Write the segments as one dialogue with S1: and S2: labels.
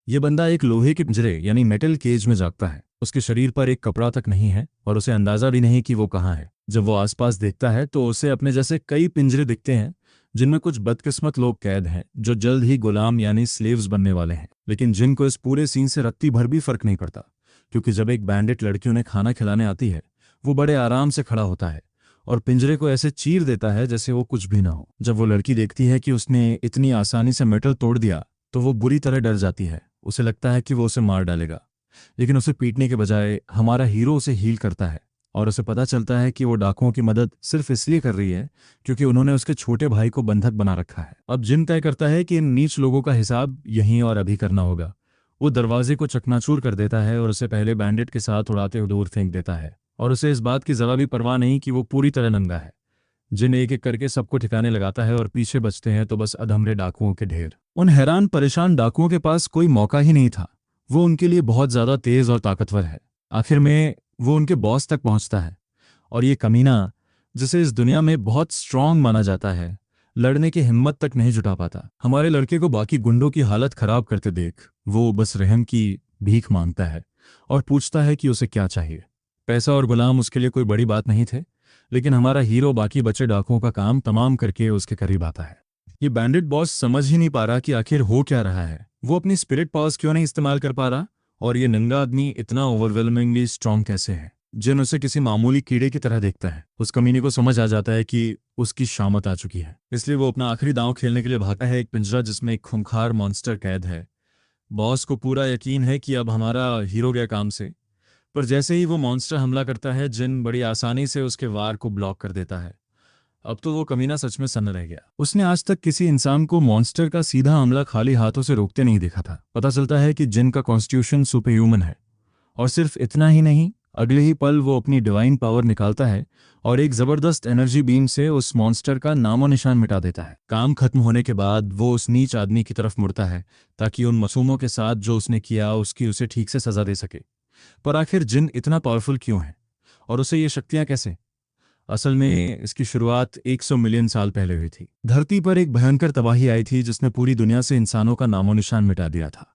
S1: ये बंदा एक लोहे के पिंजरे यानी मेटल केज में जागता है। उसके शरीर पर एक कपड़ा तक नहीं है और उसे अंदाजा भी नहीं कि वो कहाँ है। जब वो आसपास देखता है तो उसे अपने जैसे कई पिंजरे दिखते हैं जिनमें कुछ बदकिस्मत लोग कैद हैं जो जल्द ही गुलाम यानी स्लेव्स बनने वाले हैं। लेकिन जिन को इस पूरे सीन से रत्ती भर भी फर्क नहीं पड़ता, क्योंकि जब एक बैंडिट लड़की उन्हें खाना खिलाने आती है वो बड़े आराम से खड़ा होता है और पिंजरे को ऐसे चीर देता है जैसे वो कुछ भी ना हो। जब वो लड़की देखती है कि उसने इतनी आसानी से मेटल तोड़ दिया तो वो बुरी तरह डर जाती है। उसे लगता है कि वो उसे मार डालेगा, लेकिन उसे पीटने के बजाय हमारा हीरो उसे हील करता है और उसे पता चलता है कि वो डाकुओं की मदद सिर्फ इसलिए कर रही है क्योंकि उन्होंने उसके छोटे भाई को बंधक बना रखा है। अब जिन तय करता है कि इन नीच लोगों का हिसाब यहीं और अभी करना होगा। वो दरवाजे को चकनाचूर कर देता है और उसे पहले बैंडिट के साथ उड़ाते हुए दूर फेंक देता है और उसे इस बात की जरा भी परवाह नहीं कि वो पूरी तरह नंगा है। जिन एक एक करके सबको ठिकाने लगाता है और पीछे बचते हैं तो बस अधमरे डाकुओं के ढेर। उन हैरान परेशान डाकुओं के पास कोई मौका ही नहीं था। वो उनके लिए बहुत ज्यादा तेज और ताकतवर है। आखिर में वो उनके बॉस तक पहुंचता है और ये कमीना, जिसे इस दुनिया में बहुत स्ट्रांग माना जाता है, लड़ने की हिम्मत तक नहीं जुटा पाता। हमारे लड़के को बाकी गुंडों की हालत खराब करते देख वो बस रहम की भीख मांगता है और पूछता है कि उसे क्या चाहिए। पैसा और गुलाम उसके लिए कोई बड़ी बात नहीं थे, लेकिन हमारा हीरो बाकी बचे डाकुओं का काम तमाम करके उसके करीब आता है। ये बैंडिट बॉस समझ ही नहीं पा रहा कि आखिर हो क्या रहा है। वो अपनी स्पिरिट पावर्स क्यों नहीं इस्तेमाल कर पा रहा और ये नंगा आदमी इतना ओवरवेलमिंगली स्ट्रांग कैसे है। जिन उसे किसी मामूली कीड़े की तरह देखता है। उस कमीने को समझ आ जाता है कि उसकी शामत आ चुकी है, इसलिए वो अपना आखिरी दांव खेलने के लिए भागता है एक पिंजरा जिसमें एक खूंखार मॉन्स्टर कैद है। बॉस को पूरा यकीन है कि अब हमारा हीरो गया काम से, पर जैसे ही वो मॉन्स्टर हमला करता है जिन बड़ी आसानी से उसके वार को ब्लॉक कर देता है। अब तो वो कमीना सच में सन्न रह गया। उसने आज तक किसी इंसान को मॉन्स्टर का सीधा हमला खाली हाथों से रोकते नहीं देखा था। पता चलता है कि जिन का कॉन्स्टिट्यूशन सुपर ह्यूमन है, और सिर्फ इतना ही नहीं, अगले ही पल वो अपनी डिवाइन पावर निकालता है और एक जबरदस्त एनर्जी बीम से उस मॉन्स्टर का नामो निशान मिटा देता है। काम खत्म होने के बाद वो उस नीच आदमी की तरफ मुड़ता है ताकि उन मासूमों के साथ जो उसने किया उसकी उसे ठीक से सजा दे सके। पर आखिर जिन इतना पावरफुल क्यों है और उसे ये शक्तियां कैसे? असल में इसकी शुरुआत 100 मिलियन साल पहले हुई थी। धरती पर एक भयंकर तबाही आई थी जिसने पूरी दुनिया से इंसानों का नामो निशान मिटा दिया था।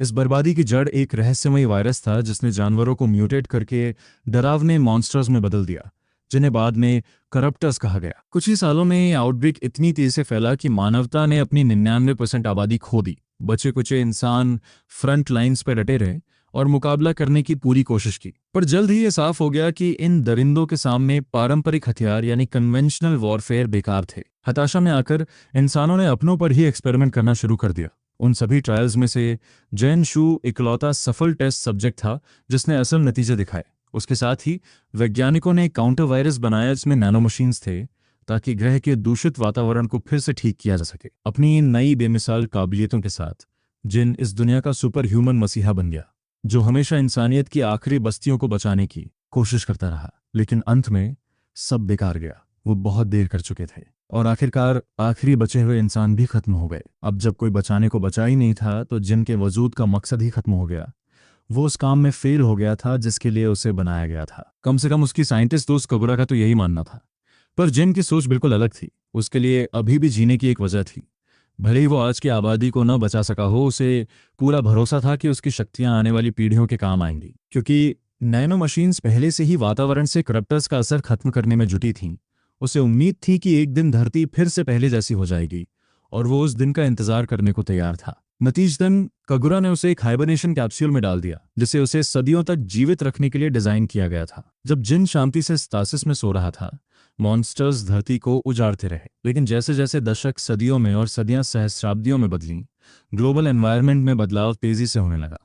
S1: इस बर्बादी की जड़ एक रहस्यमयी वायरस था जिसने जानवरों को म्यूटेट करके डरावने मॉन्स्टर्स में बदल दिया, जिन्हें बाद में करप्टर्स कहा गया। कुछ ही सालों में ये आउटब्रेक इतनी तेजी से फैला कि मानवता ने अपनी 99% आबादी खो दी। बचे कुचे इंसान फ्रंट लाइंस पर डटे रहे और मुकाबला करने की पूरी कोशिश की, पर जल्द ही ये साफ हो गया कि इन दरिंदों के सामने पारंपरिक हथियार यानी कन्वेंशनल वॉरफेयर बेकार थे। हताशा में आकर इंसानों ने अपनों पर ही एक्सपेरिमेंट करना शुरू कर दिया। उन सभी ट्रायल्स में से जैन शू इकलौता सफल टेस्ट सब्जेक्ट था जिसने असल नतीजे दिखाए। उसके साथ ही वैज्ञानिकों ने एक काउंटर वायरस बनाया जिसमें नैनो मशीन्स थे ताकि ग्रह के दूषित वातावरण को फिर से ठीक किया जा सके। अपनी इन नई बेमिसाल काबिलियतों के साथ जिन इस दुनिया का सुपर ह्यूमन मसीहा बन गया, जो हमेशा इंसानियत की आखिरी बस्तियों को बचाने की कोशिश करता रहा। लेकिन अंत में सब बेकार गया। वो बहुत देर कर चुके थे और आखिरकार आखिरी बचे हुए इंसान भी खत्म हो गए। अब जब कोई बचाने को बचा ही नहीं था तो जिन के वजूद का मकसद ही खत्म हो गया। वो उस काम में फेल हो गया था जिसके लिए उसे बनाया गया था। कम से कम उसकी साइंटिस्ट दोस्त कबूरा का तो यही मानना था। पर जिन की सोच बिल्कुल अलग थी। उसके लिए अभी भी जीने की एक वजह थी। भले ही वो आज की आबादी को न बचा सका हो, उसे पूरा भरोसा था कि उसकी शक्तियां आने वाली पीढ़ियों के काम आएंगी, क्योंकि नैनो मशीन्स पहले से ही वातावरण से करप्टर्स का असर खत्म करने में जुटी थीं। उसे उम्मीद थी कि एक दिन धरती फिर से पहले जैसी हो जाएगी और वो उस दिन का इंतजार करने को तैयार था। नतीजतन कगुरा ने उसे एक हाइबरनेशन कैप्सूल में डाल दिया जिसे उसे सदियों तक जीवित रखने के लिए डिजाइन किया गया था। जब जिन शांति से स्टासिस में सो रहा था, मॉन्स्टर्स धरती को उजाड़ते रहे। लेकिन जैसे जैसे दशक सदियों में और सदियां सहस्राब्दियों में बदलीं, ग्लोबल एनवायरनमेंट में बदलाव तेजी से होने लगा।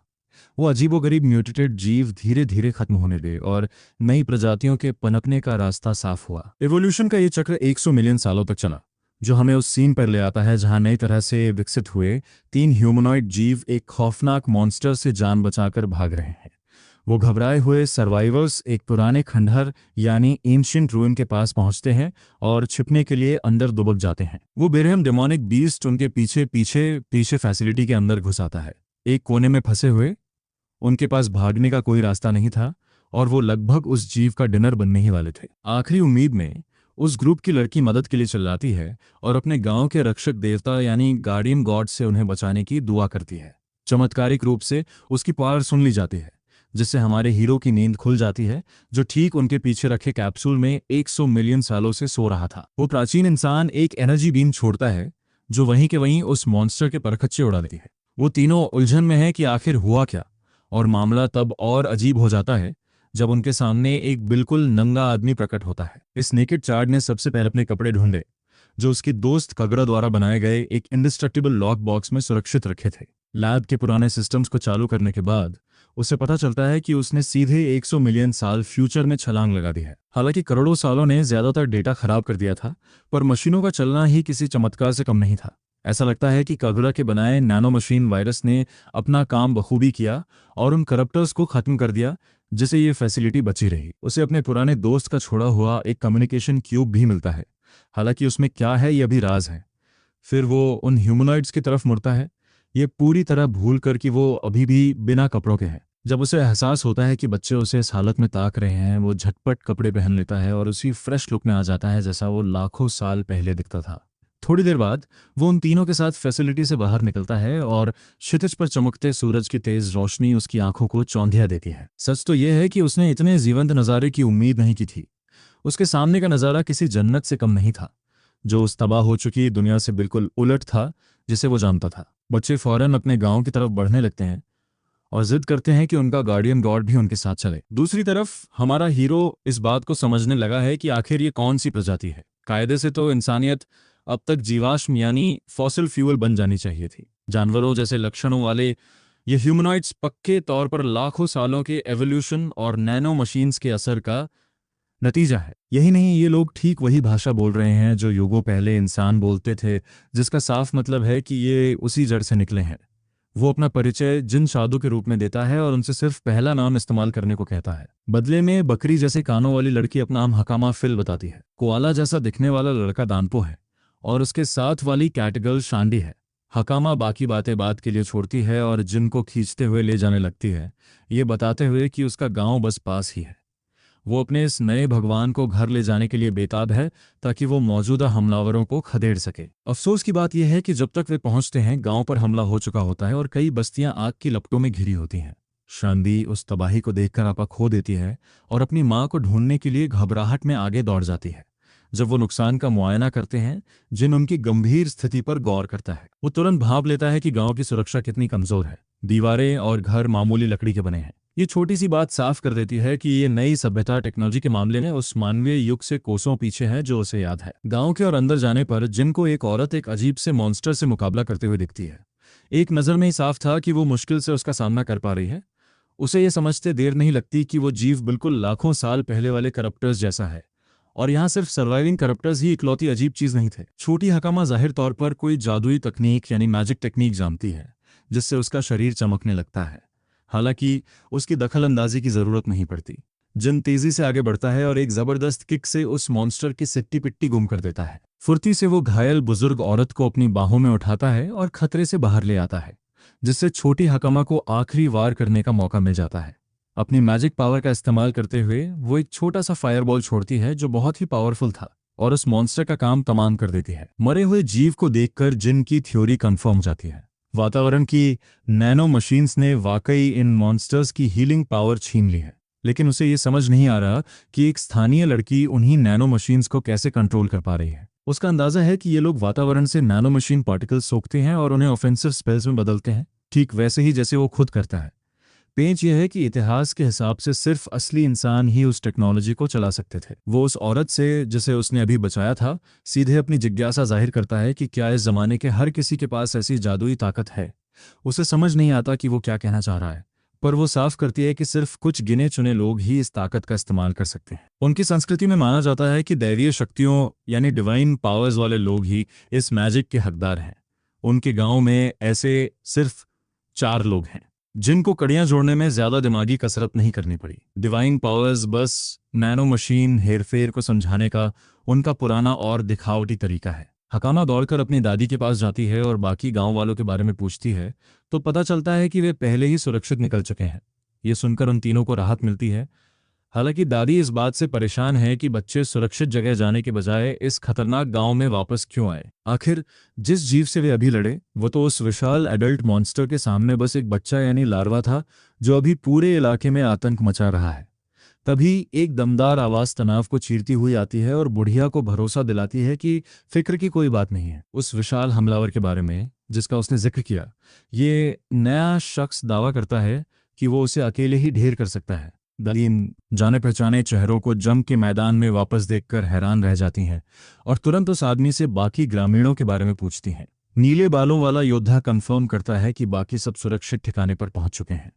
S1: वो अजीबोगरीब म्यूटेटेड जीव धीरे धीरे खत्म होने लगे और नई प्रजातियों के पनपने का रास्ता साफ हुआ। एवोल्यूशन का ये चक्र 100 मिलियन सालों तक चला, जो हमें उस सीन पर ले आता है जहां नई तरह से विकसित हुए 3 ह्यूमनॉइड जीव एक खौफनाक मॉन्स्टर से जान बचाकर भाग रहे हैं। वो घबराए हुए सर्वाइवर्स एक पुराने खंडहर यानी एंशिएंट रूइन के पास पहुंचते हैं और छिपने के लिए अंदर दुबक जाते हैं। वो बेरहम डेमोनिक बीस्ट उनके पीछे पीछे पीछे फैसिलिटी के अंदर घुस आता है। एक कोने में फंसे हुए, उनके पास भागने का कोई रास्ता नहीं था और वो लगभग उस जीव का डिनर बनने ही वाले थे। आखिरी उम्मीद में उस ग्रुप की लड़की मदद के लिए चिल्लाती है और अपने गांव के रक्षक देवता यानी गार्डियन गॉड से उन्हें बचाने की दुआ करती है। चमत्कारिक रूप से उसकी पावर सुन ली जाती है, जिससे हमारे हीरो की नींद खुल जाती है, जो ठीक उनके पीछे रखे कैप्सूल में 100 मिलियन सालों से सो रहा था। वो प्राचीन इंसान एक एनर्जी बीम छोड़ता है जो वहीं के वहीं उस मॉन्स्टर के परखच्चे उड़ा देती है। वो तीनों उलझन में है कि आखिर हुआ क्या, और मामला तब और अजीब हो जाता है जब उनके सामने एक बिल्कुल नंगा आदमी प्रकट होता है। इस नेकेड चार्ड ने सबसे पहले अपने कपड़े ढूंढे, जो उसके दोस्त कगरा द्वारा बनाए गए एक इंडिस्ट्रक्टिबल लॉक बॉक्स में सुरक्षित रखे थे। लैब के पुराने सिस्टम्स को चालू करने के बाद उसे पता चलता है कि उसने सीधे 100 मिलियन साल फ्यूचर में छलांग लगा दी है। हालांकि करोड़ों सालों ने ज्यादातर डेटा खराब कर दिया था, पर मशीनों का चलना ही किसी चमत्कार से कम नहीं था। ऐसा लगता है कि कगरा के बनाए नैनो मशीन वायरस ने अपना काम बखूबी किया और उन करप्टर्स को खत्म कर दिया, जिससे ये फैसिलिटी बची रही। उसे अपने पुराने दोस्त का छोड़ा हुआ एक कम्युनिकेशन क्यूब भी मिलता है, हालांकि उसमें क्या है यह भी राज है। फिर वो उन ह्यूमनॉइड्स की तरफ मुड़ता है, ये पूरी तरह भूल कर कि वो अभी भी बिना कपड़ों के हैं। जब उसे एहसास होता है कि बच्चे उसे इस हालत में ताक रहे हैं, वो झटपट कपड़े पहन लेता है और उसी फ्रेश लुक में आ जाता है जैसा वो लाखों साल पहले दिखता था। थोड़ी देर बाद वो उन तीनों के साथ फैसिलिटी से बाहर निकलता है और क्षितिज पर चमकते सूरज की तेज रोशनी उसकी आंखों को चौंधिया देती है। सच तो यह है कि उसने इतने जीवंत नज़ारे की उम्मीद नहीं की थी। उसके सामने का नज़ारा किसी जन्नत से कम नहीं था, जो उस तबाह हो चुकी दुनिया से बिल्कुल उलट था जिसे वो जानता था। बच्चे फौरन अपने गांव की तरफ बढ़ने लगते हैं और जिद करते हैं कि उनका गार्डियन गॉड भी उनके साथ चले। दूसरी तरफ हमारा हीरो इस बात को समझने लगा है कि आखिर ये कौन सी प्रजाति है। कायदे से तो इंसानियत अब तक जीवाश्म यानी फॉसिल फ्यूल बन जानी चाहिए थी। जानवरों जैसे लक्षणों वाले ये ह्यूमनॉइड्स पक्के तौर पर लाखों सालों के एवोल्यूशन और नैनो मशीन्स के असर का नतीजा है। यही नहीं, ये लोग ठीक वही भाषा बोल रहे हैं जो युगों पहले इंसान बोलते थे, जिसका साफ मतलब है कि ये उसी जड़ से निकले हैं। वो अपना परिचय जिन शादू के रूप में देता है और उनसे सिर्फ पहला नाम इस्तेमाल करने को कहता है। बदले में बकरी जैसे कानों वाली लड़की अपना नाम हकामा फिल बताती है। कोआला जैसा दिखने वाला लड़का दानपो है और उसके साथ वाली कैटगर्ल शांडी है। हकामा बाकी बातें बात के लिए छोड़ती है और जिनको खींचते हुए ले जाने लगती है, ये बताते हुए कि उसका गांव बस पास ही है। वो अपने इस नए भगवान को घर ले जाने के लिए बेताब है ताकि वो मौजूदा हमलावरों को खदेड़ सके। अफसोस की बात यह है कि जब तक वे पहुंचते हैं, गांव पर हमला हो चुका होता है और कई बस्तियां आग की लपटों में घिरी होती हैं। शांदी उस तबाही को देखकर आपा खो देती है और अपनी मां को ढूंढने के लिए घबराहट में आगे दौड़ जाती है। जब वो नुकसान का मुआयना करते हैं, जिन उनकी गंभीर स्थिति पर गौर करता है, वो तुरंत भाप लेता है कि गांव की सुरक्षा कितनी कमजोर है। दीवारें और घर मामूली लकड़ी के बने हैं। ये छोटी सी बात साफ कर देती है कि ये नई सभ्यता टेक्नोलॉजी के मामले में उस मानवीय युग से कोसों पीछे है जो उसे याद है। गांव के और अंदर जाने पर जिन को एक औरत एक अजीब से मॉन्स्टर से मुकाबला करते हुए दिखती है। एक नज़र में ही साफ था कि वो मुश्किल से उसका सामना कर पा रही है। उसे ये समझते देर नहीं लगती कि वो जीव बिल्कुल लाखों साल पहले वाले करप्टर्स जैसा है, और यहाँ सिर्फ सर्वाइविंग करप्टर्स ही इकलौती अजीब चीज नहीं थे। छोटी हकामा जाहिर तौर पर कोई जादुई तकनीक यानी मैजिक टेक्निक जानती है, जिससे उसका शरीर चमकने लगता है। हालांकि उसकी दखल अंदाजी की जरूरत नहीं पड़ती। जिन तेजी से आगे बढ़ता है और एक जबरदस्त किक से उस मॉन्स्टर की सिट्टी पिट्टी गुम कर देता है। फुर्ती से वो घायल बुजुर्ग औरत को अपनी बाहों में उठाता है और खतरे से बाहर ले आता है, जिससे छोटी हकामा को आखिरी वार करने का मौका मिल जाता है। अपनी मैजिक पावर का इस्तेमाल करते हुए वो एक छोटा सा फायरबॉल छोड़ती है जो बहुत ही पावरफुल था और उस मॉन्स्टर का काम तमाम कर देती है। मरे हुए जीव को देखकर जिन की थ्योरी कंफर्म हो जाती है। वातावरण की नैनो मशीन्स ने वाकई इन मॉन्स्टर्स की हीलिंग पावर छीन ली है, लेकिन उसे ये समझ नहीं आ रहा कि एक स्थानीय लड़की उन्हीं नैनो मशीन्स को कैसे कंट्रोल कर पा रही है। उसका अंदाजा है कि ये लोग वातावरण से नैनो मशीन पार्टिकल्स सोखते हैं और उन्हें ऑफेंसिव स्पेल्स में बदलते हैं, ठीक वैसे ही जैसे वो खुद करता है। पेंच यह है कि इतिहास के हिसाब से सिर्फ असली इंसान ही उस टेक्नोलॉजी को चला सकते थे। वो उस औरत से जिसे उसने अभी बचाया था सीधे अपनी जिज्ञासा जाहिर करता है कि क्या इस जमाने के हर किसी के पास ऐसी जादुई ताकत है। उसे समझ नहीं आता कि वो क्या कहना चाह रहा है, पर वो साफ करती है कि सिर्फ कुछ गिने चुने लोग ही इस ताकत का इस्तेमाल कर सकते हैं। उनकी संस्कृति में माना जाता है कि दैवीय शक्तियों यानी डिवाइन पावर्स वाले लोग ही इस मैजिक के हकदार हैं। उनके गांव में ऐसे सिर्फ 4 लोग हैं जिनको कड़ियां जोड़ने में ज्यादा दिमागी कसरत नहीं करनी पड़ी। डिवाइन पावर्स बस नैनो मशीन हेरफेर को समझाने का उनका पुराना और दिखावटी तरीका है। हकामा दौड़कर अपनी दादी के पास जाती है और बाकी गांव वालों के बारे में पूछती है, तो पता चलता है कि वे पहले ही सुरक्षित निकल चुके हैं। ये सुनकर उन तीनों को राहत मिलती है, हालांकि दादी इस बात से परेशान है कि बच्चे सुरक्षित जगह जाने के बजाय इस खतरनाक गांव में वापस क्यों आए। आखिर जिस जीव से वे अभी लड़े वो तो उस विशाल एडल्ट मॉन्स्टर के सामने बस एक बच्चा यानी लार्वा था, जो अभी पूरे इलाके में आतंक मचा रहा है। तभी एक दमदार आवाज तनाव को चीरती हुई आती है और बुढ़िया को भरोसा दिलाती है कि फिक्र की कोई बात नहीं है। उस विशाल हमलावर के बारे में जिसका उसने जिक्र किया, ये नया शख्स दावा करता है कि वो उसे अकेले ही ढेर कर सकता है। दलीन जाने पहचाने चेहरों को जंग के मैदान में वापस देखकर हैरान रह जाती हैं और तुरंत उस आदमी से बाकी ग्रामीणों के बारे में पूछती हैं। नीले बालों वाला योद्धा कंफर्म करता है कि बाकी सब सुरक्षित ठिकाने पर पहुंच चुके हैं।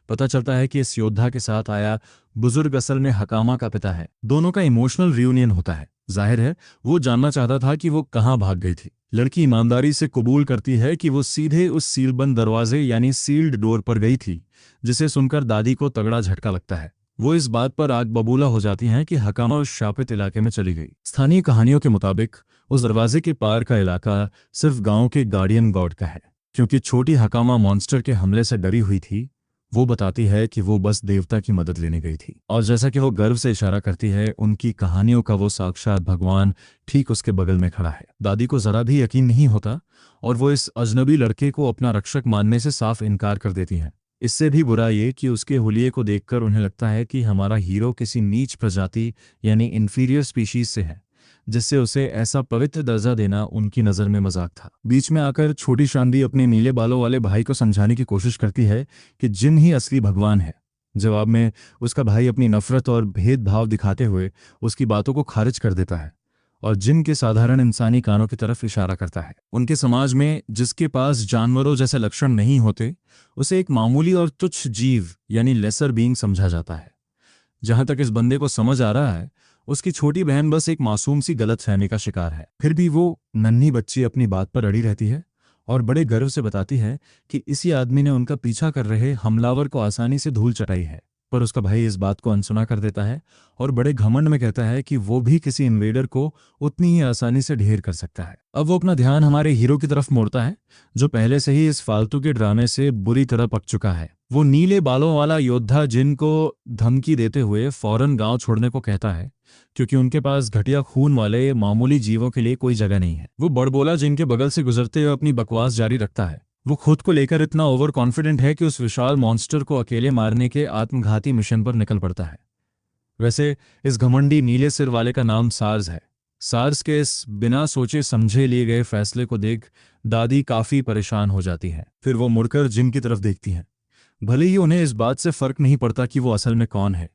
S1: पता चलता है कि इस योद्धा के साथ आया बुजुर्ग असल में हकामा का पिता है। दोनों का इमोशनल रियूनियन होता है। जाहिर है वो जानना चाहता था कि वो कहाँ भाग गई थी। लड़की ईमानदारी से कबूल करती है कि वो सीधे उस सीलबंद दरवाजे यानी सील्ड डोर पर गई थी, जिसे सुनकर दादी को तगड़ा झटका लगता है। वो इस बात पर आग बबूला हो जाती हैं कि हकामा उस शापित इलाके में चली गई। स्थानीय कहानियों के मुताबिक उस दरवाजे के पार का इलाका सिर्फ गांव के गार्डियन गॉड का है। क्योंकि छोटी हकामा मॉन्स्टर के हमले से डरी हुई थी, वो बताती है कि वो बस देवता की मदद लेने गई थी। और जैसा कि वो गर्व से इशारा करती है, उनकी कहानियों का वो साक्षात भगवान ठीक उसके बगल में खड़ा है। दादी को जरा भी यकीन नहीं होता और वो इस अजनबी लड़के को अपना रक्षक मानने से साफ इनकार कर देती हैं। इससे भी बुरा ये कि उसके हुलिये को देखकर उन्हें लगता है कि हमारा हीरो किसी नीच प्रजाति यानी इंफीरियर स्पीशीज से है, जिससे उसे ऐसा पवित्र दर्जा देना उनकी नज़र में मजाक था। बीच में आकर छोटी शांति अपने नीले बालों वाले भाई को समझाने की कोशिश करती है कि जिन ही असली भगवान है। जवाब में उसका भाई अपनी नफरत और भेदभाव दिखाते हुए उसकी बातों को खारिज कर देता है और जिन के साधारण इंसानी कानों की तरफ इशारा करता है। उनके समाज में जिसके पास जानवरों जैसे लक्षण नहीं होते, उसे एक मामूली और तुच्छ जीव यानी लेसर बीइंग समझा जाता है। जहां तक इस बंदे को समझ आ रहा है, उसकी छोटी बहन बस एक मासूम सी गलतफहमी का शिकार है। फिर भी वो नन्ही बच्ची अपनी बात पर अड़ी रहती है और बड़े गर्व से बताती है कि इसी आदमी ने उनका पीछा कर रहे हमलावर को आसानी से धूल चटाई है। पर उसका भाई इस बात को अनसुना कर देता है और बड़े घमंड में कहता है कि वो भी किसी इन्वेडर को उतनी ही आसानी से ढेर कर सकता है। अब वो अपना ध्यान हमारे हीरो की तरफ मोड़ता है, जो पहले से ही इस फालतू के ड्रामे से बुरी तरह पक चुका है। वो नीले बालों वाला योद्धा जिनको धमकी देते हुए फौरन गांव छोड़ने को कहता है, क्योंकि उनके पास घटिया खून वाले मामूली जीवों के लिए कोई जगह नहीं है। वो बड़बोला जिनके बगल से गुजरते हुए अपनी बकवास जारी रखता है। वो खुद को लेकर इतना ओवर कॉन्फिडेंट है कि उस विशाल मॉन्स्टर को अकेले मारने के आत्मघाती मिशन पर निकल पड़ता है। वैसे इस घमंडी नीले सिर वाले का नाम सार्स है। सार्स के इस बिना सोचे समझे लिए गए फैसले को देख दादी काफी परेशान हो जाती है। फिर वो मुड़कर जिम की तरफ देखती हैं। भले ही उन्हें इस बात से फर्क नहीं पड़ता कि वो असल में कौन है,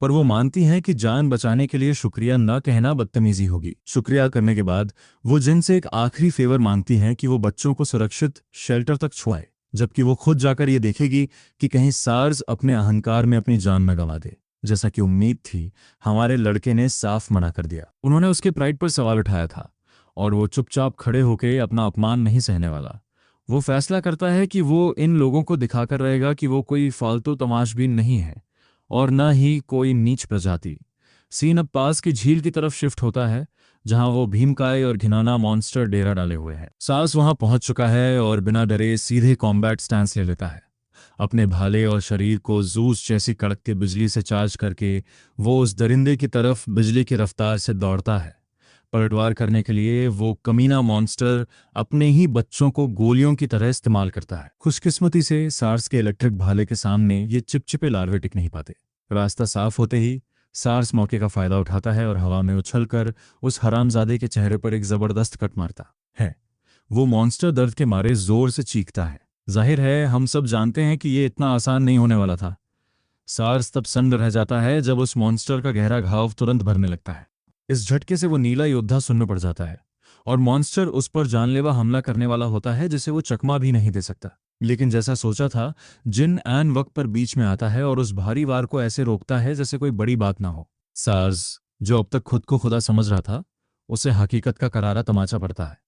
S1: पर वो मानती हैं कि जान बचाने के लिए शुक्रिया न कहना बदतमीजी होगी। शुक्रिया करने के बाद वो जिन से एक आखिरी फेवर मांगती हैं कि वो बच्चों को सुरक्षित शेल्टर तक छुड़ाए, जबकि वो खुद जाकर ये देखेगी कि कहीं सार्स अपने अहंकार में अपनी जान न गंवा दे। जैसा कि उम्मीद थी, हमारे लड़के ने साफ मना कर दिया। उन्होंने उसके प्राइड पर सवाल उठाया था और वो चुपचाप खड़े होकर अपना अपमान नहीं सहने वाला। वो फैसला करता है कि वो इन लोगों को दिखाकर रहेगा कि वो कोई फालतू तमाशबीन नहीं है और न ही कोई नीच प्रजाति। सीन अब पास की झील की तरफ शिफ्ट होता है, जहां वो भीमकाय और घिनौना मॉन्स्टर डेरा डाले हुए हैं। सास वहां पहुंच चुका है और बिना डरे सीधे कॉम्बैट स्टैंस ले लेता है। अपने भाले और शरीर को जूस जैसी कड़कती बिजली से चार्ज करके वो उस दरिंदे की तरफ बिजली की रफ्तार से दौड़ता है। पलटवार करने के लिए वो कमीना मॉन्स्टर अपने ही बच्चों को गोलियों की तरह इस्तेमाल करता है। खुशकिस्मती से सार्स के इलेक्ट्रिक भाले के सामने ये चिपचिपे लार्वे टिक नहीं पाते। रास्ता साफ होते ही सार्स मौके का फायदा उठाता है और हवा में उछलकर उस हरामजादे के चेहरे पर एक जबरदस्त कट मारता है। वो मॉन्स्टर दर्द के मारे जोर से चीखता है। जाहिर है हम सब जानते हैं कि ये इतना आसान नहीं होने वाला था। सार्स तब सन्न रह जाता है जब उस मॉन्स्टर का गहरा घाव तुरंत भरने लगता है। इस झटके से वो नीला योद्धा सुन्न पड़ जाता है और मॉन्स्टर उस पर जानलेवा हमला करने वाला होता है, जिसे वो चकमा भी नहीं दे सकता। लेकिन जैसा सोचा था, जिन ऐन वक्त पर बीच में आता है और उस भारी वार को ऐसे रोकता है जैसे कोई बड़ी बात ना हो। सार्स, जो अब तक खुद को खुदा समझ रहा था, उसे हकीकत का करारा तमाचा पड़ता है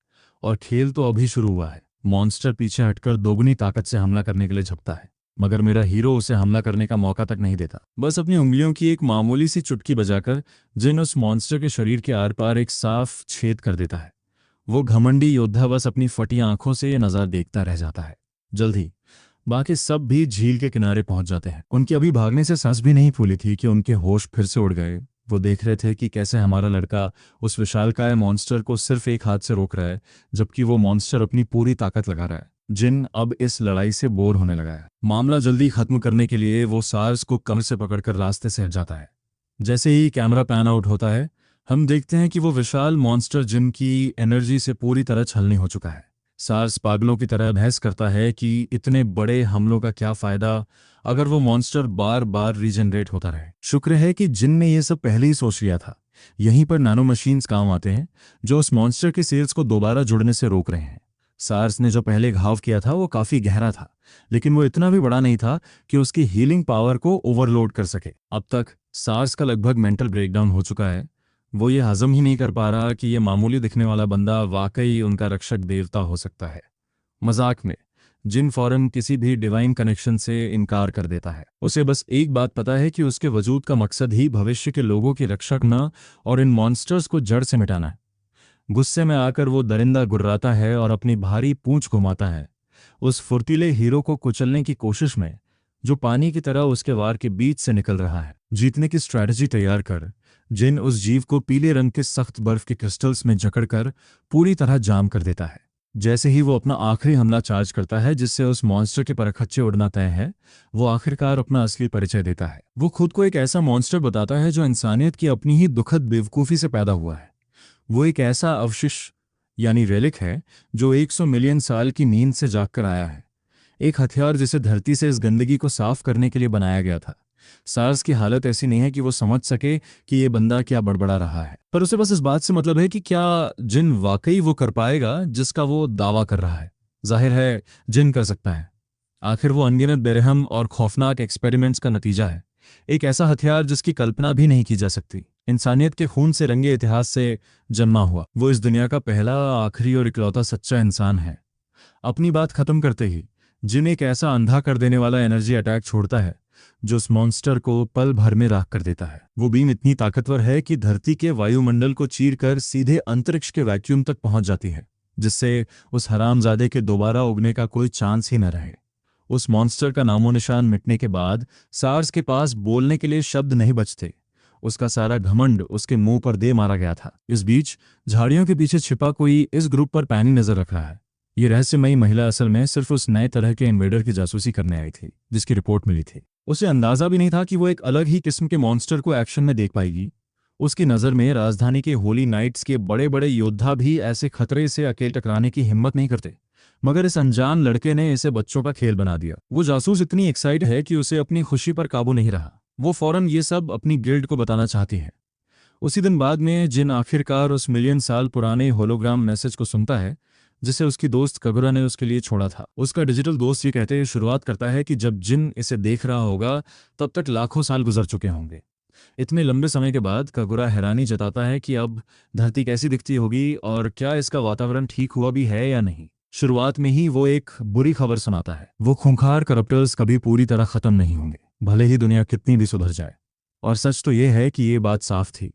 S1: और खेल तो अभी शुरू हुआ है। मॉन्स्टर पीछे हटकर दोगुनी ताकत से हमला करने के लिए झपटा है, मगर मेरा हीरो उसे हमला करने का मौका तक नहीं देता। बस अपनी उंगलियों की एक मामूली सी चुटकी बजाकर जिन उस मॉन्स्टर के शरीर के आर पार एक साफ छेद कर देता है। वो घमंडी योद्धा बस अपनी फटी आंखों से ये नज़ारा देखता रह जाता है। जल्द ही बाकी सब भी झील के किनारे पहुंच जाते हैं। उनकी अभी भागने से सांस भी नहीं फूली थी कि उनके होश फिर से उड़ गए। वो देख रहे थे कि कैसे हमारा लड़का उस विशालकाय मॉन्स्टर को सिर्फ एक हाथ से रोक रहा है, जबकि वो मॉन्स्टर अपनी पूरी ताकत लगा रहा है। जिन अब इस लड़ाई से बोर होने लगा है। मामला जल्दी खत्म करने के लिए वो सार्स को कमर से पकड़कर रास्ते से हट जाता है। जैसे ही कैमरा पैन आउट होता है, हम देखते हैं कि वो विशाल मॉन्स्टर जिन की एनर्जी से पूरी तरह छलनी हो चुका है। सार्स पागलों की तरह बहस करता है कि इतने बड़े हमलों का क्या फायदा अगर वो मॉन्स्टर बार बार रीजनरेट होता रहे। शुक्र है कि जिन ने ये सब पहले ही सोच लिया था। यहीं पर नैनो मशीन्स काम आते हैं जो उस मॉन्स्टर के सेल्स को दोबारा जुड़ने से रोक रहे हैं। सार्स ने जो पहले घाव किया था वो काफी गहरा था, लेकिन वो इतना भी बड़ा नहीं था कि उसकी हीलिंग पावर को ओवरलोड कर सके। अब तक सार्स का लगभग मेंटल ब्रेकडाउन हो चुका है। वो ये हजम ही नहीं कर पा रहा कि ये मामूली दिखने वाला बंदा वाकई उनका रक्षक देवता हो सकता है। मजाक में जिन फौरन किसी भी डिवाइन कनेक्शन से इनकार कर देता है। उसे बस एक बात पता है कि उसके वजूद का मकसद ही भविष्य के लोगों की रक्षा करना और इन मॉन्स्टर्स को जड़ से मिटाना है। गुस्से में आकर वो दरिंदा गुर्राता है और अपनी भारी पूंछ घुमाता है, उस फुर्तीले हीरो को कुचलने की कोशिश में जो पानी की तरह उसके वार के बीच से निकल रहा है। जीतने की स्ट्रैटेजी तैयार कर जिन उस जीव को पीले रंग के सख्त बर्फ के क्रिस्टल्स में जकड़कर पूरी तरह जाम कर देता है। जैसे ही वो अपना आखिरी हमला चार्ज करता है जिससे उस मॉन्स्टर के परखच्चे उड़ना तय है, वो आखिरकार अपना असली परिचय देता है। वो खुद को एक ऐसा मॉन्स्टर बताता है जो इंसानियत की अपनी ही दुखद बेवकूफ़ी से पैदा हुआ है। वो एक ऐसा अवशिष्ट यानी रेलिक है जो 100 मिलियन साल की नींद से जागकर आया है। एक हथियार जिसे धरती से इस गंदगी को साफ करने के लिए बनाया गया था। सार्स की हालत ऐसी नहीं है कि वो समझ सके कि ये बंदा क्या बड़बड़ा रहा है, पर उसे बस इस बात से मतलब है कि क्या जिन वाकई वो कर पाएगा जिसका वो दावा कर रहा है। जाहिर है जिन कर सकता है। आखिर वो अनगिनत बेरहम और खौफनाक एक्सपेरिमेंट्स का नतीजा है। एक ऐसा हथियार जिसकी कल्पना भी नहीं की जा सकती। इंसानियत के खून से रंगे इतिहास से जन्मा हुआ वो इस दुनिया का पहला, आखिरी और इकलौता सच्चा इंसान है। अपनी बात खत्म करते ही जिन एक ऐसा अंधा कर देने वाला एनर्जी अटैक छोड़ता है जो उस मॉन्स्टर को पल भर में राख कर देता है। वो बीम इतनी ताकतवर है कि धरती के वायुमंडल को चीरकर सीधे अंतरिक्ष के वैक्यूम तक पहुंच जाती है, जिससे उस हरामजादे के दोबारा उगने का कोई चांस ही न रहे। उस मॉन्स्टर का नामो निशान मिटने के बाद सार्स के पास बोलने के लिए शब्द नहीं बचते। उसका सारा घमंड उसके मुंह पर दे मारा गया था। इस बीच झाड़ियों के पीछे छिपा कोई इस ग्रुप पर पैनी नजर रख रहा है। ये रहस्यमयी महिला असल में सिर्फ उस नए तरह के इन्वेडर की जासूसी करने आई थी जिसकी रिपोर्ट मिली थी। उसे अंदाजा भी नहीं था कि वो एक अलग ही किस्म के मॉन्स्टर को एक्शन में देख पाएगी। उसकी नज़र में राजधानी के होली नाइट्स के बड़े बड़े योद्धा भी ऐसे खतरे से अकेले टकराने की हिम्मत नहीं करते, मगर इस अनजान लड़के ने इसे बच्चों का खेल बना दिया। वो जासूस इतनी एक्साइट है कि उसे अपनी खुशी पर काबू नहीं रहा। वो फौरन ये सब अपनी गिल्ड को बताना चाहती है। उसी दिन बाद में जिन आखिरकार उस मिलियन साल पुराने होलोग्राम मैसेज को सुनता है जिसे उसकी दोस्त कगुरा ने उसके लिए छोड़ा था। उसका डिजिटल दोस्त ये कहते हुए शुरुआत करता है कि जब जिन इसे देख रहा होगा तब तक लाखों साल गुजर चुके होंगे। इतने लंबे समय के बाद कगुरा हैरानी जताता है कि अब धरती कैसी दिखती होगी और क्या इसका वातावरण ठीक हुआ भी है या नहीं। शुरुआत में ही वो एक बुरी खबर सुनाता है। वो खूंखार करप्टर्स कभी पूरी तरह खत्म नहीं होंगे, भले ही दुनिया कितनी भी सुधर जाए। और सच तो ये है कि ये बात साफ थी,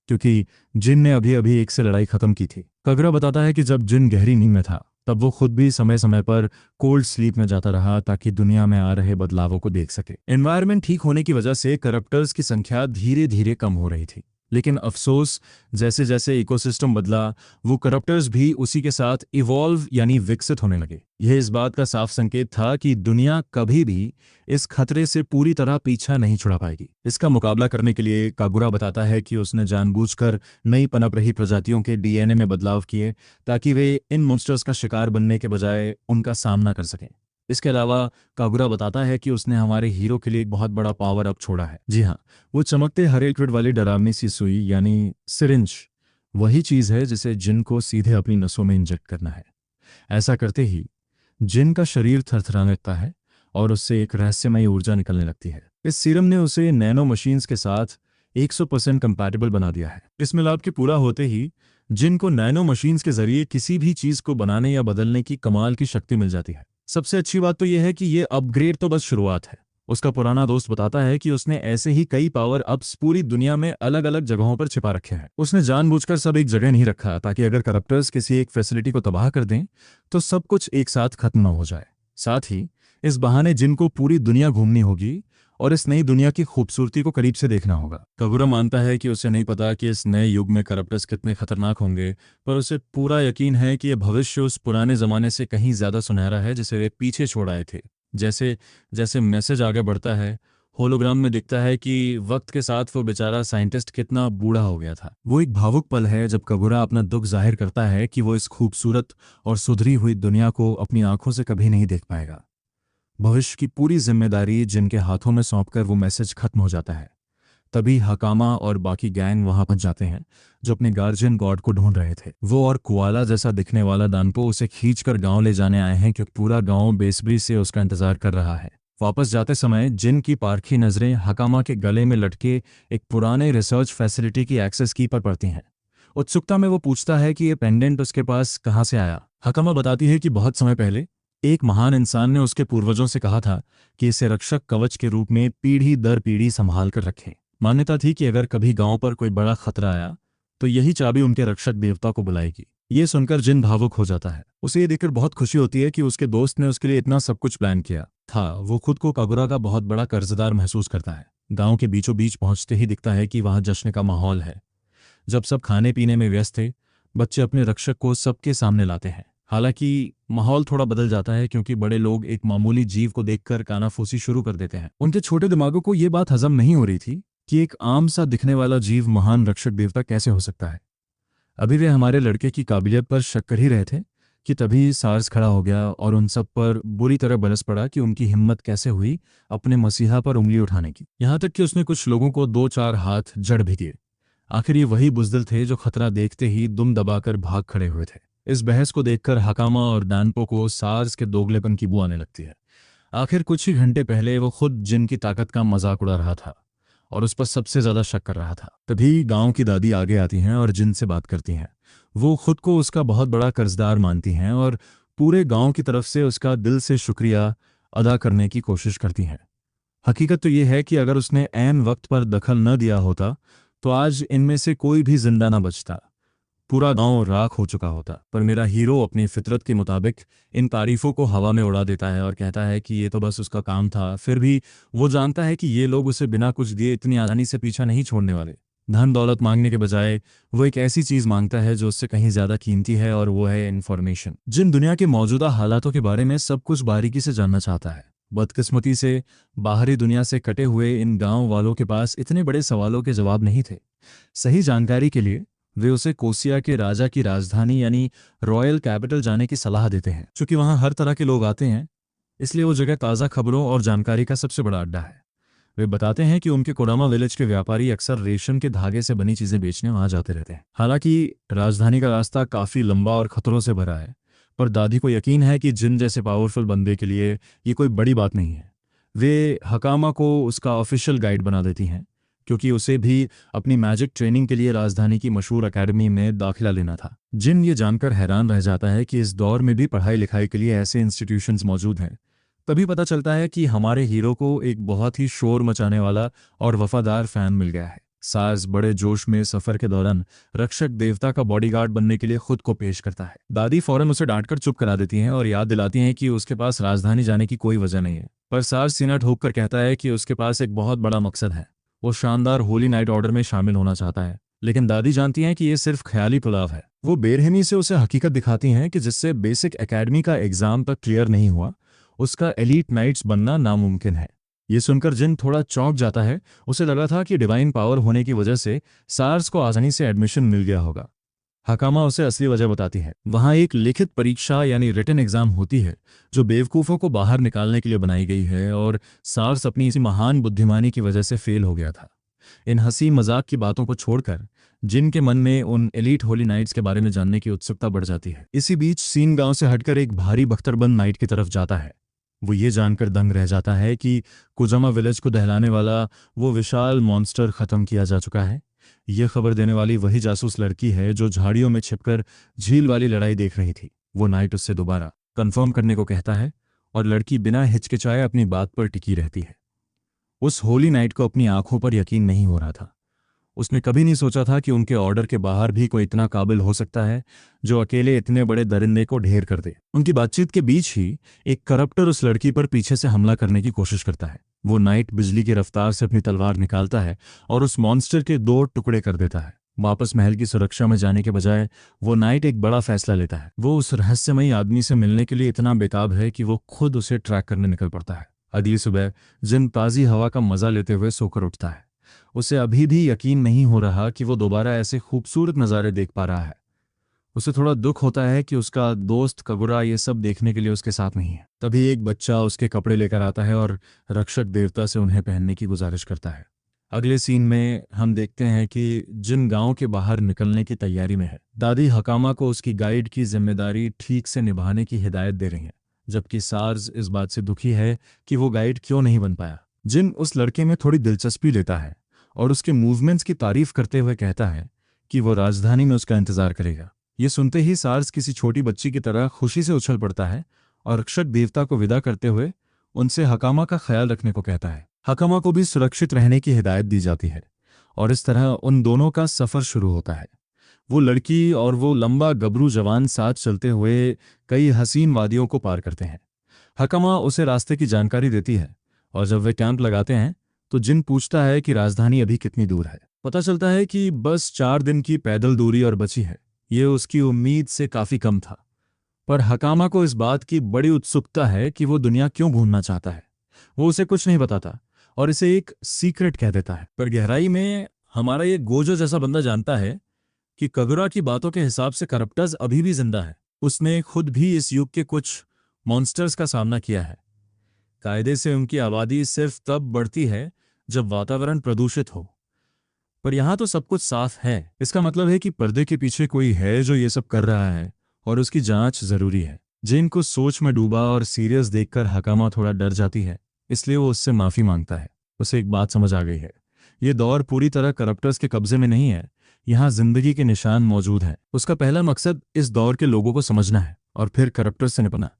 S1: क्योंकि जिन ने अभी अभी एक से लड़ाई खत्म की थी। कगरा बताता है कि जब जिन गहरी नींद में था तब वो खुद भी समय समय पर कोल्ड स्लीप में जाता रहा ताकि दुनिया में आ रहे बदलावों को देख सके। एनवायरनमेंट ठीक होने की वजह से करप्टर्स की संख्या धीरे धीरे कम हो रही थी, लेकिन अफसोस जैसे जैसे इकोसिस्टम बदला वो करप्टर्स भी उसी के साथ इवॉल्व यानी विकसित होने लगे। यह इस बात का साफ संकेत था कि दुनिया कभी भी इस खतरे से पूरी तरह पीछा नहीं छुड़ा पाएगी। इसका मुकाबला करने के लिए कागुरा बताता है कि उसने जानबूझकर नई पनप रही प्रजातियों के डीएनए में बदलाव किए ताकि वे इन मॉन्स्टर्स का शिकार बनने के बजाय उनका सामना कर सकें। इसके अलावा कागुरा बताता है कि उसने हमारे हीरो के लिए एक बहुत बड़ा पावर अप छोड़ा है। जी हाँ, वो चमकते हरे लिक्विड वाली डरावनी सी सुई यानी सिरिंज वही चीज़ है जिसे जिन को सीधे अपनी नसों में इंजेक्ट करना है। ऐसा करते ही जिन का शरीर थरथराने लगता है और उससे एक रहस्यमयी ऊर्जा निकलने लगती है। इस सीरम ने उसे नैनो मशीन्स के साथ 100% कंपैटिबल बना दिया है। इस मिलाप के पूरा होते ही जिन को नैनो मशीन्स के जरिए किसी भी चीज़ को बनाने या बदलने की कमाल की शक्ति मिल जाती है। सबसे अच्छी बात तो यह है कि यह अपग्रेड तो बस शुरुआत है। उसका पुराना दोस्त बताता है कि उसने ऐसे ही कई पावर अप्स पूरी दुनिया में अलग अलग जगहों पर छिपा रखे हैं। उसने जानबूझकर सब एक जगह नहीं रखा ताकि अगर करप्टर्स किसी एक फैसिलिटी को तबाह कर दें तो सब कुछ एक साथ खत्म न हो जाए। साथ ही इस बहाने जिन को पूरी दुनिया घूमनी होगी और इस नई दुनिया की खूबसूरती को करीब से देखना होगा। कगुरा मानता है कि उसे नहीं पता कि इस नए युग में करप्टर्स कितने खतरनाक होंगे, पर उसे पूरा यकीन है कि यह भविष्य उस पुराने जमाने से कहीं ज्यादा सुनहरा है जिसे वे पीछे छोड़ आए थे। जैसे जैसे मैसेज आगे बढ़ता है, होलोग्राम में दिखता है कि वक्त के साथ वो बेचारा साइंटिस्ट कितना बूढ़ा हो गया था। वो एक भावुक पल है जब कगुरा अपना दुख जाहिर करता है कि वो इस खूबसूरत और सुधरी हुई दुनिया को अपनी आंखों से कभी नहीं देख पाएगा। भविष्य की पूरी जिम्मेदारी जिनके हाथों में सौंपकर वो मैसेज खत्म हो जाता है। तभी हकामा और बाकी गैंग वहां पहुंच जाते हैं जो अपने गार्जियन गॉड को ढूंढ रहे थे। वो और कुआला जैसा दिखने वाला दानपो उसे खींचकर गांव ले जाने आए हैं क्योंकि पूरा गांव बेसब्री से उसका इंतजार कर रहा है। वापस जाते समय जिन की पारखी नजरें हकामा के गले में लटके एक पुराने रिसर्च फैसिलिटी की एक्सेस की पर पड़ती हैं। उत्सुकता में वो पूछता है कि ये पेंडेंट उसके पास कहाँ से आया। हकामा बताती है कि बहुत समय पहले एक महान इंसान ने उसके पूर्वजों से कहा था कि इसे रक्षक कवच के रूप में पीढ़ी दर पीढ़ी संभाल कर रखें। मान्यता थी कि अगर कभी गांव पर कोई बड़ा खतरा आया तो यही चाबी उनके रक्षक देवता को बुलाएगी। ये सुनकर जिन भावुक हो जाता है। उसे ये देखकर बहुत खुशी होती है कि उसके दोस्त ने उसके लिए इतना सब कुछ प्लान किया था। वो खुद को कगुरा का बहुत बड़ा कर्जदार महसूस करता है। गांव के बीचों बीच पहुंचते ही दिखता है कि वहां जश्न का माहौल है। जब सब खाने पीने में व्यस्त थे, बच्चे अपने रक्षक को सबके सामने लाते हैं। हालांकि माहौल थोड़ा बदल जाता है क्योंकि बड़े लोग एक मामूली जीव को देखकर कानाफूसी शुरू कर देते हैं। उनके छोटे दिमागों को ये बात हजम नहीं हो रही थी कि एक आम सा दिखने वाला जीव महान रक्षक देवता कैसे हो सकता है। अभी वे हमारे लड़के की काबिलियत पर शक कर ही रहे थे कि तभी सार्स खड़ा हो गया और उन सब पर बुरी तरह बरस पड़ा कि उनकी हिम्मत कैसे हुई अपने मसीहा पर उंगली उठाने की। यहाँ तक कि उसने कुछ लोगों को 2-4 हाथ जड़ भी दिए। आखिर ये वही बुजदिल थे जो खतरा देखते ही दुम दबाकर भाग खड़े हुए थे। इस बहस को देखकर हकामा और डानपो को सार्स के दोगलेपन की बू आने लगती है। आखिर कुछ ही घंटे पहले वो खुद जिन की ताकत का मजाक उड़ा रहा था और उस पर सबसे ज्यादा शक कर रहा था। तभी गांव की दादी आगे आती हैं और जिन से बात करती हैं। वो खुद को उसका बहुत बड़ा कर्जदार मानती हैं और पूरे गांव की तरफ से उसका दिल से शुक्रिया अदा करने की कोशिश करती हैं। हकीकत तो ये है कि अगर उसने ऐन वक्त पर दखल न दिया होता तो आज इनमें से कोई भी जिंदा न बचता, पूरा गांव राख हो चुका होता। पर मेरा हीरो अपनी फितरत के मुताबिक इन तारीफों को हवा में उड़ा देता है और कहता है कि ये तो बस उसका काम था। फिर भी वो जानता है कि ये लोग उसे बिना कुछ दिए इतनी आसानी से पीछा नहीं छोड़ने वाले। धन दौलत मांगने के बजाय वो एक ऐसी चीज मांगता है जो उससे कहीं ज्यादा कीमती है, और वो है इन्फॉर्मेशन। जिन दुनिया के मौजूदा हालातों के बारे में सब कुछ बारीकी से जानना चाहता है। बदकिस्मती से बाहरी दुनिया से कटे हुए इन गांव वालों के पास इतने बड़े सवालों के जवाब नहीं थे। सही जानकारी के लिए वे उसे कोसिया के राजा की राजधानी यानी रॉयल कैपिटल जाने की सलाह देते हैं। चूंकि वहां हर तरह के लोग आते हैं, इसलिए वो जगह ताज़ा खबरों और जानकारी का सबसे बड़ा अड्डा है। वे बताते हैं कि उनके कोडामा विलेज के व्यापारी अक्सर रेशम के धागे से बनी चीजें बेचने वहां जाते रहते हैं। हालांकि राजधानी का रास्ता काफी लंबा और खतरों से भरा है, पर दादी को यकीन है कि जिन जैसे पावरफुल बंदे के लिए ये कोई बड़ी बात नहीं है। वे हकामा को उसका ऑफिशियल गाइड बना देती हैं क्योंकि उसे भी अपनी मैजिक ट्रेनिंग के लिए राजधानी की मशहूर एकेडमी में दाखिला लेना था। जिन ये जानकर हैरान रह जाता है कि इस दौर में भी पढ़ाई लिखाई के लिए ऐसे इंस्टीट्यूशंस मौजूद हैं। तभी पता चलता है कि हमारे हीरो को एक बहुत ही शोर मचाने वाला और वफादार फैन मिल गया है। सार्स बड़े जोश में सफर के दौरान रक्षक देवता का बॉडीगार्ड बनने के लिए खुद को पेश करता है। दादी फौरन उसे डांटकर चुप करा देती हैं और याद दिलाती हैं कि उसके पास राजधानी जाने की कोई वजह नहीं है। पर सार्स सीना ठोक कर कहता है कि उसके पास एक बहुत बड़ा मकसद है। वो शानदार होली नाइट ऑर्डर में शामिल होना चाहता है। लेकिन दादी जानती हैं कि ये सिर्फ ख्याली पुलाव है। वो बेरहमी से उसे हकीकत दिखाती हैं कि जिससे बेसिक एकेडमी का एग्जाम तक क्लियर नहीं हुआ, उसका एलीट नाइट्स बनना नामुमकिन है। ये सुनकर जिन थोड़ा चौंक जाता है। उसे लगा था कि डिवाइन पावर होने की वजह से सार्स को आसानी से एडमिशन मिल गया होगा। हकामा उसे असली वजह बताती है। वहां एक लिखित परीक्षा यानी रिटन एग्जाम होती है जो बेवकूफ़ों को बाहर निकालने के लिए बनाई गई है, और सार्स अपनी इसी महान बुद्धिमानी की वजह से फेल हो गया था। इन हंसी मजाक की बातों को छोड़कर जिनके मन में उन एलीट होली नाइट्स के बारे में जानने की उत्सुकता बढ़ जाती है। इसी बीच सीन गांव से हटकर एक भारी बख्तरबंद नाइट की तरफ जाता है। वो ये जानकर दंग रह जाता है कि कुजामा विलेज को दहलाने वाला वो विशाल मॉन्स्टर खत्म किया जा चुका है। यह खबर देने वाली वही जासूस लड़की है जो झाड़ियों में छिपकर झील वाली लड़ाई देख रही थी। वो नाइट उससे दोबारा कंफर्म करने को कहता है और लड़की बिना हिचकिचाए अपनी बात पर टिकी रहती है। उस होली नाइट को अपनी आंखों पर यकीन नहीं हो रहा था। उसने कभी नहीं सोचा था कि उनके ऑर्डर के बाहर भी कोई इतना काबिल हो सकता है जो अकेले इतने बड़े दरिंदे को ढेर कर दे। उनकी बातचीत के बीच ही एक करप्टर उस लड़की पर पीछे से हमला करने की कोशिश करता है। वो नाइट बिजली की रफ्तार से अपनी तलवार निकालता है और उस मॉन्स्टर के 2 टुकड़े कर देता है। वापस महल की सुरक्षा में जाने के बजाय वो नाइट एक बड़ा फैसला लेता है। वो उस रहस्यमयी आदमी से मिलने के लिए इतना बेताब है कि वो खुद उसे ट्रैक करने निकल पड़ता है। अगली सुबह जिन ताज़ी हवा का मजा लेते हुए सोकर उठता है। उसे अभी भी यकीन नहीं हो रहा कि वो दोबारा ऐसे खूबसूरत नज़ारे देख पा रहा है। उसे थोड़ा दुख होता है कि उसका दोस्त कगुरा ये सब देखने के लिए उसके साथ नहीं है। तभी एक बच्चा उसके कपड़े लेकर आता है और रक्षक देवता से उन्हें पहनने की गुजारिश करता है। अगले सीन में हम देखते हैं कि जिन गांव के बाहर निकलने की तैयारी में है। दादी हकामा को उसकी गाइड की जिम्मेदारी ठीक से निभाने की हिदायत दे रही है, जबकि सार्स इस बात से दुखी है कि वो गाइड क्यों नहीं बन पाया। जिन उस लड़के में थोड़ी दिलचस्पी लेता है और उसके मूवमेंट्स की तारीफ करते हुए कहता है कि वो राजधानी में उसका इंतजार करेगा। ये सुनते ही सार्स किसी छोटी बच्ची की तरह खुशी से उछल पड़ता है और रक्षक देवता को विदा करते हुए उनसे हकामा का ख्याल रखने को कहता है। हकामा को भी सुरक्षित रहने की हिदायत दी जाती है और इस तरह उन दोनों का सफर शुरू होता है। वो लड़की और वो लंबा गबरू जवान साथ चलते हुए कई हसीन वादियों को पार करते हैं। हकामा उसे रास्ते की जानकारी देती है और जब वे कैंप लगाते हैं तो जिन पूछता है कि राजधानी अभी कितनी दूर है। पता चलता है कि बस 4 दिन की पैदल दूरी और बची है। ये उसकी उम्मीद से काफी कम था, पर हकामा को इस बात की बड़ी उत्सुकता है कि वो दुनिया क्यों घूमना चाहता है। वो उसे कुछ नहीं बताता और इसे एक सीक्रेट कह देता है, पर गहराई में हमारा ये गोजो जैसा बंदा जानता है कि कगुरा की बातों के हिसाब से करप्टर्स अभी भी जिंदा है। उसने खुद भी इस युग के कुछ मॉन्स्टर्स का सामना किया है। कायदे से उनकी आबादी सिर्फ तब बढ़ती है जब वातावरण प्रदूषित हो, पर यहां तो सब कुछ साफ है। इसका मतलब है कि पर्दे के पीछे कोई है जो ये सब कर रहा है और उसकी जांच जरूरी है। जिन को सोच में डूबा और सीरियस देखकर हकामा थोड़ा डर जाती है, इसलिए वो उससे माफी मांगता है। उसे एक बात समझ आ गई है, ये दौर पूरी तरह करप्टर्स के कब्जे में नहीं है, यहाँ जिंदगी के निशान मौजूद हैं। उसका पहला मकसद इस दौर के लोगों को समझना है और फिर करप्टर्स से निपटना।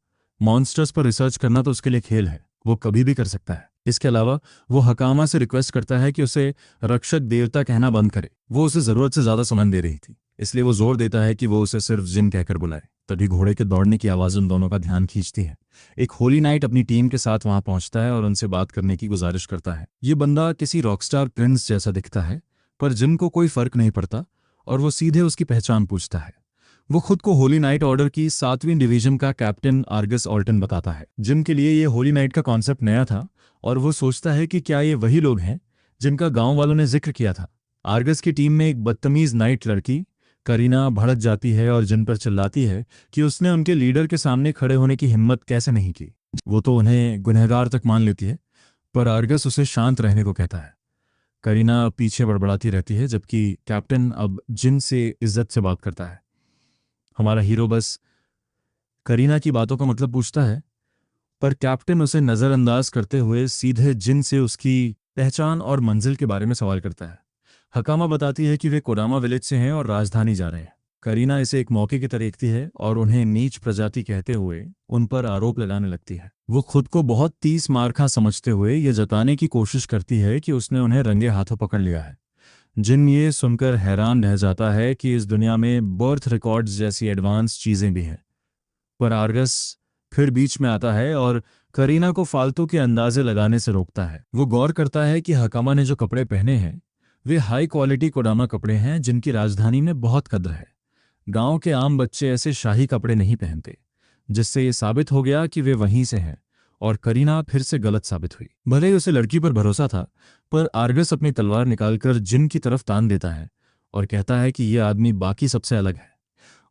S1: मॉन्स्टर्स पर रिसर्च करना तो उसके लिए खेल है, वो कभी भी कर सकता है। इसके अलावा वो हकामा से रिक्वेस्ट करता है कि उसे रक्षक देवता कहना बंद करे। वो उसे जरूरत से ज्यादा सामान दे रही थी, इसलिए वो जोर देता है कि वो उसे सिर्फ जिन कहकर बुलाए। तभी घोड़े के दौड़ने की आवाज उन दोनों का ध्यान खींचती है। एक होली नाइट अपनी टीम के साथ वहां पहुंचता है और उनसे बात करने की गुजारिश करता है। ये बंदा किसी रॉकस्टार प्रिंस जैसा दिखता है, पर जिन को कोई फर्क नहीं पड़ता और वो सीधे उसकी पहचान पूछता है। वो खुद को होली नाइट ऑर्डर की 7वीं डिवीजन का कैप्टन आर्गस ऑल्टन बताता है। जिन के लिए ये होली नाइट का कॉन्सेप्ट नया था और वो सोचता है कि क्या ये वही लोग हैं जिनका गांव वालों ने जिक्र किया था। आर्गस की टीम में एक बदतमीज नाइट लड़की करीना भड़क जाती है और जिन पर चिल्लाती है कि उसने उनके लीडर के सामने खड़े होने की हिम्मत कैसे नहीं की। वो तो उन्हें गुनहगार तक मान लेती है, पर आर्गस उसे शांत रहने को कहता है। करीना पीछे बड़बड़ाती रहती है, जबकि कैप्टन अब जिन से इज्जत से बात करता है। हमारा हीरो बस करीना की बातों का मतलब पूछता है, पर कैप्टन उसे नजरअंदाज करते हुए सीधे जिन से उसकी पहचान और मंजिल के बारे में सवाल करता है। हकामा बताती है कि वे कोडामा विलेज से हैं और राजधानी जा रहे हैं। करीना इसे एक मौके की तरह देखती है और उन्हें नीच प्रजाति कहते हुए उन पर आरोप लगाने लगती है। वो खुद को बहुत 30 मार्खा समझते हुए ये जताने की कोशिश करती है कि उसने उन्हें रंगे हाथों पकड़ लिया है। जिन ये सुनकर हैरान रह जाता है कि इस दुनिया में बर्थ रिकॉर्ड्स जैसी एडवांस चीजें भी हैं, पर आर्गस फिर बीच में आता है और करीना को फालतू के अंदाजे लगाने से रोकता है। वो गौर करता है कि हकामा ने जो कपड़े पहने हैं वे हाई क्वालिटी कोडामा कपड़े हैं जिनकी राजधानी में बहुत कद्र है। गांव के आम बच्चे ऐसे शाही कपड़े नहीं पहनते, जिससे ये साबित हो गया कि वे वहीं से हैं और करीना फिर से गलत साबित हुई। भले ही उसे लड़की पर भरोसा था, पर आर्गस अपनी तलवार निकालकर जिन की तरफ तान देता है और कहता है कि यह आदमी बाकी सबसे अलग है।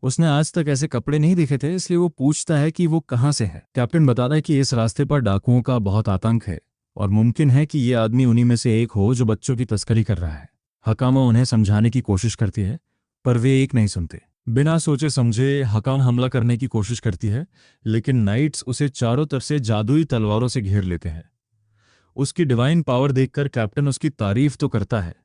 S1: उसने आज तक ऐसे कपड़े नहीं देखे थे, इसलिए वो पूछता है कि वो कहाँ से है। कैप्टन बताता है कि इस रास्ते पर डाकुओं का बहुत आतंक है और मुमकिन है कि ये आदमी उन्हीं में से एक हो जो बच्चों की तस्करी कर रहा है। हकामा उन्हें समझाने की कोशिश करती है, पर वे एक नहीं सुनते। बिना सोचे समझे हकाम हमला करने की कोशिश करती है, लेकिन नाइट्स उसे चारों तरफ से जादुई तलवारों से घेर लेते हैं। उसकी डिवाइन पावर देखकर कैप्टन उसकी तारीफ तो करता है,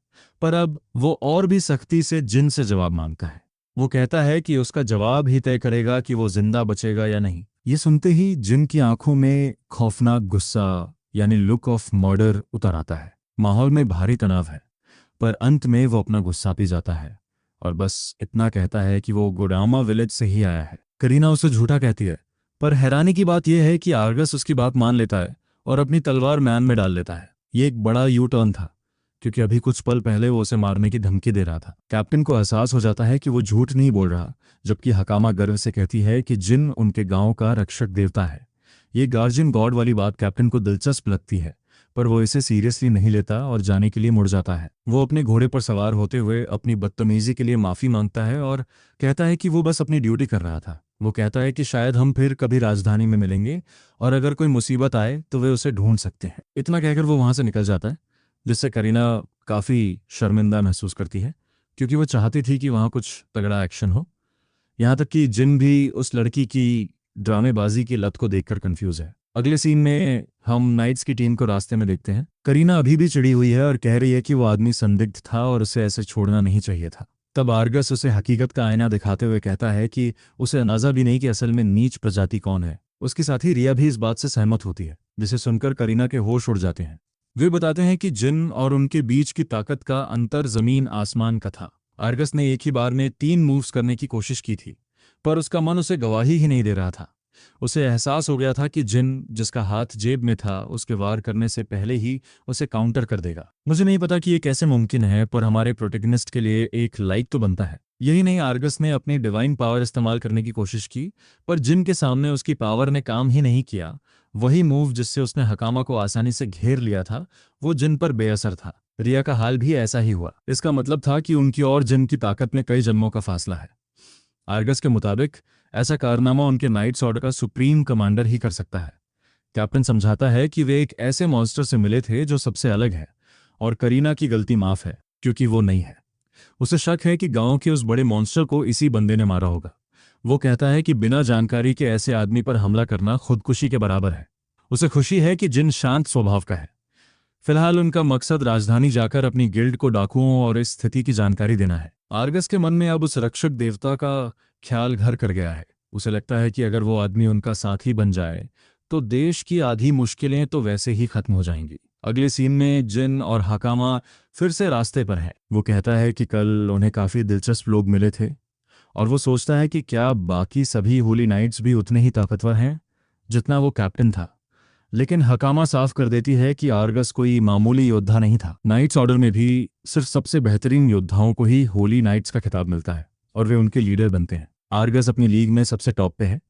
S1: पर अब वो और भी सख्ती से जिन से जवाब मांगता है। वो कहता है कि उसका जवाब ही तय करेगा कि वो जिंदा बचेगा या नहीं। ये सुनते ही जिन की आंखों में खौफनाक गुस्सा यानी लुक ऑफ मर्डर उतर आता है। माहौल में भारी तनाव है। पर अंत में वो अपना गुस्सा पी जाता है और बस इतना कहता है कि वो गोडामा विलेज से ही आया है। करीना उसे झूठा कहती है, पर हैरानी की बात यह है कि आर्गस उसकी बात मान लेता है और अपनी तलवार मैन में डाल लेता है। ये एक बड़ा यू टर्न था, क्योंकि अभी कुछ पल पहले वो उसे मारने की धमकी दे रहा था। कैप्टन को एहसास हो जाता है कि वो झूठ नहीं बोल रहा, जबकि हकामा गर्व से कहती है कि जिन उनके गांव का रक्षक देवता है। ये गार्जियन गॉड वाली बात कैप्टन को दिलचस्प लगती है, पर वो इसे सीरियसली नहीं लेता और जाने के लिए मुड़ जाता है। वो अपने घोड़े पर सवार होते हुए अपनी बदतमीजी के लिए माफी मांगता है और कहता है कि वो बस अपनी ड्यूटी कर रहा था। वो कहता है कि शायद हम फिर कभी राजधानी में मिलेंगे और अगर कोई मुसीबत आए तो वे उसे ढूंढ सकते हैं। इतना कहकर वो वहां से निकल जाता है, जिससे करीना काफी शर्मिंदा महसूस करती है, क्योंकि वो चाहती थी कि वहां कुछ तगड़ा एक्शन हो। यहाँ तक कि जिन भी उस लड़की की ड्रामेबाजी की लत को देखकर कंफ्यूज है। अगले सीन में हम नाइट्स की टीम को रास्ते में देखते हैं। करीना अभी भी चिड़ी हुई है और कह रही है कि वो आदमी संदिग्ध था और उसे ऐसे छोड़ना नहीं चाहिए था। तब आर्गस उसे हकीकत का आईना दिखाते हुए कहता है कि उसे अंदाजा भी नहीं कि असल में नीच प्रजाति कौन है। उसके साथ ही रिया भी इस बात से सहमत होती है, जिसे सुनकर करीना के होश उड़ जाते हैं। वे बताते हैं कि जिन और उनके बीच की ताकत का अंतर जमीन आसमान का था। आर्गस ने एक ही बार में 3 मूव्स करने की कोशिश की थी, पर उसका मन उसे गवाही ही नहीं दे रहा था। उसे एहसास हो गया था कि जिन, जिसका हाथ जेब में था, उसके वार करने से पहले ही उसे काउंटर कर देगा। मुझे नहीं पता कि ये कैसे मुमकिन है, पर हमारे प्रोटेगनिस्ट के लिए एक लाइक तो बनता है। यही नहीं, आर्गस ने अपनी डिवाइन पावर इस्तेमाल करने की कोशिश की, पर जिन के सामने उसकी पावर ने काम ही नहीं किया। वही मूव जिससे उसने हकामा को आसानी से घेर लिया था, वो जिन पर बेअसर था। रिया का हाल भी ऐसा ही हुआ। इसका मतलब था कि उनकी और जिन की ताकत में कई जन्मों का फासला है। आर्गस के मुताबिक ऐसा कारनामा उनके नाइट्स ऑर्डर का सुप्रीम कमांडर ही कर सकता है। कैप्टन समझाता है कि वे एक ऐसे मॉन्स्टर से मिले थे जो सबसे अलग है, और करीना की गलती माफ है क्योंकि वो नहीं है। उसे शक है कि गांव के उस बड़े मॉन्स्टर को इसी बंदे ने मारा होगा। वो कहता है कि बिना जानकारी के ऐसे आदमी पर हमला करना खुदकुशी के बराबर है। उसे खुशी है कि जिन शांत स्वभाव का है। फिलहाल उनका मकसद राजधानी जाकर अपनी गिल्ड को डाकुओं और इस स्थिति की जानकारी देना है। आर्गस के मन में अब उस रक्षक देवता का ख्याल घर कर गया है। उसे लगता है कि अगर वो आदमी उनका साथी बन जाए तो देश की आधी मुश्किलें तो वैसे ही खत्म हो जाएंगी। अगले सीन में जिन और हकामा फिर से रास्ते पर हैं। वो कहता है कि कल उन्हें काफी दिलचस्प लोग मिले थे और वो सोचता है कि क्या बाकी सभी होली नाइट्स भी उतने ही ताकतवर हैं जितना वो कैप्टन था। लेकिन हकामा साफ कर देती है कि आर्गस कोई मामूली योद्धा नहीं था। नाइट्स ऑर्डर में भी सिर्फ सबसे बेहतरीन योद्धाओं को ही होली नाइट्स का खिताब मिलता है और वे उनके लीडर बनते हैं। आर्गस अपनी लीग में सबसे टॉप पे है।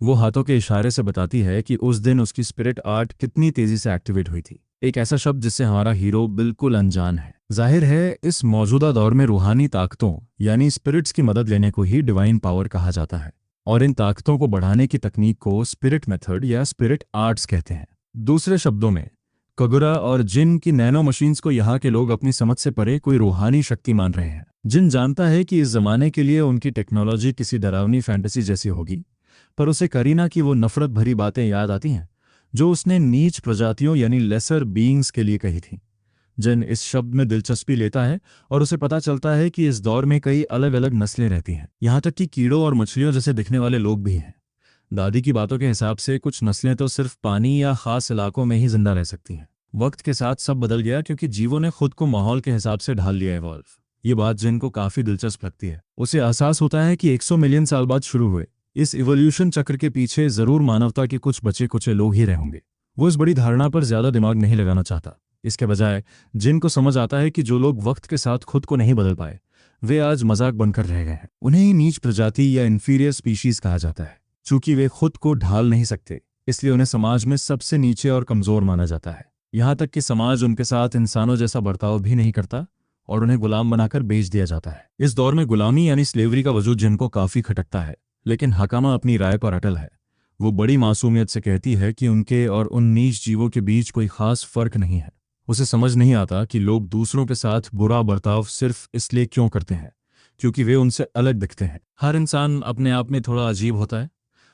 S1: वो हाथों के इशारे से बताती है कि उस दिन उसकी स्पिरिट आर्ट कितनी तेजी से एक्टिवेट हुई थी, एक ऐसा शब्द जिससे हमारा हीरो बिल्कुल अनजान है। जाहिर है इस मौजूदा दौर में रूहानी ताकतों यानी स्पिरिट्स की मदद लेने को ही डिवाइन पावर कहा जाता है, और इन ताकतों को बढ़ाने की तकनीक को स्पिरिट मेथड या स्पिरिट आर्ट्स कहते हैं। दूसरे शब्दों में, कगुरा और जिन की नैनो मशीन्स को यहाँ के लोग अपनी समझ से परे कोई रूहानी शक्ति मान रहे हैं। जिन जानता है कि इस जमाने के लिए उनकी टेक्नोलॉजी किसी डरावनी फैंटेसी जैसी होगी, पर उसे करीना की वो नफरत भरी बातें याद आती हैं जो उसने नीच प्रजातियों यानी लेसर बीइंग्स के लिए कही थी। जिन इस शब्द में दिलचस्पी लेता है और उसे पता चलता है कि इस दौर में कई अलग अलग नस्लें रहती हैं, यहाँ तक कि कीड़ों और मछलियों जैसे दिखने वाले लोग भी हैं। दादी की बातों के हिसाब से कुछ नस्लें तो सिर्फ पानी या खास इलाकों में ही जिंदा रह सकती हैं। वक्त के साथ सब बदल गया क्योंकि जीवों ने खुद को माहौल के हिसाब से ढाल लिया एवॉल्व। ये बात जिन को काफी दिलचस्प लगती है। उसे एहसास होता है कि 100 मिलियन साल बाद शुरू हुए इस इवोल्यूशन चक्र के पीछे जरूर मानवता के कुछ बचे कुचे लोग ही रहे होंगे। वो इस बड़ी धारणा पर ज्यादा दिमाग नहीं लगाना चाहता। इसके बजाय जिन को समझ आता है कि जो लोग वक्त के साथ खुद को नहीं बदल पाए वे आज मजाक बनकर रह गए हैं। उन्हें ही नीच प्रजाति या इन्फीरियर स्पीशीज कहा जाता है। चूंकि वे खुद को ढाल नहीं सकते, इसलिए उन्हें समाज में सबसे नीचे और कमजोर माना जाता है। यहाँ तक कि समाज उनके साथ इंसानों जैसा बर्ताव भी नहीं करता और उन्हें गुलाम बनाकर बेच दिया जाता है। इस दौर में गुलामी यानी स्लेवरी का वजूद जिनको काफी खटकता है, लेकिन हकामा अपनी राय पर अटल है। वो बड़ी मासूमियत से कहती है कि उनके और उन नीच जीवों के बीच कोई खास फर्क नहीं है। उसे समझ नहीं आता कि लोग दूसरों के साथ बुरा बर्ताव सिर्फ इसलिए क्यों करते हैं क्योंकि वे उनसे अलग दिखते हैं। हर इंसान अपने आप में थोड़ा अजीब होता है।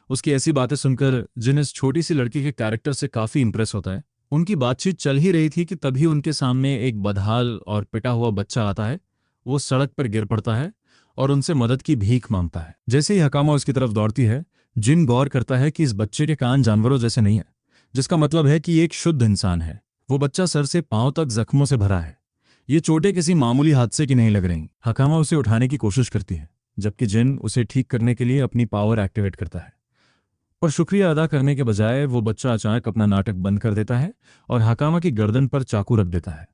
S1: उसकी ऐसी बातें सुनकर जिन इस छोटी सी लड़की के कैरेक्टर से काफी इंप्रेस होता है। उनकी बातचीत चल ही रही थी कि तभी उनके सामने एक बदहाल और पिटा हुआ बच्चा आता है। वो सड़क पर गिर पड़ता है और उनसे मदद की भीख मांगता है। जैसे ही हकामा उसकी तरफ दौड़ती है, जिन गौर करता है कि इस बच्चे के कान जानवरों जैसे नहीं है, जिसका मतलब है कि एक शुद्ध इंसान है। वो बच्चा सर से पांव तक जख्मों से भरा है, ये चोटें किसी मामूली हादसे की नहीं लग रही। हकामा उसे उठाने की कोशिश करती है, जबकि जिन उसे ठीक करने के लिए अपनी पावर एक्टिवेट करता है। पर शुक्रिया अदा करने के बजाय वो बच्चा अचानक अपना नाटक बंद कर देता है और हकामा की गर्दन पर चाकू रख देता है।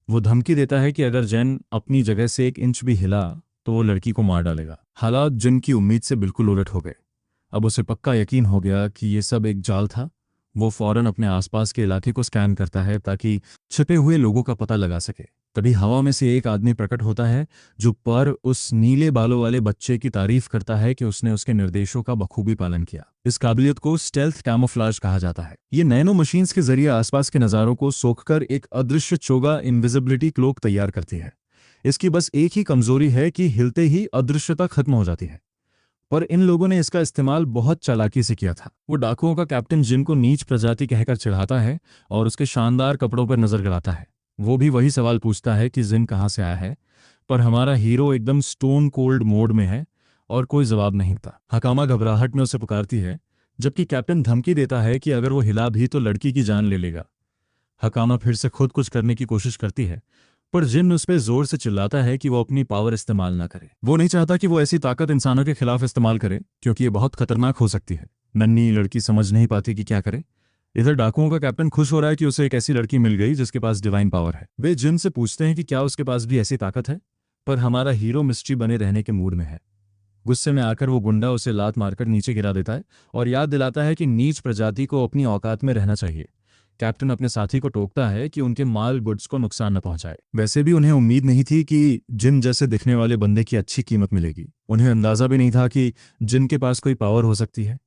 S1: वो धमकी देता है कि अगर जैन अपनी जगह से 1 इंच भी हिला तो वो लड़की को मार डालेगा। हालात जिन की उम्मीद से बिल्कुल उलट हो गए। अब उसे पक्का यकीन हो गया कि ये सब एक जाल था। वो फौरन अपने आसपास के इलाके को स्कैन करता है ताकि छिपे हुए लोगों का पता लगा सके। तभी हवा में से एक आदमी प्रकट होता है जो पर उस नीले बालों वाले बच्चे की तारीफ करता है कि उसने उसके निर्देशों का बखूबी पालन किया। इस काबिलियत को स्टेल्थ कैमोफ्लेज कहा जाता है। ये नैनो मशीन्स के जरिए आसपास के नज़ारों को सोखकर एक अदृश्य चोगा इनविजिबिलिटी क्लोक तैयार करती है। इसकी बस एक ही कमजोरी है कि हिलते ही अदृश्यता खत्म हो जाती है। पर इन लोगों ने इसका इस्तेमाल बहुत चालाकी से किया था। वो डाकुओं का कैप्टन जिन को नीच प्रजाति कहकर चिढ़ाता है और उसके शानदार कपड़ों पर नजर गड़ाता है। वो भी वही सवाल पूछता है कि जिन कहाँ से आया है, पर हमारा हीरो एकदम स्टोन कोल्ड मोड में है और कोई जवाब नहीं था। हकामा घबराहट में उसे पुकारती है, जबकि कैप्टन धमकी देता है कि अगर वो हिला भी तो लड़की की जान ले लेगा। हकामा फिर से खुद कुछ करने की कोशिश करती है, पर जिन उस पर जोर से चिल्लाता है कि वो अपनी पावर इस्तेमाल ना करे। वो नहीं चाहता कि वो ऐसी ताकत इंसानों के खिलाफ इस्तेमाल करे, क्योंकि ये बहुत खतरनाक हो सकती है। नन्ही लड़की समझ नहीं पाती कि क्या करे। इधर डाकुओं का कैप्टन खुश हो रहा है कि उसे एक ऐसी लड़की मिल गई जिसके पास डिवाइन पावर है। वे जिन से पूछते हैं कि क्या उसके पास भी ऐसी ताकत है, पर हमारा हीरो मिस्ट्री बने रहने के मूड में है। गुस्से में आकर वो गुंडा उसे लात मारकर नीचे गिरा देता है और याद दिलाता है कि नीच प्रजाति को अपनी औकात में रहना चाहिए। कैप्टन अपने साथी को टोकता है कि उनके माल गुड्स को नुकसान न पहुंचाए। वैसे भी उन्हें उम्मीद नहीं थी कि जिन जैसे दिखने वाले बंदे की अच्छी कीमत मिलेगी। उन्हें अंदाजा भी नहीं था कि जिन के पास कोई पावर हो सकती है,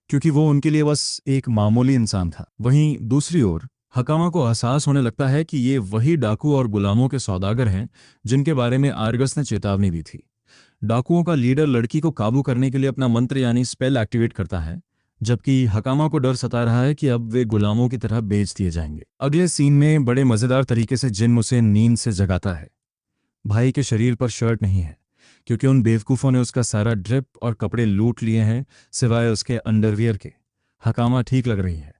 S1: क्योंकि वो उनके लिए बस एक मामूली इंसान था। वहीं दूसरी ओर हकामा को एहसास होने लगता है कि ये वही डाकू और गुलामों के सौदागर हैं जिनके बारे में आर्गस ने चेतावनी दी थी। डाकुओं का लीडर लड़की को काबू करने के लिए अपना मंत्र यानी स्पेल एक्टिवेट करता है, जबकि हकामा को डर सता रहा है कि अब वे गुलामों की तरह बेच दिए जाएंगे। अगले सीन में बड़े मजेदार तरीके से जिन उसे नींद से जगाता है। भाई के शरीर पर शर्ट नहीं है, क्योंकि उन बेवकूफ़ों ने उसका सारा ड्रिप और कपड़े लूट लिए हैं, सिवाय उसके अंडरवियर के। हकामा ठीक लग रही है,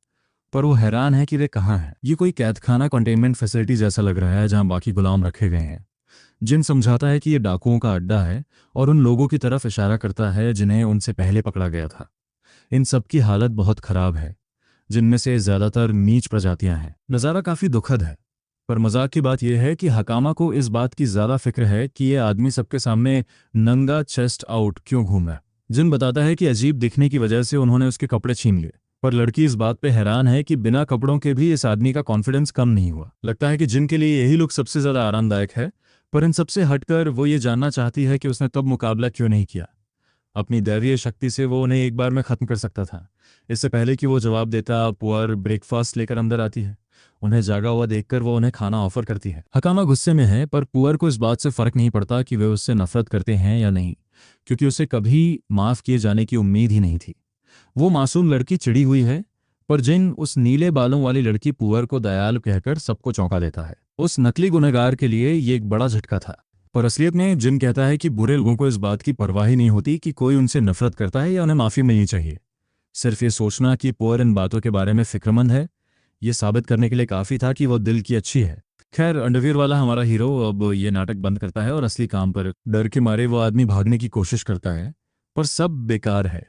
S1: पर वो हैरान है कि वे कहाँ हैं। ये कोई कैदखाना कंटेनमेंट फैसिलिटी जैसा लग रहा है जहां बाकी गुलाम रखे गए हैं। जिन समझाता है कि ये डाकुओं का अड्डा है और उन लोगों की तरफ इशारा करता है जिन्हें उनसे पहले पकड़ा गया था। इन सब की हालत बहुत खराब है, जिनमें से ज़्यादातर नीच प्रजातियां हैं। नज़ारा काफ़ी दुखद है, पर मजाक की बात यह है कि हकामा को इस बात की ज़्यादा फिक्र है कि ये आदमी सबके सामने नंगा चेस्ट आउट क्यों घूमा है। जिन बताता है कि अजीब दिखने की वजह से उन्होंने उसके कपड़े छीन लिए, पर लड़की इस बात पे हैरान है कि बिना कपड़ों के भी इस आदमी का कॉन्फिडेंस कम नहीं हुआ। लगता है कि जिन के लिए यही लुक सबसे ज़्यादा आरामदायक है, पर इन सबसे हटकर वो ये जानना चाहती है कि उसने तब मुकाबला क्यों नहीं किया। अपनी दैवीय शक्ति से वो उन्हें एक बार में ख़त्म कर सकता था। इससे पहले कि वो जवाब देता, पुअर ब्रेकफास्ट लेकर अंदर आती है। उन्हें जागा हुआ देखकर वो उन्हें खाना ऑफर करती है। हकामा गुस्से में है, पर पुअर को इस बात से फ़र्क नहीं पड़ता कि वे उससे नफरत करते हैं या नहीं, क्योंकि उसे कभी माफ़ किए जाने की उम्मीद ही नहीं थी। वो मासूम लड़की चिड़ी हुई है, पर जिन उस नीले बालों वाली लड़की पुअर को दयालु कहकर सबको चौंका देता है। उस नकली गुनहगार के लिए ये एक बड़ा झटका था, पर असलियत में जिन कहता है कि बुरे लोगों को इस बात की परवाह ही नहीं होती कि कोई उनसे नफरत करता है या उन्हें माफ़ी मिलनी चाहिए। सिर्फ ये सोचना कि पुअर इन बातों के बारे में फिक्रमंद है, ये साबित करने के लिए काफ़ी था कि वो दिल की अच्छी है। खैर, अंडरवियर वाला हमारा हीरो अब ये नाटक बंद करता है और असली काम पर डर के मारे वो आदमी भागने की कोशिश करता है, पर सब बेकार है।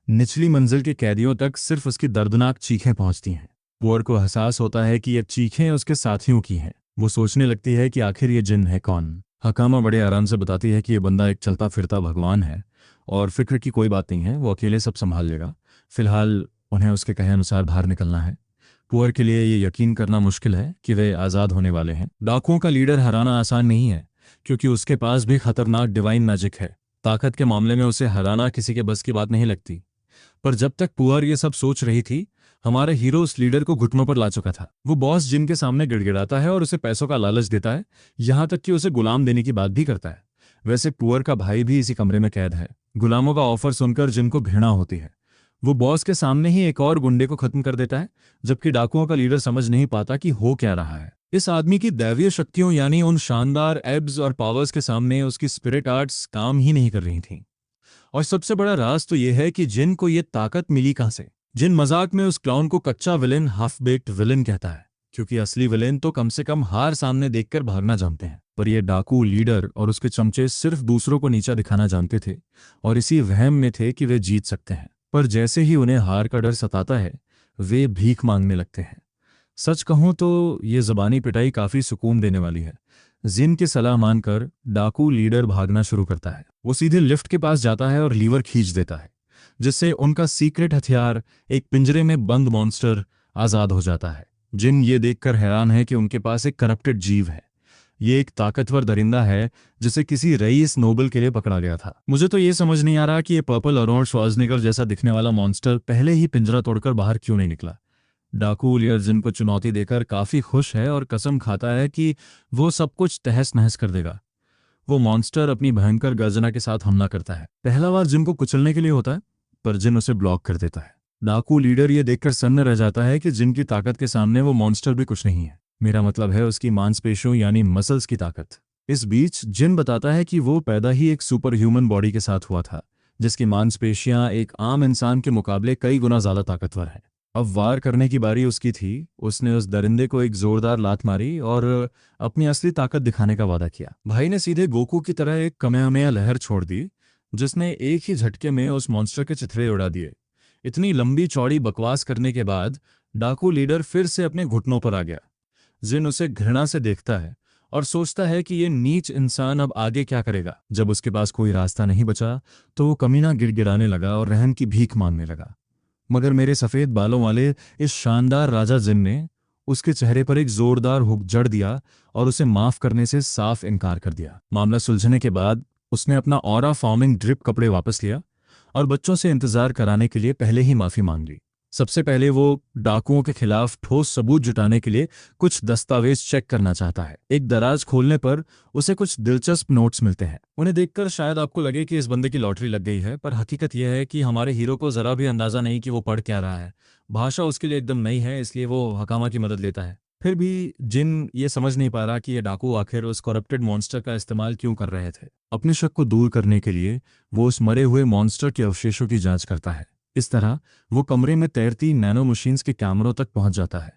S1: निचली मंजिल के कैदियों तक सिर्फ उसकी दर्दनाक चीखें पहुंचती हैं। पुअर को एहसास होता है कि ये चीखें उसके साथियों की हैं। वो सोचने लगती है कि आखिर ये जिन है कौन। हकामा बड़े आराम से बताती है कि ये बंदा एक चलता फिरता भगवान है और फिक्र की कोई बात नहीं है, वो अकेले सब संभाल लेगा। फिलहाल उन्हें उसके कहे अनुसार बाहर निकलना है। पुअर के लिए ये यकीन करना मुश्किल है कि वे आज़ाद होने वाले हैं। डाकुओं का लीडर हराना आसान नहीं है, क्योंकि उसके पास भी खतरनाक डिवाइन मैजिक है। ताकत के मामले में उसे हराना किसी के बस की बात नहीं लगती। पर जब तक पुअर ये सब सोच रही थी, हमारा हीरो उस लीडर को घुटनों पर ला चुका था। वो बॉस जिन के सामने गिड़गिड़ाता है और उसे पैसों का लालच देता है, यहाँ तक कि उसे गुलाम देने की बात भी करता है। वैसे पुअर का भाई भी इसी कमरे में कैद है। गुलामों का ऑफर सुनकर जिन को घृणा होती है। वो बॉस के सामने ही एक और गुंडे को खत्म कर देता है, जबकि डाकुओं का लीडर समझ नहीं पाता कि हो क्या रहा है। इस आदमी की दैवीय शक्तियों यानी उन शानदार एब्स और पावर्स के सामने उसकी स्पिरिट आर्ट्स काम ही नहीं कर रही थीं। और सबसे बड़ा राज तो यह है कि जिन को ये ताकत मिली कहां से। जिन मजाक में उस क्लाउन को कच्चा विलेन, हाफ बेक्ड विलेन कहता है। क्योंकि असली विलेन तो कम से कम हार सामने देखकर भागना जानते हैं, पर ये डाकू लीडर और उसके चमचे सिर्फ दूसरों को नीचा दिखाना जानते थे और इसी वहम में थे कि वे जीत सकते हैं। पर जैसे ही उन्हें हार का डर सताता है, वे भीख मांगने लगते हैं। सच कहूं तो ये ज़बानी पिटाई काफ़ी सुकून देने वाली है। जिन की सलाह मानकर डाकू लीडर भागना शुरू करता है। वो सीधे लिफ्ट के पास जाता है और लीवर खींच देता है, जिससे उनका सीक्रेट हथियार, एक पिंजरे में बंद मॉन्स्टर, आज़ाद हो जाता है। जिन ये देखकर हैरान है कि उनके पास एक करप्टेड जीव है। ये एक ताकतवर दरिंदा है जिसे किसी रईस नोबल के लिए पकड़ा गया था। मुझे तो ये समझ नहीं आ रहा कि ये पर्पल अरोंड श्वार्ज़नेगर जैसा दिखने वाला मॉन्स्टर पहले ही पिंजरा तोड़कर बाहर क्यों नहीं निकला। डाकू लीडर जिन को चुनौती देकर काफी खुश है और कसम खाता है कि वो सब कुछ तहस नहस कर देगा। वो मॉन्स्टर अपनी भयंकर गर्जना के साथ हमला करता है। पहला वार जिन को कुचलने के लिए होता है, पर जिन उसे ब्लॉक कर देता है। डाकू लीडर ये देखकर सन्न रह जाता है कि जिन की ताकत के सामने वो मॉन्स्टर भी कुछ नहीं है। मेरा मतलब है उसकी मांसपेशियों यानी मसल्स की ताकत। इस बीच जिन बताता है कि वो पैदा ही एक सुपर ह्यूमन बॉडी के साथ हुआ था, जिसकी मांसपेशियां एक आम इंसान के मुकाबले कई गुना ज्यादा ताकतवर है। अब वार करने की बारी उसकी थी। उसने उस दरिंदे को एक जोरदार लात मारी और अपनी असली ताकत दिखाने का वादा किया। भाई ने सीधे गोकू की तरह एक कमेहमेह लहर छोड़ दी, जिसने एक ही झटके में उस मॉन्स्टर के चिथड़े उड़ा दिए। इतनी लंबी चौड़ी बकवास करने के बाद डाकू लीडर फिर से अपने घुटनों पर आ गया। जिन उसे घृणा से देखता है और सोचता है कि ये नीच इंसान अब आगे क्या करेगा। जब उसके पास कोई रास्ता नहीं बचा तो वो कमीना गिड़गिड़ाने लगा और रहम की भीख मांगने लगा। मगर मेरे सफ़ेद बालों वाले इस शानदार राजा जिन ने उसके चेहरे पर एक जोरदार हुक जड़ दिया और उसे माफ करने से साफ इनकार कर दिया। मामला सुलझने के बाद उसने अपना ऑरा फॉर्मिंग ड्रिप कपड़े वापस लिया और बच्चों से इंतजार कराने के लिए पहले ही माफी मांग ली। सबसे पहले वो डाकुओं के खिलाफ ठोस सबूत जुटाने के लिए कुछ दस्तावेज चेक करना चाहता है। एक दराज खोलने पर उसे कुछ दिलचस्प नोट्स मिलते हैं। उन्हें देखकर शायद आपको लगे कि इस बंदे की लॉटरी लग गई है, पर हकीकत यह है कि हमारे हीरो को जरा भी अंदाजा नहीं कि वो पढ़ क्या रहा है। भाषा उसके लिए एकदम नई है, इसलिए वो हकामा की मदद लेता है। फिर भी जिन ये समझ नहीं पा रहा कि ये डाकू आखिर उस करप्टेड मॉन्स्टर का इस्तेमाल क्यों कर रहे थे। अपने शक को दूर करने के लिए वो उस मरे हुए मॉन्स्टर के अवशेषों की जांच करता है। इस तरह वो कमरे में तैरती नैनो मशीन्स के कैमरों तक पहुंच जाता है।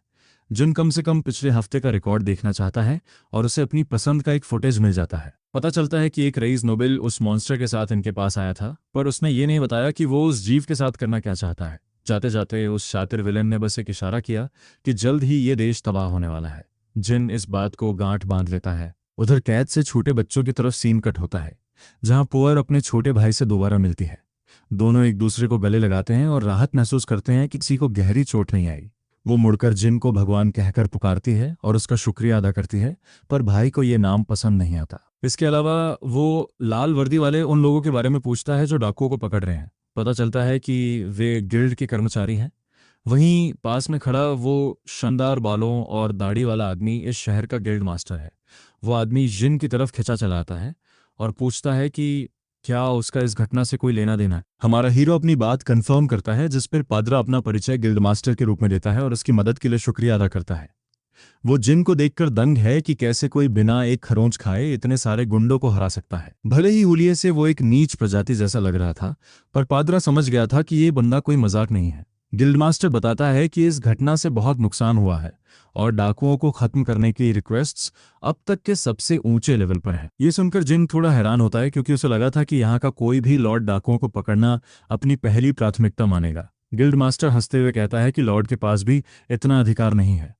S1: जिन कम से कम पिछले हफ्ते का रिकॉर्ड देखना चाहता है और उसे अपनी पसंद का एक फुटेज मिल जाता है। पता चलता है कि एक रईस नोबेल उस मॉन्स्टर के साथ इनके पास आया था, पर उसने ये नहीं बताया कि वो उस जीव के साथ करना क्या चाहता है। जाते जाते उस शातिर विलेन ने बस एक इशारा किया कि जल्द ही ये देश तबाह होने वाला है। जिन इस बात को गांठ बांध लेता है। उधर कैद से छोटे बच्चों की तरफ सीन कट होता है, जहां पुअर अपने छोटे भाई से दोबारा मिलती है। दोनों एक दूसरे को गले लगाते हैं और राहत महसूस करते हैं कि किसी को गहरी चोट नहीं आई। वो मुड़कर जिन को भगवान कहकर पुकारती है और उसका शुक्रिया अदा करती है, पर भाई को ये नाम पसंद नहीं आता। इसके अलावा वो लाल वर्दी वाले उन लोगों के बारे में पूछता है जो डाकुओं को पकड़ रहे हैं। पता चलता है कि वे गिल्ड के कर्मचारी हैं। वहीं पास में खड़ा वो शानदार बालों और दाढ़ी वाला आदमी इस शहर का गिल्ड मास्टर है। वो आदमी जिन की तरफ खिंचा चला आता है और पूछता है कि क्या उसका इस घटना से कोई लेना देना है। हमारा हीरो अपनी बात कंफर्म करता है, जिस पर पादरा अपना परिचय गिल्ड मास्टर के रूप में देता है और उसकी मदद के लिए शुक्रिया अदा करता है। वो जिन को देखकर दंग है कि कैसे कोई बिना एक खरोंच खाए इतने सारे गुंडों को हरा सकता है। भले ही हुलिये से वो एक नीच प्रजाति जैसा लग रहा था, पर पादरा समझ गया था कि ये बंदा कोई मजाक नहीं है। गिल्ड मास्टर बताता है कि इस घटना से बहुत नुकसान हुआ है और डाकुओं को खत्म करने की रिक्वेस्ट्स अब तक के सबसे ऊंचे लेवल पर है। ये सुनकर जिन थोड़ा हैरान होता है, क्योंकि उसे लगा था कि यहाँ का कोई भी लॉर्ड डाकुओं को पकड़ना अपनी पहली प्राथमिकता मानेगा। गिल्ड मास्टर हंसते हुए कहता है कि लॉर्ड के पास भी इतना अधिकार नहीं है।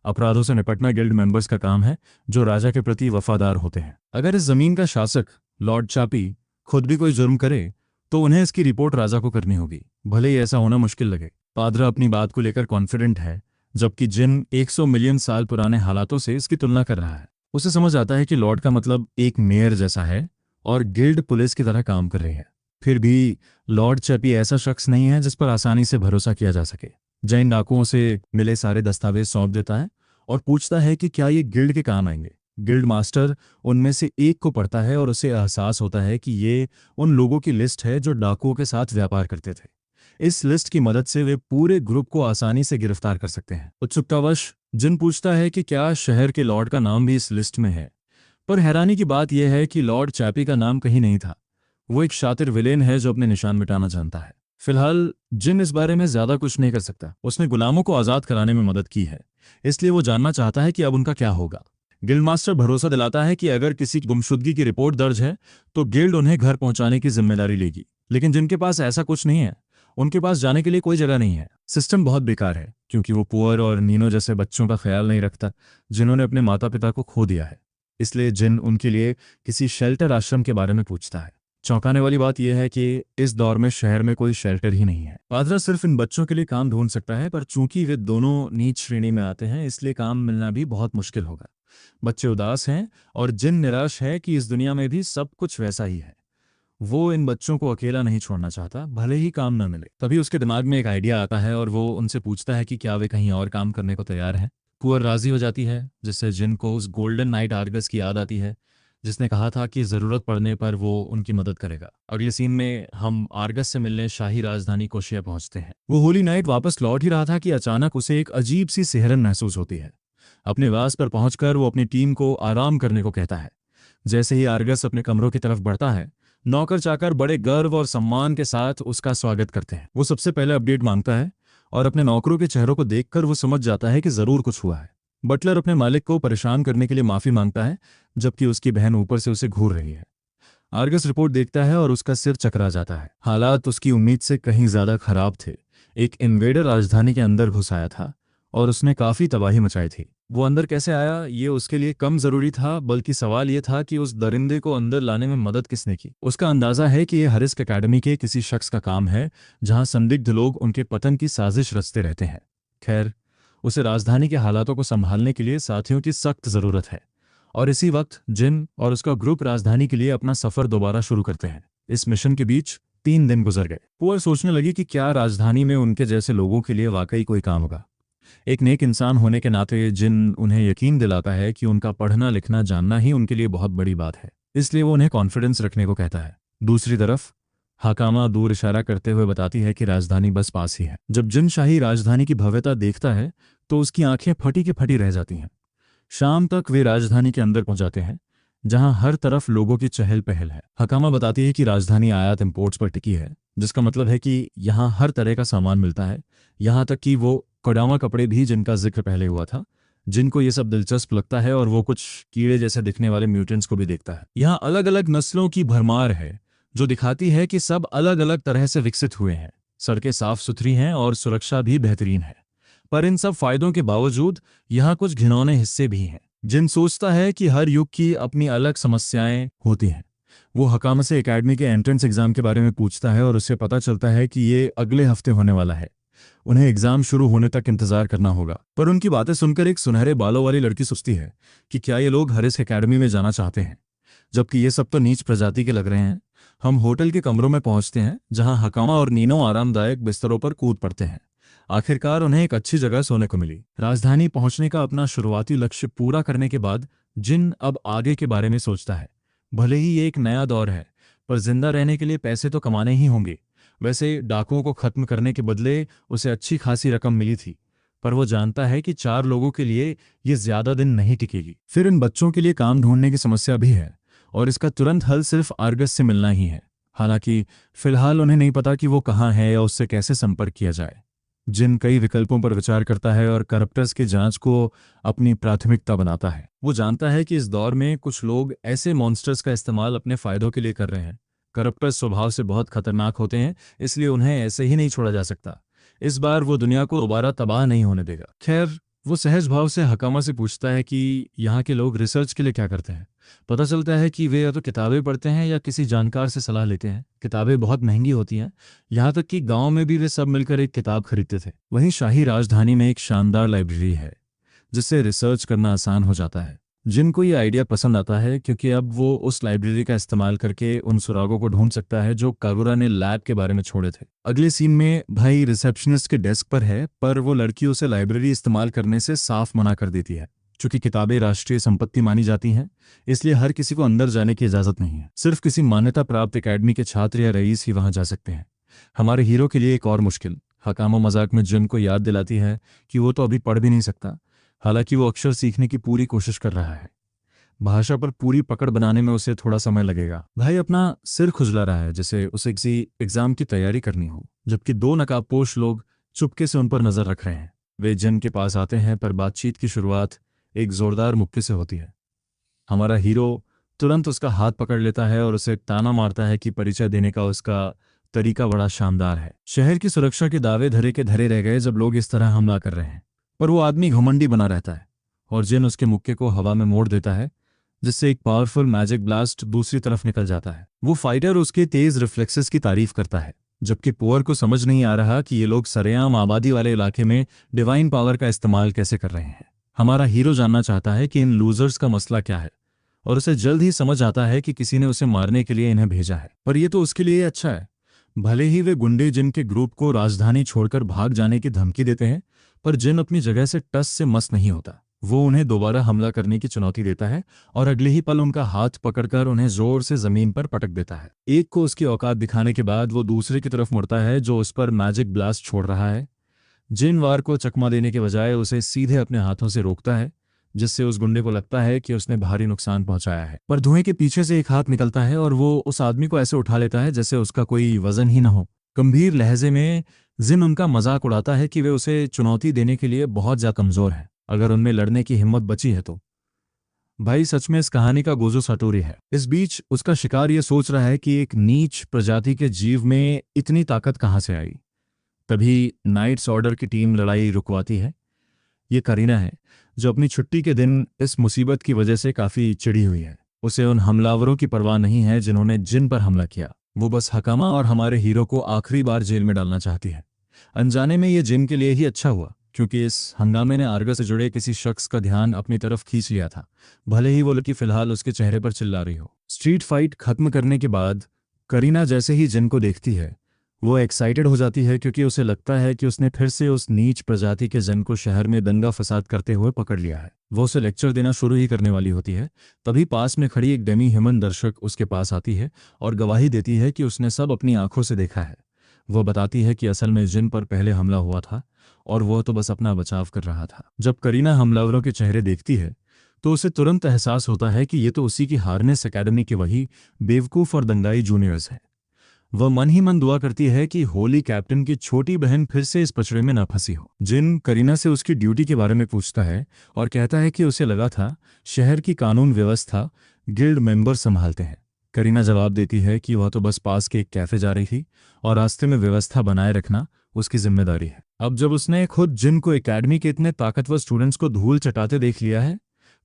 S1: अपराधों से निपटना गिल्ड मेंबर्स का काम है, जो राजा के प्रति वफादार होते हैं। अगर इस जमीन का शासक लॉर्ड चापी खुद भी कोई जुर्म करे तो उन्हें इसकी रिपोर्ट राजा को करनी होगी, भले ही ऐसा होना मुश्किल लगे। पादरा अपनी बात को लेकर कॉन्फिडेंट है, जबकि जिन 100 मिलियन साल पुराने हालातों से इसकी तुलना कर रहा है। उसे समझ आता है कि लॉर्ड का मतलब एक मेयर जैसा है और गिल्ड पुलिस की तरह काम कर रही है। फिर भी लॉर्ड चैपी ऐसा शख्स नहीं है जिस पर आसानी से भरोसा किया जा सके। जैन डाकुओं से मिले सारे दस्तावेज सौंप देता है और पूछता है कि क्या ये गिल्ड के काम आएंगे। गिल्ड मास्टर उनमें से एक को पढ़ता है और उसे एहसास होता है कि ये उन लोगों की लिस्ट है जो डाकुओं के साथ व्यापार करते थे। इस लिस्ट की मदद से वे पूरे ग्रुप को आसानी से गिरफ्तार कर सकते हैं। उत्सुकतावश जिन पूछता है कि क्या शहर के लॉर्ड का नाम भी इस लिस्ट में है, पर हैरानी की बात यह है कि लॉर्ड चैपी का नाम कहीं नहीं था। वो एक शातिर विलेन है जो अपने निशान मिटाना जानता है। फिलहाल जिन इस बारे में ज्यादा कुछ नहीं कर सकता। उसने गुलामों को आजाद कराने में मदद की है, इसलिए वो जानना चाहता है कि अब उनका क्या होगा। गिल्ड मास्टर भरोसा दिलाता है कि अगर किसी गुमशुदगी की रिपोर्ट दर्ज है तो गिल्ड उन्हें घर पहुंचाने की जिम्मेदारी लेगी। लेकिन जिनके पास ऐसा कुछ नहीं है, उनके पास जाने के लिए कोई जगह नहीं है। सिस्टम बहुत बेकार है क्योंकि वो पुअर और नीनो जैसे बच्चों का ख्याल नहीं रखता जिन्होंने अपने माता पिता को खो दिया है। इसलिए जिन उनके लिए किसी शेल्टर आश्रम के बारे में पूछता है। चौंकाने वाली बात यह है कि इस दौर में शहर में कोई शेल्टर ही नहीं है। पादरा सिर्फ इन बच्चों के लिए काम ढूंढ सकता है, पर चूंकि वे दोनों नीच श्रेणी में आते हैं इसलिए काम मिलना भी बहुत मुश्किल होगा। बच्चे उदास हैं और जिन निराश है कि इस दुनिया में भी सब कुछ वैसा ही है। वो इन बच्चों को अकेला नहीं छोड़ना चाहता, भले ही काम न मिले। तभी उसके दिमाग में एक आइडिया आता है और वो उनसे पूछता है कि क्या वे कहीं और काम करने को तैयार हैं। पुअर राजी हो जाती है, जिससे जिन को उस गोल्डन नाइट आर्गस की याद आती है जिसने कहा था कि ज़रूरत पड़ने पर वो उनकी मदद करेगा। अगले सीन में हम आर्गस से मिलने शाही राजधानी कोशिया पहुंचते हैं। वो होली नाइट वापस लौट ही रहा था कि अचानक उसे एक अजीब सी सिहरन महसूस होती है। अपने वास पर पहुंचकर वो अपनी टीम को आराम करने को कहता है। जैसे ही आर्गस अपने कमरों की तरफ बढ़ता है, नौकर चाकर बड़े गर्व और सम्मान के साथ उसका स्वागत करते हैं। वो सबसे पहले अपडेट मांगता है और अपने नौकरों के चेहरों को देखकर वो समझ जाता है कि जरूर कुछ हुआ है। बटलर अपने मालिक को परेशान करने के लिए माफी मांगता है, जबकि उसकी बहन ऊपर से उसे घूर रही है। आर्गस रिपोर्ट देखता है और उसका सिर चकरा जाता है। हालात उसकी उम्मीद से कहीं ज्यादा खराब थे। एक इन्वेडर राजधानी के अंदर घुस आया था और उसने काफी तबाही मचाई थी। वो अंदर कैसे आया ये उसके लिए कम जरूरी था, बल्कि सवाल ये था कि उस दरिंदे को अंदर लाने में मदद किसने की। उसका अंदाजा है कि यह हरिस्क एकेडमी के किसी शख्स का काम है, जहां संदिग्ध लोग उनके पतन की साजिश रचते रहते हैं। खैर, उसे राजधानी के हालातों को संभालने के लिए साथियों की सख्त जरूरत है। और इसी वक्त जिन और उसका ग्रुप राजधानी के लिए अपना सफर दोबारा शुरू करते हैं। इस मिशन के बीच 3 दिन गुजर गए। पुअर सोचने लगी कि क्या राजधानी में उनके जैसे लोगों के लिए वाकई कोई काम होगा। एक नेक इंसान होने के नाते जिन उन्हें यकीन दिलाता है कि उनका पढ़ना लिखना जानना ही उनके लिए बहुत बड़ी बात है, इसलिए वो उन्हें कॉन्फिडेंस रखने को कहता है। दूसरी तरफ हाकामा दूर इशारा करते हुए बताती है कि राजधानी बस पास ही है। जब जिन शाही राजधानी की भव्यता देखता है तो उसकी आंखें फटी की फटी रह जाती हैं। शाम तक वे राजधानी के अंदर पहुंचाते हैं, जहां हर तरफ लोगों की चहल पहल है। हकामा बताती है कि राजधानी आयात इंपोर्ट्स पर टिकी है, जिसका मतलब है कि यहाँ हर तरह का सामान मिलता है, यहाँ तक कि वो कोडामा कपड़े भी जिनका जिक्र पहले हुआ था। जिनको ये सब दिलचस्प लगता है और वो कुछ कीड़े जैसे दिखने वाले म्यूटेंट्स को भी देखता है। यहाँ अलग अलग नस्लों की भरमार है, जो दिखाती है कि सब अलग अलग तरह से विकसित हुए हैं। सड़कें साफ सुथरी हैं और सुरक्षा भी बेहतरीन है। पर इन सब फायदों के बावजूद यहाँ कुछ घिनौने हिस्से भी हैं। जिन सोचता है कि हर युग की अपनी अलग समस्याएं होती हैं। वो हकामा से एकेडमी के एंट्रेंस एग्जाम के बारे में पूछता है और उससे पता चलता है कि ये अगले हफ्ते होने वाला है। उन्हें एग्जाम शुरू होने तक इंतजार करना होगा। पर उनकी बातें सुनकर एक सुनहरे बालों वाली लड़की सोचती है कि क्या ये लोग हरिस्क एकेडमी में जाना चाहते हैं, जबकि ये सब तो नीच प्रजाति के लग रहे हैं। हम होटल के कमरों में पहुंचते हैं, जहां हकामा और नीनो आरामदायक बिस्तरों पर कूद पड़ते हैं। आखिरकार उन्हें एक अच्छी जगह सोने को मिली। राजधानी पहुंचने का अपना शुरुआती लक्ष्य पूरा करने के बाद जिन अब आगे के बारे में सोचता है। भले ही ये एक नया दौर है, पर जिंदा रहने के लिए पैसे तो कमाने ही होंगे। वैसे डाकुओं को खत्म करने के बदले उसे अच्छी खासी रकम मिली थी, पर वो जानता है कि 4 लोगों के लिए ये ज्यादा दिन नहीं टिकेगी। फिर इन बच्चों के लिए काम ढूंढने की समस्या भी है और इसका तुरंत हल सिर्फ आर्गस से मिलना ही है। हालांकि फिलहाल उन्हें नहीं पता कि वो कहाँ है या उससे कैसे संपर्क किया जाए। जिन कई विकल्पों पर विचार करता है और करप्टर्स की जांच को अपनी प्राथमिकता बनाता है। वो जानता है कि इस दौर में कुछ लोग ऐसे मॉन्स्टर्स का इस्तेमाल अपने फायदों के लिए कर रहे हैं। करप्टर्स स्वभाव से बहुत खतरनाक होते हैं, इसलिए उन्हें ऐसे ही नहीं छोड़ा जा सकता। इस बार वो दुनिया को दोबारा तबाह नहीं होने देगा। खैर, वो सहज भाव से हकामा से पूछता है कि यहाँ के लोग रिसर्च के लिए क्या करते हैं। पता चलता है कि वे या तो किताबें पढ़ते हैं या किसी जानकार से सलाह लेते हैं। किताबें बहुत महंगी होती हैं, यहाँ तक कि गांव में भी वे सब मिलकर एक किताब खरीदते थे। वहीं शाही राजधानी में एक शानदार लाइब्रेरी है, जिससे रिसर्च करना आसान हो जाता है। जिनको ये आइडिया पसंद आता है, क्योंकि अब वो उस लाइब्रेरी का इस्तेमाल करके उन सुरागों को ढूंढ सकता है जो कागुरा ने लैब के बारे में छोड़े थे। अगले सीन में भाई रिसेप्शनिस्ट के डेस्क पर है, पर वो लड़की उसे लाइब्रेरी इस्तेमाल करने से साफ मना कर देती है। चूंकि किताबें राष्ट्रीय संपत्ति मानी जाती हैं, इसलिए हर किसी को अंदर जाने की इजाजत नहीं है। सिर्फ किसी मान्यता प्राप्त एकेडमी के छात्र या रईस ही वहां जा सकते हैं। हमारे हीरो के लिए एक और मुश्किल। हकामा मजाक में जिन को याद दिलाती है कि वो तो अभी पढ़ भी नहीं सकता, हालांकि वो अक्षर सीखने की पूरी कोशिश कर रहा है। भाषा पर पूरी पकड़ बनाने में उसे थोड़ा समय लगेगा। भाई अपना सिर खुजला रहा है जैसे उसे किसी एग्जाम की तैयारी करनी हो, जबकि दो नकाबपोश लोग चुपके से उन पर नजर रख रहे हैं। वे जिन के पास आते हैं पर बातचीत की शुरुआत एक जोरदार मुक्के से होती है। हमारा हीरो तुरंत उसका हाथ पकड़ लेता है और उसे ताना मारता है कि परिचय देने का उसका तरीका बड़ा शानदार है। शहर की सुरक्षा के दावे धरे के धरे रह गए जब लोग इस तरह हमला कर रहे हैं, पर वो आदमी घमंडी बना रहता है और जिन उसके मुक्के को हवा में मोड़ देता है, जिससे एक पावरफुल मैजिक ब्लास्ट दूसरी तरफ निकल जाता है। वो फाइटर उसके तेज रिफ्लेक्सेस की तारीफ करता है, जबकि पुअर को समझ नहीं आ रहा कि ये लोग सरेआम आबादी वाले इलाके में डिवाइन पावर का इस्तेमाल कैसे कर रहे हैं। हमारा हीरो जानना चाहता है कि इन लूजर्स का मसला क्या है, और उसे जल्द ही समझ आता है कि किसी ने उसे मारने के लिए इन्हें भेजा है। पर यह तो उसके लिए अच्छा है। भले ही वे गुंडे जिनके ग्रुप को राजधानी छोड़कर भाग जाने की धमकी देते हैं, पर जिन अपनी जगह से टस से मस नहीं होता। वो उन्हें दोबारा हमला करने की चुनौती देता है और अगले ही पल उनका हाथ पकड़कर उन्हें जोर से जमीन पर पटक देता है। एक को उसकी औकात दिखाने के बाद वो दूसरे की तरफ मुड़ता है जो उस पर मैजिक ब्लास्ट छोड़ रहा है। जिन वार को चकमा देने के बजाय उसे सीधे अपने हाथों से रोकता है, जिससे उस गुंडे को लगता है कि उसने भारी नुकसान पहुंचाया है। पर धुएं के पीछे से एक हाथ निकलता है और वो उस आदमी को ऐसे उठा लेता है जैसे उसका कोई वजन ही न हो। गंभीर लहजे में जिन उनका मजाक उड़ाता है कि वे उसे चुनौती देने के लिए बहुत ज्यादा कमजोर हैं, अगर उनमें लड़ने की हिम्मत बची है तो। भाई सच में इस कहानी का गोजो सटोरी है। इस बीच उसका शिकार ये सोच रहा है कि एक नीच प्रजाति के जीव में इतनी ताकत कहाँ से आई। तभी नाइट्स ऑर्डर की टीम लड़ाई रुकवाती है। ये करीना है जो अपनी छुट्टी के दिन इस मुसीबत की वजह से काफी चिढ़ी हुई है। उसे उन हमलावरों की परवाह नहीं है जिन्होंने जिन पर हमला किया। वो बस हकामा और हमारे हीरो को आखिरी बार जेल में डालना चाहती है। अनजाने में ये जिन के लिए ही अच्छा हुआ, क्योंकि इस हंगामे ने आर्गस से जुड़े किसी शख्स का ध्यान अपनी तरफ खींच लिया था, भले ही वो लड़की फिलहाल उसके चेहरे पर चिल्ला रही हो। स्ट्रीट फाइट खत्म करने के बाद करीना जैसे ही जिन को देखती है, वो एक्साइटेड हो जाती है, क्योंकि उसे लगता है कि उसने फिर से उस नीच प्रजाति के जन को शहर में दंगा फसाद करते हुए पकड़ लिया है। वो उसे लेक्चर देना शुरू ही करने वाली होती है, तभी पास में खड़ी एक डेमी ह्यूमन दर्शक उसके पास आती है और गवाही देती है कि उसने सब अपनी आंखों से देखा है। वो बताती है कि असल में जिन पर पहले हमला हुआ था और वो तो बस अपना बचाव कर रहा था। जब करीना हमलावरों के चेहरे देखती है तो उसे तुरंत एहसास होता है कि ये तो उसी की हार्नेस एकेडमी के वही बेवकूफ़ और दंगाई जूनियर्स हैं। वह मन ही मन दुआ करती है कि होली कैप्टन की छोटी बहन फिर से इस पचड़े में न फंसी हो। जिन करीना से उसकी ड्यूटी के बारे में पूछता है और कहता है कि उसे लगा था शहर की कानून व्यवस्था गिल्ड मेंबर संभालते हैं। करीना जवाब देती है कि वह तो बस पास के एक कैफे जा रही थी और रास्ते में व्यवस्था बनाए रखना उसकी जिम्मेदारी है। अब जब उसने खुद जिन को एकेडमी के इतने ताकतवर स्टूडेंट्स को धूल चटाते देख लिया है,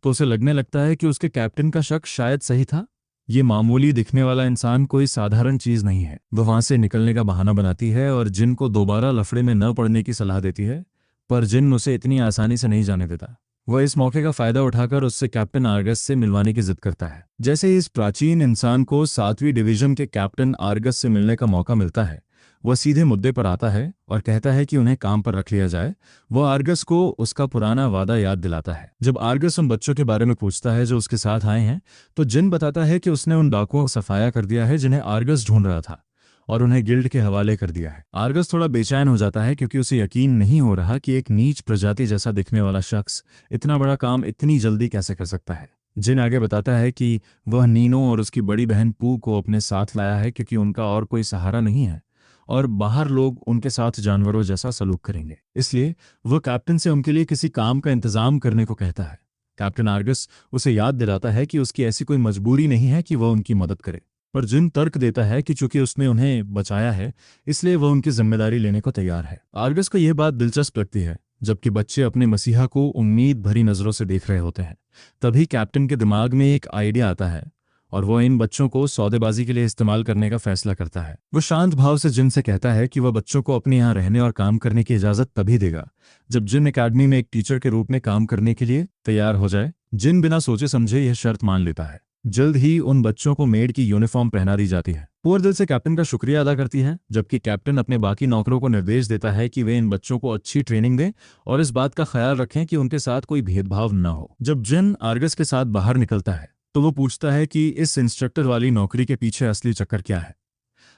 S1: तो उसे लगने लगता है कि उसके कैप्टन का शक शायद सही था। ये मामूली दिखने वाला इंसान कोई साधारण चीज नहीं है। वह वहां से निकलने का बहाना बनाती है और जिन को दोबारा लफड़े में न पड़ने की सलाह देती है, पर जिन उसे इतनी आसानी से नहीं जाने देता। वह इस मौके का फायदा उठाकर उससे कैप्टन आर्गस से मिलवाने की जिद करता है। जैसे ही इस प्राचीन इंसान को 7वीं डिवीजन के कैप्टन आर्गस से मिलने का मौका मिलता है, वह सीधे मुद्दे पर आता है और कहता है कि उन्हें काम पर रख लिया जाए। वह आर्गस को उसका पुराना वादा याद दिलाता है। जब आर्गस उन बच्चों के बारे में पूछता है जो उसके साथ आए हैं, तो जिन बताता है कि उसने उन डाकुओं को सफाया कर दिया है जिन्हें आर्गस ढूंढ रहा था और उन्हें गिल्ड के हवाले कर दिया है। आर्गस थोड़ा बेचैन हो जाता है, क्योंकि उसे यकीन नहीं हो रहा कि एक नीच प्रजाति जैसा दिखने वाला शख्स इतना बड़ा काम इतनी जल्दी कैसे कर सकता है। जिन आगे बताता है कि वह नीनो और उसकी बड़ी बहन पू को अपने साथ लाया है क्योंकि उनका और कोई सहारा नहीं है और बाहर लोग उनके साथ जानवरों जैसा सलूक करेंगे। इसलिए वह कैप्टन से उनके लिए किसी काम का इंतजाम करने को कहता है। कैप्टन आर्गस उसे याद दिलाता है कि उसकी ऐसी कोई मजबूरी नहीं है कि वह उनकी मदद करे, पर जिन तर्क देता है कि चूंकि उसने उन्हें बचाया है इसलिए वह उनकी जिम्मेदारी लेने को तैयार है। आर्गस को यह बात दिलचस्प लगती है, जबकि बच्चे अपने मसीहा को उम्मीद भरी नजरों से देख रहे होते हैं। तभी कैप्टन के दिमाग में एक आइडिया आता है और वह इन बच्चों को सौदेबाजी के लिए इस्तेमाल करने का फैसला करता है। वह शांत भाव से जिन से कहता है कि वह बच्चों को अपने यहाँ रहने और काम करने की इजाजत तभी देगा जब जिन एकेडमी में एक टीचर के रूप में काम करने के लिए तैयार हो जाए। जिन बिना सोचे समझे यह शर्त मान लेता है। जल्द ही उन बच्चों को मेड की यूनिफॉर्म पहना दी जाती है। पूरे दिल से कैप्टन का शुक्रिया अदा करती है, जबकि कैप्टन अपने बाकी नौकरों को निर्देश देता है कि वे इन बच्चों को अच्छी ट्रेनिंग दें और इस बात का ख्याल रखें कि उनके साथ कोई भेदभाव न हो। जब जिन आर्गस के साथ बाहर निकलता है तो वो पूछता है कि इस इंस्ट्रक्टर वाली नौकरी के पीछे असली चक्कर क्या है।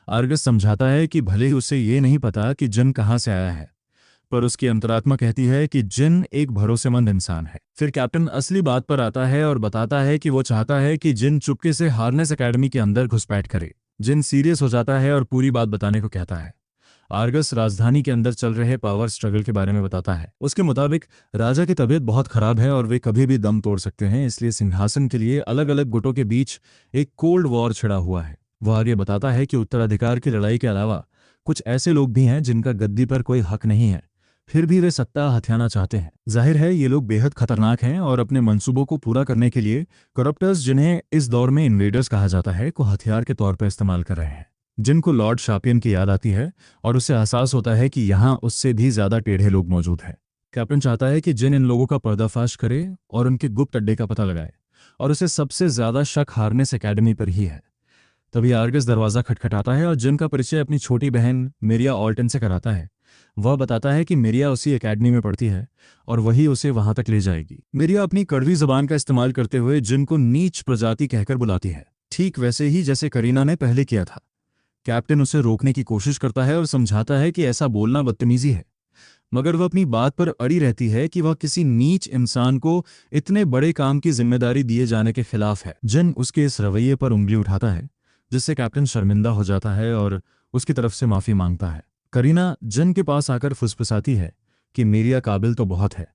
S1: आर्गस समझाता है कि भले ही उसे ये नहीं पता कि जिन कहाँ से आया है, पर उसकी अंतरात्मा कहती है कि जिन एक भरोसेमंद इंसान है। फिर कैप्टन असली बात पर आता है और बताता है कि वो चाहता है कि जिन चुपके से हार्नेस एकेडमी के अंदर घुसपैठ करे। जिन सीरियस हो जाता है और पूरी बात बताने को कहता है। आर्गस राजधानी के अंदर चल रहे पावर स्ट्रगल के बारे में बताता है। उसके मुताबिक राजा की तबीयत बहुत खराब है और वे कभी भी दम तोड़ सकते हैं, इसलिए सिंहासन के लिए अलग अलग गुटों के बीच एक कोल्ड वॉर छिड़ा हुआ है। वह आगे बताता है कि उत्तराधिकार की लड़ाई के अलावा कुछ ऐसे लोग भी हैं जिनका गद्दी पर कोई हक नहीं है, फिर भी वे सत्ता हथियाना चाहते हैं। जाहिर है ये लोग बेहद खतरनाक हैं और अपने मंसूबों को पूरा करने के लिए करप्टर्स, जिन्हें इस दौर में इन्वेडर्स कहा जाता है, को हथियार के तौर पर इस्तेमाल कर रहे हैं। जिनको लॉर्ड शापियन की याद आती है और उसे एहसास होता है कि यहाँ उससे भी ज्यादा टेढ़े लोग मौजूद हैं। कैप्टन चाहता है कि जिन इन लोगों का पर्दाफाश करे और उनके गुप्त अड्डे का पता लगाए, और उसे सबसे ज्यादा शक हार्नेस एकेडमी पर ही है। तभी आर्गस दरवाजा खटखटाता है और जिन का परिचय अपनी छोटी बहन मेरिया ऑल्टन से कराता है। वह बताता है कि मेरिया उसी एकेडमी में पढ़ती है और वही उसे वहां तक ले जाएगी। मेरिया अपनी कड़वी जबान का इस्तेमाल करते हुए जिन को नीच प्रजाति कहकर बुलाती है, ठीक वैसे ही जैसे करीना ने पहले किया था। कैप्टन उसे रोकने की कोशिश करता है और समझाता है कि ऐसा बोलना बदतमीजी है, मगर वह अपनी बात पर अड़ी रहती है कि वह किसी नीच इंसान को इतने बड़े काम की जिम्मेदारी दिए जाने के खिलाफ है। जिन उसके इस रवैये पर उंगली उठाता है, जिससे कैप्टन शर्मिंदा हो जाता है और उसकी तरफ से माफी मांगता है। करीना जिन के पास आकर फुसफुसाती है कि मेरिया काबिल तो बहुत है,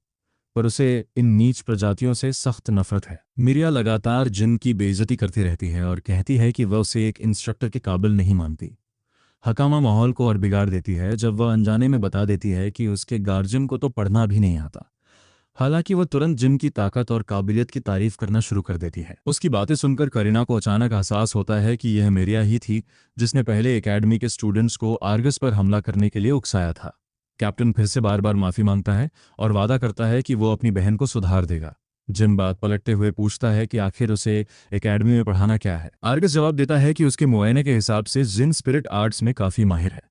S1: पर उसे इन नीच प्रजातियों से सख्त नफरत है। मेरिया लगातार जिन की बेइज्जती करती रहती है और कहती है कि वह उसे एक इंस्ट्रक्टर के काबिल नहीं मानती। हकामा माहौल को और बिगाड़ देती है जब वह अनजाने में बता देती है कि उसके गार्जियन को तो पढ़ना भी नहीं आता। हालांकि वह तुरंत जिन की ताकत और काबिलियत की तारीफ करना शुरू कर देती है। उसकी बातें सुनकर करीना को अचानक एहसास होता है कि यह मेरिया ही थी जिसने पहले एकेडमी के स्टूडेंट्स को आर्गस पर हमला करने के लिए उकसाया था। कैप्टन फिर से बार बार माफी मांगता है और वादा करता है कि वो अपनी बहन को सुधार देगा। जिन बात पलटते हुए पूछता है कि आखिर उसे एकेडमी में पढ़ाना क्या है। आर्गस जवाब देता है कि उसके मुआयने के हिसाब से जिन स्पिरिट आर्ट्स में काफी माहिर है,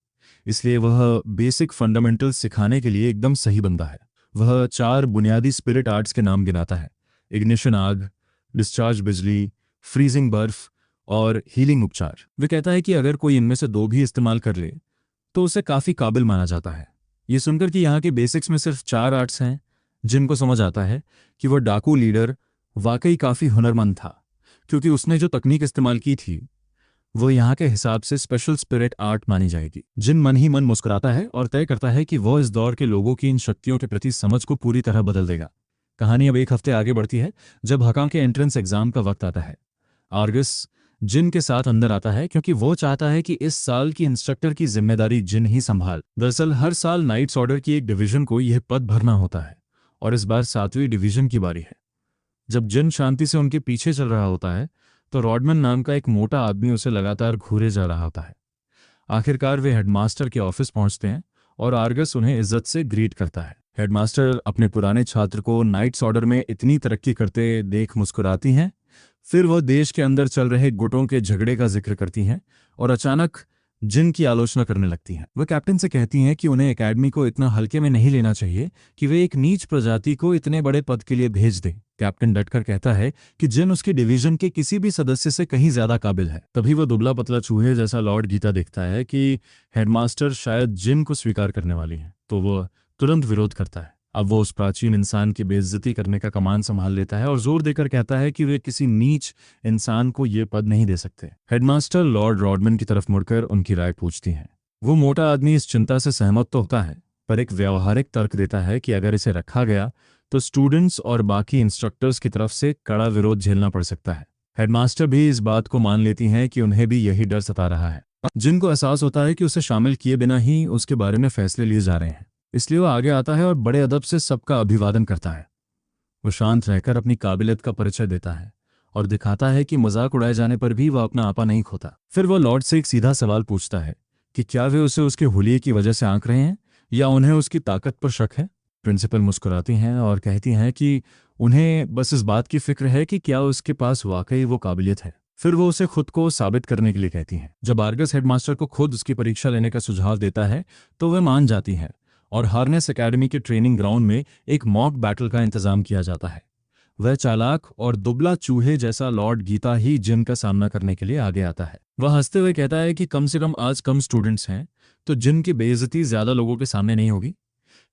S1: इसलिए वह बेसिक फंडामेंटल्स सिखाने के लिए एकदम सही बंदा है। वह 4 बुनियादी स्पिरिट आर्ट्स के नाम गिनाता है: इग्निशन आग, डिस्चार्ज बिजली, फ्रीजिंग बर्फ और हीलिंग उपचार। वह कहता है कि अगर कोई इनमें से 2 भी इस्तेमाल कर ले तो उसे काफी काबिल माना जाता है। ये सुनकर कि यहाँ के बेसिक्स में सिर्फ 4 आर्ट्स हैं, जिनको समझ आता है कि वह डाकू लीडर वाकई काफी हुनरमंद था, क्योंकि उसने जो तकनीक इस्तेमाल की थी वो यहाँ के हिसाब से स्पेशल स्पिरिट आर्ट मानी जाएगी। जिन मन ही मन मुस्कुराता है और तय करता है कि वह इस दौर के लोगों की इन शक्तियों के प्रति समझ को पूरी तरह बदल देगा। कहानी अब 1 हफ्ते आगे बढ़ती है जब हकाम के एंट्रेंस एग्जाम का वक्त आता है। आर्गस जिन के साथ अंदर आता है क्योंकि वो चाहता है कि इस साल की इंस्ट्रक्टर की जिम्मेदारी जिन ही संभाल। दरअसल हर साल नाइट्स ऑर्डर की एक डिवीजन को यह पद भरना होता है और इस बार 7वीं डिवीजन की बारी है। जब जिन शांति से उनके पीछे चल रहा होता है तो रॉडमन नाम का एक मोटा आदमी उसे लगातार घूरे जा रहा होता है। आखिरकार वे हेडमास्टर के ऑफिस पहुंचते हैं और आर्गस उन्हें इज्जत से ग्रीट करता है। हेडमास्टर अपने पुराने छात्र को नाइट्स ऑर्डर में इतनी तरक्की करते देख मुस्कुराती हैं। फिर वह देश के अंदर चल रहे गुटों के झगड़े का जिक्र करती हैं और अचानक जिन की आलोचना करने लगती हैं। वह कैप्टन से कहती हैं कि उन्हें एकेडमी को इतना हल्के में नहीं लेना चाहिए कि वे एक नीच प्रजाति को इतने बड़े पद के लिए भेज दें। कैप्टन डटकर कहता है कि जिन उसके डिवीजन के किसी भी सदस्य से कहीं ज्यादा काबिल है। तभी वह दुबला पतला चूहे जैसा लॉर्ड गीता देखता है कि हेडमास्टर शायद जिन को स्वीकार करने वाली है, तो वह तुरंत विरोध करता है। अब वो उस प्राचीन इंसान की बेइज्जती करने का कमान संभाल लेता है और जोर देकर कहता है कि वे किसी नीच इंसान को ये पद नहीं दे सकते। हेडमास्टर लॉर्ड रॉडमन की तरफ मुड़कर उनकी राय पूछती हैं। वो मोटा आदमी इस चिंता से सहमत तो होता है, पर एक व्यावहारिक तर्क देता है कि अगर इसे रखा गया तो स्टूडेंट्स और बाकी इंस्ट्रक्टर्स की तरफ से कड़ा विरोध झेलना पड़ सकता है। हेडमास्टर भी इस बात को मान लेती हैं कि उन्हें भी यही डर सता रहा है। जिनको एहसास होता है कि उसे शामिल किए बिना ही उसके बारे में फैसले लिए जा रहे हैं, इसलिए वो आगे आता है और बड़े अदब से सबका अभिवादन करता है। वो शांत रहकर अपनी काबिलियत का परिचय देता है और दिखाता है कि मजाक उड़ाए जाने पर भी वह अपना आपा नहीं खोता। फिर वो लॉर्ड से एक सीधा सवाल पूछता है कि क्या वे उसे उसके हुलिये की वजह से आंक रहे हैं या उन्हें उसकी ताकत पर शक है। प्रिंसिपल मुस्कुराती हैं और कहती हैं कि उन्हें बस इस बात की फिक्र है कि क्या उसके पास वाकई वो काबिलियत है। फिर वो उसे खुद को साबित करने के लिए कहती हैं। जब आर्गस हेडमास्टर को खुद उसकी परीक्षा लेने का सुझाव देता है तो वह मान जाती है और हार्नेस एकेडमी के ट्रेनिंग ग्राउंड में एक मॉक बैटल का इंतजाम किया जाता है। वह चालाक और दुबला चूहे जैसा लॉर्ड गीता ही जिन का सामना करने के लिए आगे आता है। वह हंसते हुए कहता है कि कम से कम आज कम स्टूडेंट्स हैं तो जिन की बेइज्जती ज्यादा लोगों के सामने नहीं होगी।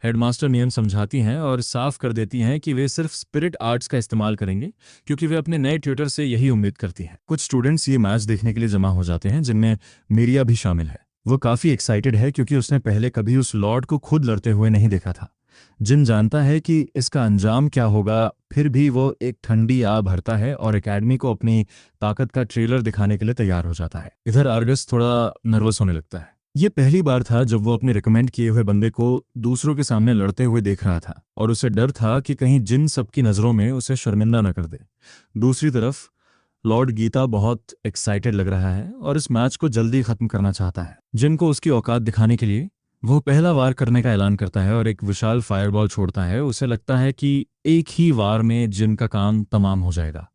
S1: हेडमास्टर नियम समझाती हैं और साफ कर देती हैं कि वे सिर्फ स्पिरिट आर्ट्स का इस्तेमाल करेंगे, क्योंकि वे अपने नए ट्यूटर से यही उम्मीद करती हैं। कुछ स्टूडेंट्स ये मैच देखने के लिए जमा हो जाते हैं, जिनमें मीरिया भी शामिल है। वो काफ़ी एक्साइटेड है क्योंकि उसने पहले कभी उस लॉर्ड को खुद लड़ते हुए नहीं देखा था। जिन जानता है कि इसका अंजाम क्या होगा, फिर भी वो एक ठंडी आह भरता है और एकेडमी को अपनी ताकत का ट्रेलर दिखाने के लिए तैयार हो जाता है। इधर आर्गस थोड़ा नर्वस होने लगता है। ये पहली बार था जब वो अपने रिकमेंड किए हुए बंदे को दूसरों के सामने लड़ते हुए देख रहा था, और उसे डर था कि कहीं जिन सबकी नज़रों में उसे शर्मिंदा न कर दे। दूसरी तरफ लॉर्ड गीता बहुत एक्साइटेड लग रहा है और इस मैच को जल्दी खत्म करना चाहता है। जिन को उसकी औकात दिखाने के लिए वो पहला वार करने का ऐलान करता है और एक विशाल फायरबॉल छोड़ता है। उसे लगता है कि एक ही वार में जिन का काम तमाम हो जाएगा।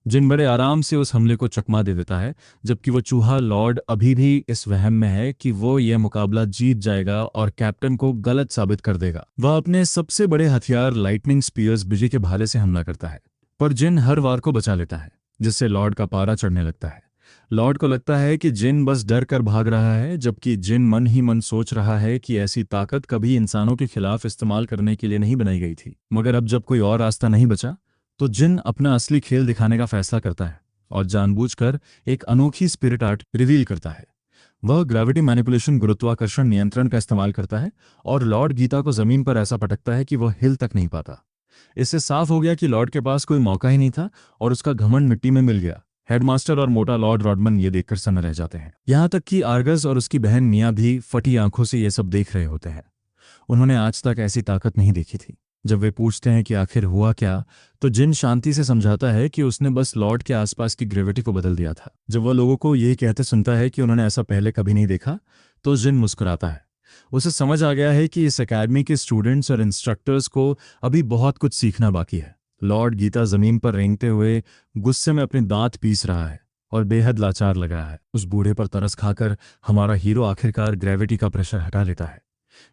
S1: जिन बड़े आराम से उस हमले को चकमा दे देता है, जबकि वो चूहा लॉर्ड अभी भी इस वहम में है कि वो यह मुकाबला जीत जाएगा और कैप्टन को गलत साबित कर देगा। वह अपने सबसे बड़े हथियार लाइटनिंग स्पीयर्स बिजली के भाले से हमला करता है, पर जिन हर वार को बचा लेता है, जिससे लॉर्ड का पारा चढ़ने लगता है। लॉर्ड को लगता है कि जिन बस डर कर भाग रहा है, जबकि जिन मन ही मन सोच रहा है कि ऐसी ताकत कभी इंसानों के खिलाफ इस्तेमाल करने के लिए नहीं बनाई गई थी। मगर अब जब कोई और रास्ता नहीं बचा, तो जिन अपना असली खेल दिखाने का फैसला करता है और जानबूझकर एक अनोखी स्पिरिट आर्ट रिवील करता है। वह ग्रेविटी मैनिपुलेशन, गुरुत्वाकर्षण नियंत्रण का इस्तेमाल करता है और लॉर्ड गीता को जमीन पर ऐसा पटकता है कि वह हिल तक नहीं पाता। इससे साफ हो गया कि लॉर्ड के पास कोई मौका ही नहीं था और उसका घमंड मिट्टी में मिल गया। हेडमास्टर और मोटा लॉर्ड रॉडमन ये देखकर सन्न रह जाते हैं। यहाँ तक कि आर्गस और उसकी बहन मिया भी फटी आंखों से ये सब देख रहे होते हैं। उन्होंने आज तक ऐसी ताकत नहीं देखी थी। जब वे पूछते हैं कि आखिर हुआ क्या, तो जिन शांति से समझाता है कि उसने बस लॉर्ड के आसपास की ग्रेविटी को बदल दिया था। जब वह लोगों को ये कहते सुनता है कि उन्होंने ऐसा पहले कभी नहीं देखा, तो जिन मुस्कुराता है। उसे समझ आ गया है कि इस एकेडमी के स्टूडेंट्स और इंस्ट्रक्टर्स को अभी बहुत कुछ सीखना बाकी है। लॉर्ड गीता जमीन पर रेंगते हुए गुस्से में अपने दांत पीस रहा है और बेहद लाचार लग रहा है। उस बूढ़े पर तरस खाकर हमारा हीरो आखिरकार ग्रेविटी का प्रेशर हटा लेता है।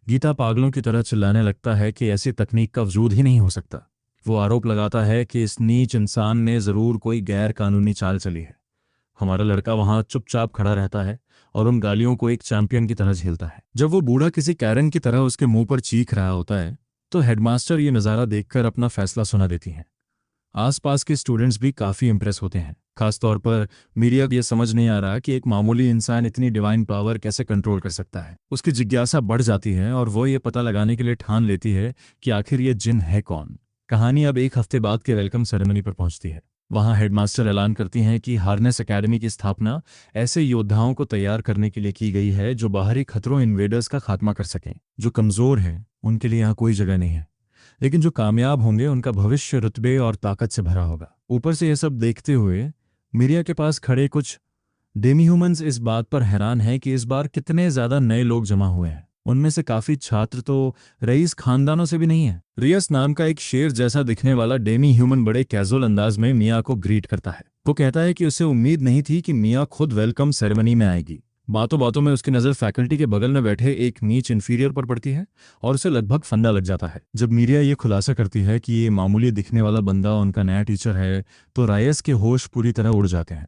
S1: गीता पागलों की तरह चिल्लाने लगता है कि ऐसी तकनीक का वजूद ही नहीं हो सकता। वो आरोप लगाता है कि इस नीच इंसान ने जरूर कोई गैर कानूनी चाल चली है। हमारा लड़का वहां चुपचाप खड़ा रहता है और उन गालियों को एक चैंपियन की तरह झेलता है। जब वो बूढ़ा किसी कैरन की तरह उसके मुंह पर चीख रहा होता है, तो हेडमास्टर ये नज़ारा देखकर अपना फैसला सुना देती हैं। आसपास के स्टूडेंट्स भी काफ़ी इंप्रेस होते हैं। खासतौर पर मीरिया को यह समझ नहीं आ रहा कि एक मामूली इंसान इतनी डिवाइन पावर कैसे कंट्रोल कर सकता है। उसकी जिज्ञासा बढ़ जाती है और वो ये पता लगाने के लिए ठान लेती है कि आखिर ये जिन है कौन। कहानी अब एक हफ्ते बाद के वेलकम सेरेमनी पर पहुंचती है। वहां हेडमास्टर ऐलान करती हैं कि हार्नेस एकेडमी की स्थापना ऐसे योद्धाओं को तैयार करने के लिए की गई है जो बाहरी खतरों, इन्वेडर्स का खात्मा कर सकें। जो कमज़ोर हैं उनके लिए यहाँ कोई जगह नहीं है, लेकिन जो कामयाब होंगे उनका भविष्य रुतबे और ताकत से भरा होगा। ऊपर से यह सब देखते हुए मीरिया के पास खड़े कुछ डेमी ह्यूमंस इस बात पर हैरान हैं कि इस बार कितने ज़्यादा नए लोग जमा हुए हैं। उनमें से काफ़ी छात्र तो रईस खानदानों से भी नहीं है। रियस नाम का एक शेर जैसा दिखने वाला डेमी ह्यूमन बड़े कैजुअल अंदाज में मिया को ग्रीट करता है। वो कहता है कि उसे उम्मीद नहीं थी कि मिया खुद वेलकम सेरेमनी में आएगी। बातों बातों में उसकी नज़र फैकल्टी के बगल में बैठे एक नीच इन्फीरियर पर पड़ती है और उसे लगभग फंदा लग जाता है। जब मीरिया ये खुलासा करती है कि ये मामूली दिखने वाला बंदा उनका नया टीचर है, तो रायस के होश पूरी तरह उड़ जाते हैं।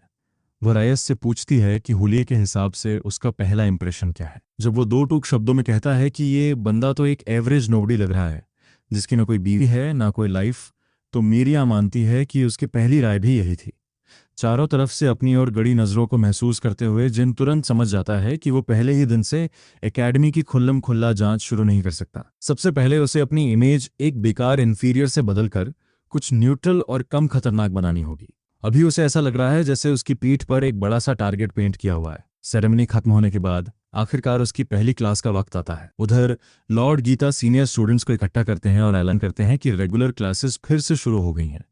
S1: वह रायस से पूछती है कि हुलिये के हिसाब से उसका पहला इंप्रेशन क्या है। जब वो दो टूक शब्दों में कहता है कि ये बंदा तो एक एवरेज नोबडी लग रहा है, जिसकी ना कोई बीवी है ना कोई लाइफ, तो मीरिया मानती है कि उसकी पहली राय भी यही थी। चारों तरफ से अपनी ओर गड़ी नज़रों को महसूस करते हुए जिन तुरंत समझ जाता है कि वो पहले ही दिन से एकेडमी की खुल्लम खुल्ला जांच शुरू नहीं कर सकता। सबसे पहले उसे अपनी इमेज एक बेकार इन्फीरियर से बदलकर कुछ न्यूट्रल और कम खतरनाक बनानी होगी। अभी उसे ऐसा लग रहा है जैसे उसकी पीठ पर एक बड़ा सा टारगेट पेंट किया हुआ है। सेरेमनी खत्म होने के बाद आखिरकार उसकी पहली क्लास का वक्त आता है। उधर लॉर्ड गीता सीनियर स्टूडेंट्स को इकट्ठा करते हैं और ऐलान करते हैं कि रेगुलर क्लासेस फिर से शुरू हो गई हैं।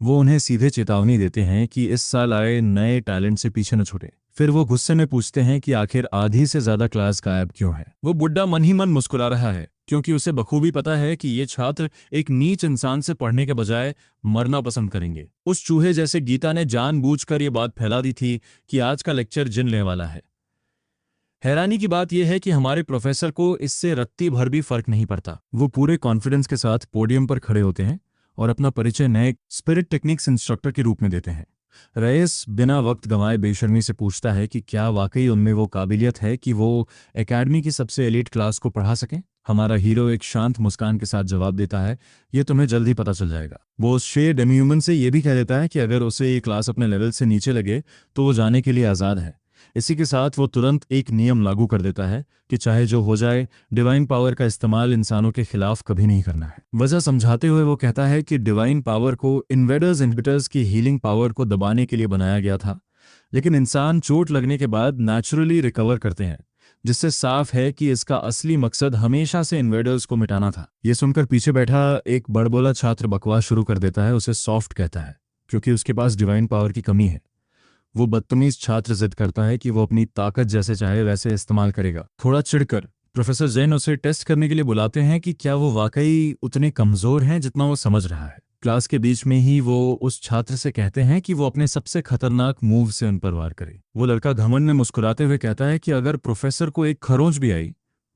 S1: वो उन्हें सीधे चेतावनी देते हैं कि इस साल आए नए टैलेंट से पीछे न छूटे। फिर वो गुस्से में पूछते हैं कि आखिर आधी से ज्यादा क्लास गायब क्यों है। वो बुड्ढा मन ही मन मुस्कुरा रहा है, क्योंकि उसे बखूबी पता है कि ये छात्र एक नीच इंसान से पढ़ने के बजाय मरना पसंद करेंगे। उस चूहे जैसे गीता ने जानबूझकर ये बात फैला दी थी कि आज का लेक्चर जिन लेने वाला है। हैरानी की बात यह है कि हमारे प्रोफेसर को इससे रत्ती भर भी फर्क नहीं पड़ता। वो पूरे कॉन्फिडेंस के साथ पोडियम पर खड़े होते हैं और अपना परिचय नए स्पिरिट टेक्निक्स इंस्ट्रक्टर के रूप में देते हैं। रईस बिना वक्त गंवाए बेशर्मी से पूछता है कि क्या वाकई उनमें वो काबिलियत है कि वो एकेडमी की सबसे एलीट क्लास को पढ़ा सकें। हमारा हीरो एक शांत मुस्कान के साथ जवाब देता है, ये तुम्हें जल्द ही पता चल जाएगा। वो उस शेर डेमीह्यूमन से ये भी कह देता है कि अगर उसे ये क्लास अपने लेवल से नीचे लगे तो वो जाने के लिए आज़ाद है। इसी के साथ वो तुरंत एक नियम लागू कर देता है कि चाहे जो हो जाए, डिवाइन पावर का इस्तेमाल इंसानों के खिलाफ कभी नहीं करना है। वजह समझाते हुए वो कहता है कि डिवाइन पावर को इन्वेडर्स इन्विटर्स की हीलिंग पावर को दबाने के लिए बनाया गया था, लेकिन इंसान चोट लगने के बाद नेचुरली रिकवर करते हैं, जिससे साफ है कि इसका असली मकसद हमेशा से इन्वेडर्स को मिटाना था। ये सुनकर पीछे बैठा एक बड़बोला छात्र बकवास शुरू कर देता है, उसे सॉफ्ट कहता है क्योंकि उसके पास डिवाइन पावर की कमी है। वो बदतमीज छात्र जिद करता है कि वो अपनी ताकत जैसे चाहे वैसे इस्तेमाल करेगा। थोड़ा चिढ़कर प्रोफेसर जैन उसे टेस्ट करने के लिए बुलाते हैं कि क्या वो वाकई उतने कमजोर हैं जितना वो समझ रहा है। क्लास के बीच में ही वो उस छात्र से कहते हैं कि वो अपने सबसे खतरनाक मूव से उन पर वार करे। वो लड़का घमंड में मुस्कुराते हुए कहता है कि अगर प्रोफेसर को एक खरोंच भी आई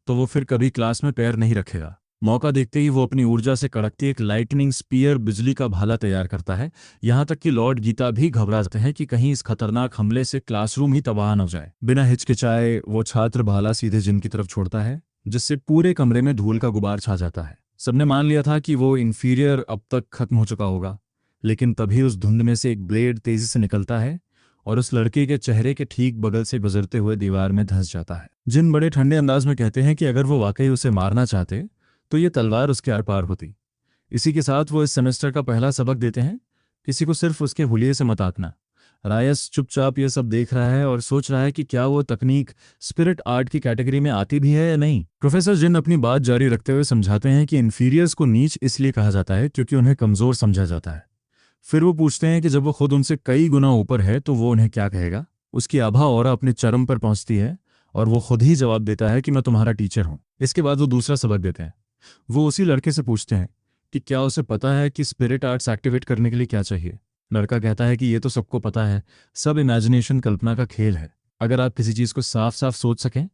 S1: तो वो फिर कभी क्लास में पैर नहीं रखेगा। मौका देखते ही वो अपनी ऊर्जा से कड़कती एक लाइटनिंग स्पीयर बिजली का भाला तैयार करता है। यहाँ तक कि लॉर्ड गीता भी घबरा जाते हैं कि कहीं इस खतरनाक हमले से क्लासरूम ही तबाह न हो जाए। बिना हिचकिचाए वो छात्र भाला सीधे जिन की तरफ छोड़ता है, जिससे पूरे कमरे में धूल का गुबार छा जाता है। सबने मान लिया था कि वो इन्फीरियर अब तक खत्म हो चुका होगा, लेकिन तभी उस धुंध में से एक ब्लेड तेजी से निकलता है और उस लड़के के चेहरे के ठीक बगल से गुजरते हुए दीवार में धंस जाता है। जिन बड़े ठंडे अंदाज में कहते हैं कि अगर वो वाकई उसे मारना चाहते तो ये तलवार उसके आर पार होती। इसी के साथ वो इस सेमेस्टर का पहला सबक देते हैं, किसी को सिर्फ उसके हुलिये से मत आंकना। रायस चुपचाप ये सब देख रहा है और सोच रहा है कि क्या वो तकनीक स्पिरिट आर्ट की कैटेगरी में आती भी है या नहीं। प्रोफेसर जिन अपनी बात जारी रखते हुए समझाते हैं कि इन्फीरियर्स को नीच इसलिए कहा जाता है क्योंकि उन्हें कमजोर समझा जाता है। फिर वो पूछते हैं कि जब वो खुद उनसे कई गुना ऊपर है तो वो उन्हें क्या कहेगा। उसकी आभा ऑरा अपने चरम पर पहुंचती है और वो खुद ही जवाब देता है कि मैं तुम्हारा टीचर हूं। इसके बाद वो दूसरा सबक देते हैं। वो उसी लड़के से पूछते हैं कि क्या उसे पता है कि स्पिरिट आर्ट्स एक्टिवेट करने के लिए क्या चाहिए। लड़का कहता है कि ये तो सबको पता है, सब इमेजिनेशन कल्पना का खेल है। अगर आप किसी चीज को साफ साफ सोच सकें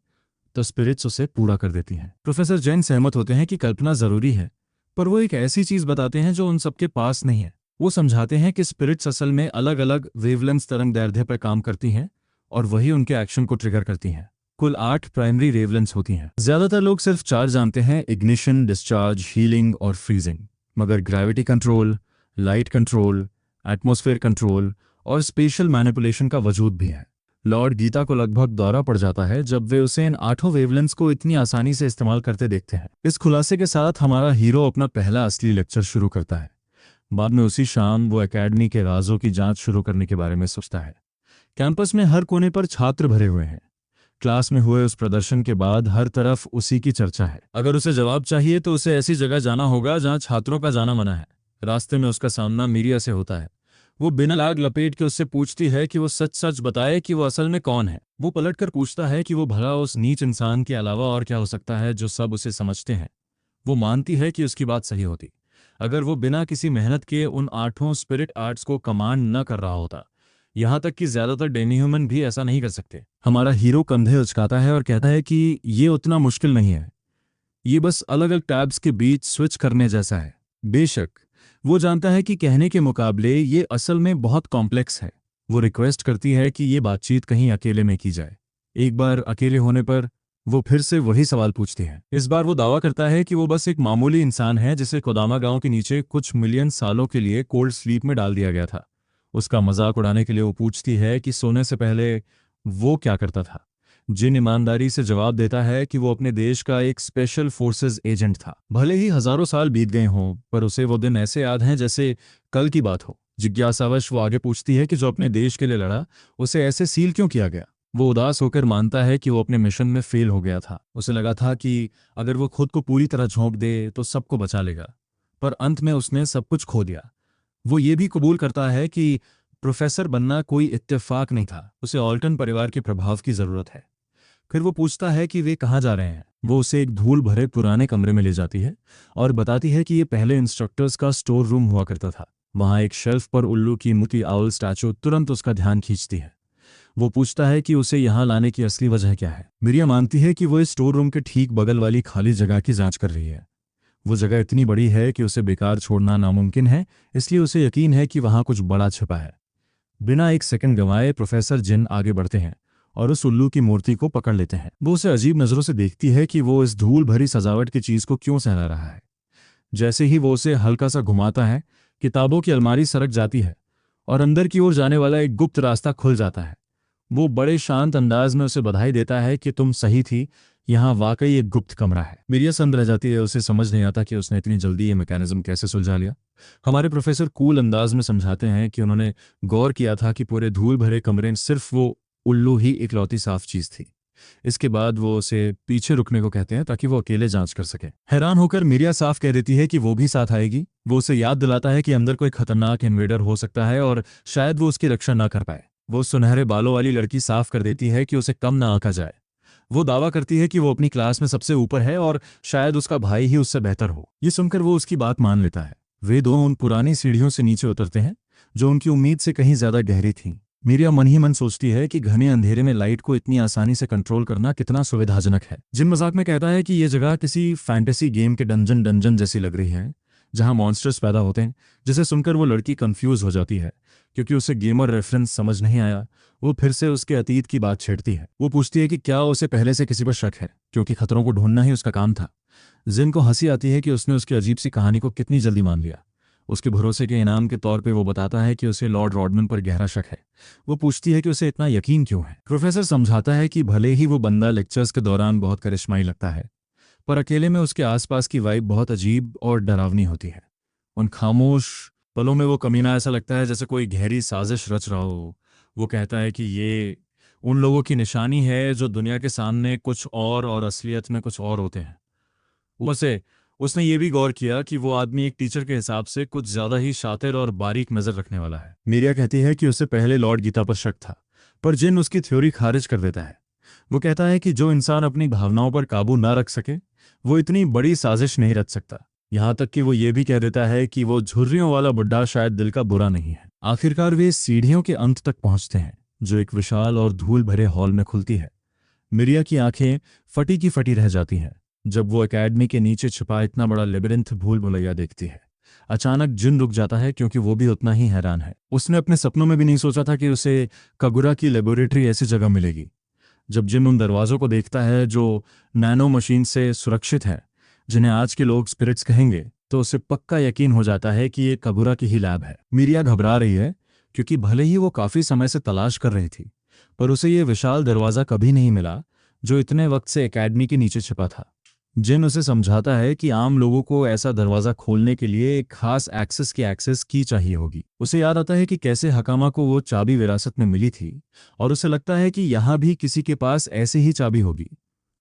S1: तो स्पिरिट्स उसे पूरा कर देती हैं। प्रोफेसर जैन सहमत होते हैं कि कल्पना जरूरी है, पर वो एक ऐसी चीज बताते हैं जो उन सबके पास नहीं है। वो समझाते हैं कि स्पिरिट्स असल में अलग अलग वेवलेंथ तरंग दैर्ध्य पर काम करती हैं और वही उनके एक्शन को ट्रिगर करती हैं। कुल 8 प्राइमरी वेवलेंथ्स होती हैं। ज्यादातर लोग सिर्फ 4 जानते हैं, इग्निशन, डिस्चार्ज, हीलिंग और फ्रीजिंग। मगर gravity control, light control, atmosphere control और स्पेशल मैनिपुलेशन का वजूद भी है। लॉर्ड गीता को लगभग दौरा पड़ जाता है जब वे उसे इन 8 वेवलेंथ्स को इतनी आसानी से इस्तेमाल करते देखते हैं। इस खुलासे के साथ हमारा हीरो अपना पहला असली लेक्चर शुरू करता है। बाद में उसी शाम वो एकेडमी के राजों की जांच शुरू करने के बारे में सोचता है। कैंपस में हर कोने पर छात्र भरे हुए हैं। क्लास में हुए उस प्रदर्शन के बाद हर तरफ उसी की चर्चा है। अगर उसे जवाब चाहिए तो उसे ऐसी जगह जाना होगा जहां छात्रों का जाना मना है। रास्ते में उसका सामना मीडिया से होता है। वो बिना लाग लपेट के उससे पूछती है कि वो सच सच बताए कि वो असल में कौन है। वो पलटकर पूछता है कि वो भला उस नीच इंसान के अलावा और क्या हो सकता है जो सब उसे समझते हैं। वो मानती है कि उसकी बात सही होती अगर वो बिना किसी मेहनत के उन 8 स्पिरिट आर्ट्स को कमांड न कर रहा होता। यहाँ तक कि ज्यादातर डेनीह्यूमन भी ऐसा नहीं कर सकते। हमारा हीरो कंधे उचकाता है और कहता है कि ये उतना मुश्किल नहीं है, ये बस अलग अलग टैब्स के बीच स्विच करने जैसा है। बेशक वो जानता है कि कहने के मुकाबले ये असल में बहुत कॉम्प्लेक्स है। वो रिक्वेस्ट करती है कि ये बातचीत कहीं अकेले में की जाए। एक बार अकेले होने पर वो फिर से वही सवाल पूछती है। इस बार वो दावा करता है कि वो बस एक मामूली इंसान है जिसे कोदामा गांव के नीचे कुछ मिलियन सालों के लिए कोल्ड स्लीप में डाल दिया गया था। उसका मजाक उड़ाने के लिए वो पूछती है कि सोने से पहले वो क्या करता था। जिन ईमानदारी से जवाब देता है कि वो अपने देश का एक स्पेशल फोर्सेस एजेंट था। भले ही हजारों साल बीत गए हों, पर उसे वो दिन ऐसे याद हैं जैसे कल की बात हो। जिज्ञासावश वो आगे पूछती है कि जो अपने देश के लिए लड़ा, उसे ऐसे सील क्यों किया गया। वो उदास होकर मानता है कि वो अपने मिशन में फेल हो गया था। उसे लगा था कि अगर वो खुद को पूरी तरह झोंक दे तो सबको बचा लेगा, पर अंत में उसने सब कुछ खो दिया। वो ये भी कबूल करता है कि प्रोफेसर बनना कोई इत्तेफाक नहीं था, उसे ऑल्टन परिवार के प्रभाव की जरूरत है। फिर वो पूछता है कि वे कहाँ जा रहे हैं। वो उसे एक धूल भरे पुराने कमरे में ले जाती है और बताती है कि ये पहले इंस्ट्रक्टर्स का स्टोर रूम हुआ करता था। वहाँ एक शेल्फ पर उल्लू की मोती आउल स्टैचू तुरंत उसका ध्यान खींचती है। वो पूछता है कि उसे यहाँ लाने की असली वजह क्या है। मिरिया मानती है कि वो इस स्टोर रूम के ठीक बगल वाली खाली जगह की जांच कर रही है। वो जगह इतनी बड़ी है कि उसे बेकार छोड़ना नामुमकिन है, इसलिए उसे यकीन है कि वहाँ कुछ बड़ा छिपा है। बिना एक सेकंड गंवाए प्रोफेसर जिन आगे बढ़ते हैं और उस उल्लू की मूर्ति को पकड़ लेते हैं। वो उसे अजीब नज़रों से देखती है कि वो इस धूल भरी सजावट की चीज़ को क्यों सहला रहा है। जैसे ही वो उसे हल्का सा घुमाता है, किताबों की अलमारी सरक जाती है और अंदर की ओर जाने वाला एक गुप्त रास्ता खुल जाता है। वो बड़े शांत अंदाज में उसे बधाई देता है कि तुम सही थी, यहाँ वाकई एक गुप्त कमरा है। मिरिया संद रह जाती है, उसे समझ नहीं आता कि उसने इतनी जल्दी ये मैकेनिज्म कैसे सुलझा लिया। हमारे प्रोफेसर कूल अंदाज में समझाते हैं कि उन्होंने गौर किया था कि पूरे धूल भरे कमरे में सिर्फ वो उल्लू ही इकलौती साफ चीज थी। इसके बाद वो उसे पीछे रुकने को कहते हैं ताकि वो अकेले जांच कर सके। हैरान होकर मिरिया साफ कह देती है कि वो भी साथ आएगी। वो उसे याद दिलाता है कि अंदर कोई खतरनाक इन्वेडर हो सकता है और शायद वो उसकी रक्षा ना कर पाए। वो सुनहरे बालों वाली लड़की साफ कर देती है कि उसे कम ना आंका जाए। वो दावा करती है कि वो अपनी क्लास में सबसे ऊपर है और शायद उसका भाई ही उससे बेहतर हो। ये सुनकर वो उसकी बात मान लेता है। वे दोनों उन पुरानी सीढ़ियों से नीचे उतरते हैं जो उनकी उम्मीद से कहीं ज्यादा गहरी थीं। मिरिया मन ही मन सोचती है कि घने अंधेरे में लाइट को इतनी आसानी से कंट्रोल करना कितना सुविधाजनक है। जिन मजाक में कहता है कि ये जगह किसी फैंटेसी गेम के डंजन जैसी लग रही है जहां मॉन्स्टर्स पैदा होते हैं, जिसे सुनकर वो लड़की कंफ्यूज हो जाती है क्योंकि उसे गेमर रेफरेंस समझ नहीं आया। वो फिर से उसके अतीत की बात छेड़ती है। वो पूछती है कि क्या उसे पहले से किसी पर शक है, क्योंकि खतरों को ढूंढना ही उसका काम था। जिन को हंसी आती है कि उसने उसकी अजीब सी कहानी को कितनी जल्दी मान लिया। उसके भरोसे के इनाम के तौर पे वो बताता है कि उसे लॉर्ड रॉडमन पर गहरा शक है। वो पूछती है कि उसे इतना यकीन क्यों है। प्रोफेसर समझाता है कि भले ही वो बंदा लेक्चर्स के दौरान बहुत करिश्माई लगता है, पर अकेले में उसके आसपास की वाइब बहुत अजीब और डरावनी होती है। उन खामोश पलों में वो कमीना ऐसा लगता है जैसे कोई गहरी साजिश रच रहा हो। वो कहता है कि ये उन लोगों की निशानी है जो दुनिया के सामने कुछ और असलियत में कुछ और होते हैं। उसे उसने ये भी गौर किया कि वो आदमी एक टीचर के हिसाब से कुछ ज्यादा ही शातिर और बारीक नजर रखने वाला है। मीरिया कहती है कि उसे पहले लॉर्ड गीता पर शक था, पर जिन उसकी थ्योरी खारिज कर देता है। वो कहता है कि जो इंसान अपनी भावनाओं पर काबू ना रख सके वो इतनी बड़ी साजिश नहीं रच सकता। यहां तक कि वो ये भी कह देता है कि वो झुर्रियों वाला बुड्ढा शायद दिल का बुरा नहीं है। आखिरकार वे सीढ़ियों के अंत तक पहुंचते हैं जो एक विशाल और धूल भरे हॉल में खुलती है। मिरिया की आंखें फटी की फटी रह जाती हैं जब वो एकेडमी के नीचे छुपा इतना बड़ा लेबिरिंथ भूल भुलैया देखती है। अचानक जिन रुक जाता है क्योंकि वो भी उतना ही हैरान है। उसने अपने सपनों में भी नहीं सोचा था कि उसे कगुरा की लेबोरेटरी ऐसी जगह मिलेगी। जब जिन उन दरवाजों को देखता है जो नैनो मशीन से सुरक्षित है, जिन्हें आज के लोग स्पिरिट्स कहेंगे, तो उसे पक्का यकीन हो जाता है कि ये कगुरा की ही लैब है। मिरिया घबरा रही है क्योंकि भले ही वो काफी समय से तलाश कर रही थी, पर उसे ये विशाल दरवाजा कभी नहीं मिला जो इतने वक्त से एकेडमी के नीचे छिपा था। जिन उसे समझाता है कि आम लोगों को ऐसा दरवाजा खोलने के लिए एक खास एक्सेस की चाहिए होगी। उसे याद आता है कि कैसे हकामा को वो चाबी विरासत में मिली थी और उसे लगता है कि यहाँ भी किसी के पास ऐसी ही चाबी होगी।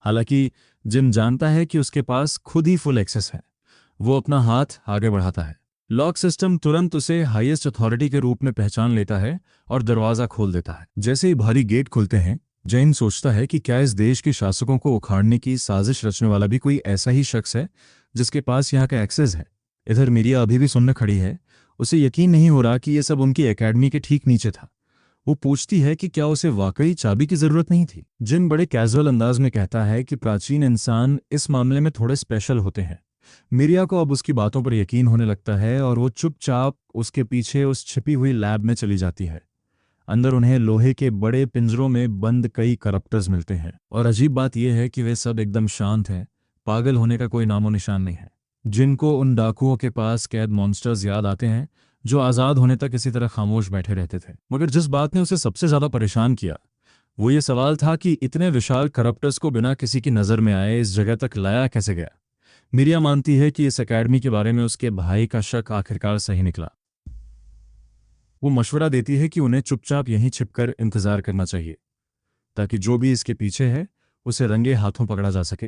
S1: हालांकि जिन जानता है कि उसके पास खुद ही फुल एक्सेस है। वो अपना हाथ आगे बढ़ाता है। लॉक सिस्टम तुरंत उसे हाईएस्ट अथॉरिटी के रूप में पहचान लेता है और दरवाजा खोल देता है। जैसे ही भारी गेट खुलते हैं, जैन सोचता है कि क्या इस देश के शासकों को उखाड़ने की साजिश रचने वाला भी कोई ऐसा ही शख्स है जिसके पास यहाँ का एक्सेस है। इधर मिरिया अभी भी सुनने खड़ी है। उसे यकीन नहीं हो रहा कि यह सब उनकी एकेडमी के ठीक नीचे था। वो पूछती है कि क्या उसे वाकई चाबी की जरूरत नहीं थी। जिन बड़े कैजुअल अंदाज में कहता है कि प्राचीन इंसान इस मामले में थोड़े स्पेशल होते हैं। मिरिया को अब उसकी बातों पर यकीन होने लगता है और वो चुपचाप उसके पीछे उस छिपी हुई लैब में चली जाती है। अंदर उन्हें लोहे के बड़े पिंजरों में बंद कई करप्टर्स मिलते हैं और अजीब बात यह है कि वे सब एकदम शांत हैं। पागल होने का कोई नामो निशान नहीं है। जिनको उन डाकुओं के पास कैद मॉन्स्टर्स याद आते हैं जो आज़ाद होने तक इसी तरह खामोश बैठे रहते थे। मगर जिस बात ने उसे सबसे ज़्यादा परेशान किया वो ये सवाल था कि इतने विशाल करप्टर्स को बिना किसी की नज़र में आए इस जगह तक लाया कैसे गया। मिरिया मानती है कि इस एकेडमी के बारे में उसके भाई का शक आखिरकार सही निकला। वो मशवरा देती है कि उन्हें चुपचाप यहीं छिपकर इंतजार करना चाहिए ताकि जो भी इसके पीछे है उसे रंगे हाथों पकड़ा जा सके,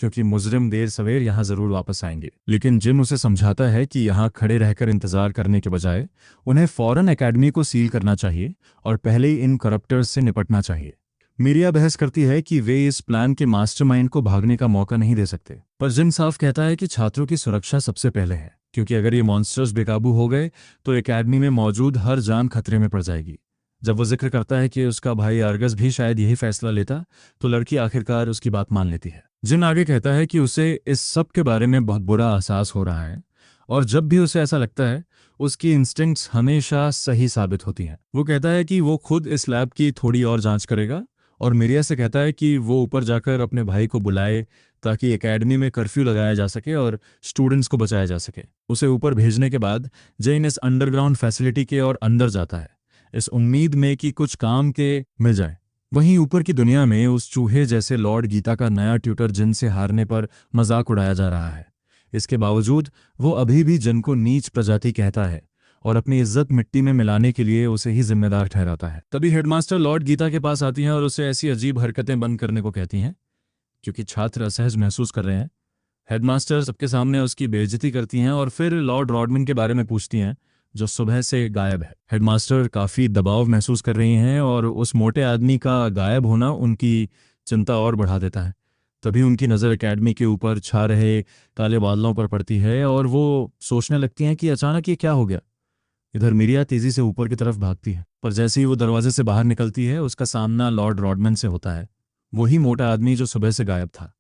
S1: क्योंकि मुजरिम देर सवेर यहाँ जरूर वापस आएंगे। लेकिन जिम उसे समझाता है कि यहाँ खड़े रहकर इंतजार करने के बजाय उन्हें फौरन एकेडमी को सील करना चाहिए और पहले ही इन करप्टर्स से निपटना चाहिए। मिरिया बहस करती है कि वे इस प्लान के मास्टरमाइंड को भागने का मौका नहीं दे सकते, पर जिम साफ कहता है कि छात्रों की सुरक्षा सबसे पहले है, क्योंकि अगर ये मॉन्स्टर्स बेकाबू हो गए तो एकेडमी में मौजूद हर जान खतरे में पड़ जाएगी। जब वो जिक्र करता है कि उसका भाई आर्गस भी शायद यही फैसला लेता, तो लड़की आखिरकार उसकी बात मान लेती है। जिन आगे कहता है कि उसे इस सब के बारे में बहुत बुरा एहसास हो रहा है और जब भी उसे ऐसा लगता है उसकी इंस्टिंक्ट्स हमेशा सही साबित होती हैं। वो कहता है कि वो खुद इस लैब की थोड़ी और जांच करेगा और मिरिया से कहता है कि वो ऊपर जाकर अपने भाई को बुलाए ताकि एकेडमी में कर्फ्यू लगाया जा सके और स्टूडेंट्स को बचाया जा सके। उसे ऊपर भेजने के बाद जेन इस अंडरग्राउंड फैसिलिटी के और अंदर जाता है, इस उम्मीद में कि कुछ काम के मिल जाए। वहीं ऊपर की दुनिया में उस चूहे जैसे लॉर्ड गीता का नया ट्यूटर जिन से हारने पर मजाक उड़ाया जा रहा है। इसके बावजूद वो अभी भी जिन को नीच प्रजाति कहता है और अपनी इज्जत मिट्टी में मिलाने के लिए उसे ही जिम्मेदार ठहराता है। तभी हेडमास्टर लॉर्ड गीता के पास आती हैं और उसे ऐसी अजीब हरकतें बंद करने को कहती हैं क्योंकि छात्र असहज महसूस कर रहे हैं। हेडमास्टर सबके सामने उसकी बेइज्जती करती हैं और फिर लॉर्ड रॉडमन के बारे में पूछती हैं जो सुबह से गायब है। हेडमास्टर काफ़ी दबाव महसूस कर रही हैं और उस मोटे आदमी का गायब होना उनकी चिंता और बढ़ा देता है। तभी उनकी नज़र एकेडमी के ऊपर छा रहे काले बादलों पर पड़ती है और वो सोचने लगती हैं कि अचानक ये क्या हो गया। इधर मिरिया तेजी से ऊपर की तरफ भागती है, पर जैसे ही वो दरवाजे से बाहर निकलती है उसका सामना लॉर्ड रॉडमन से होता है, वही मोटा आदमी जो सुबह से गायब था।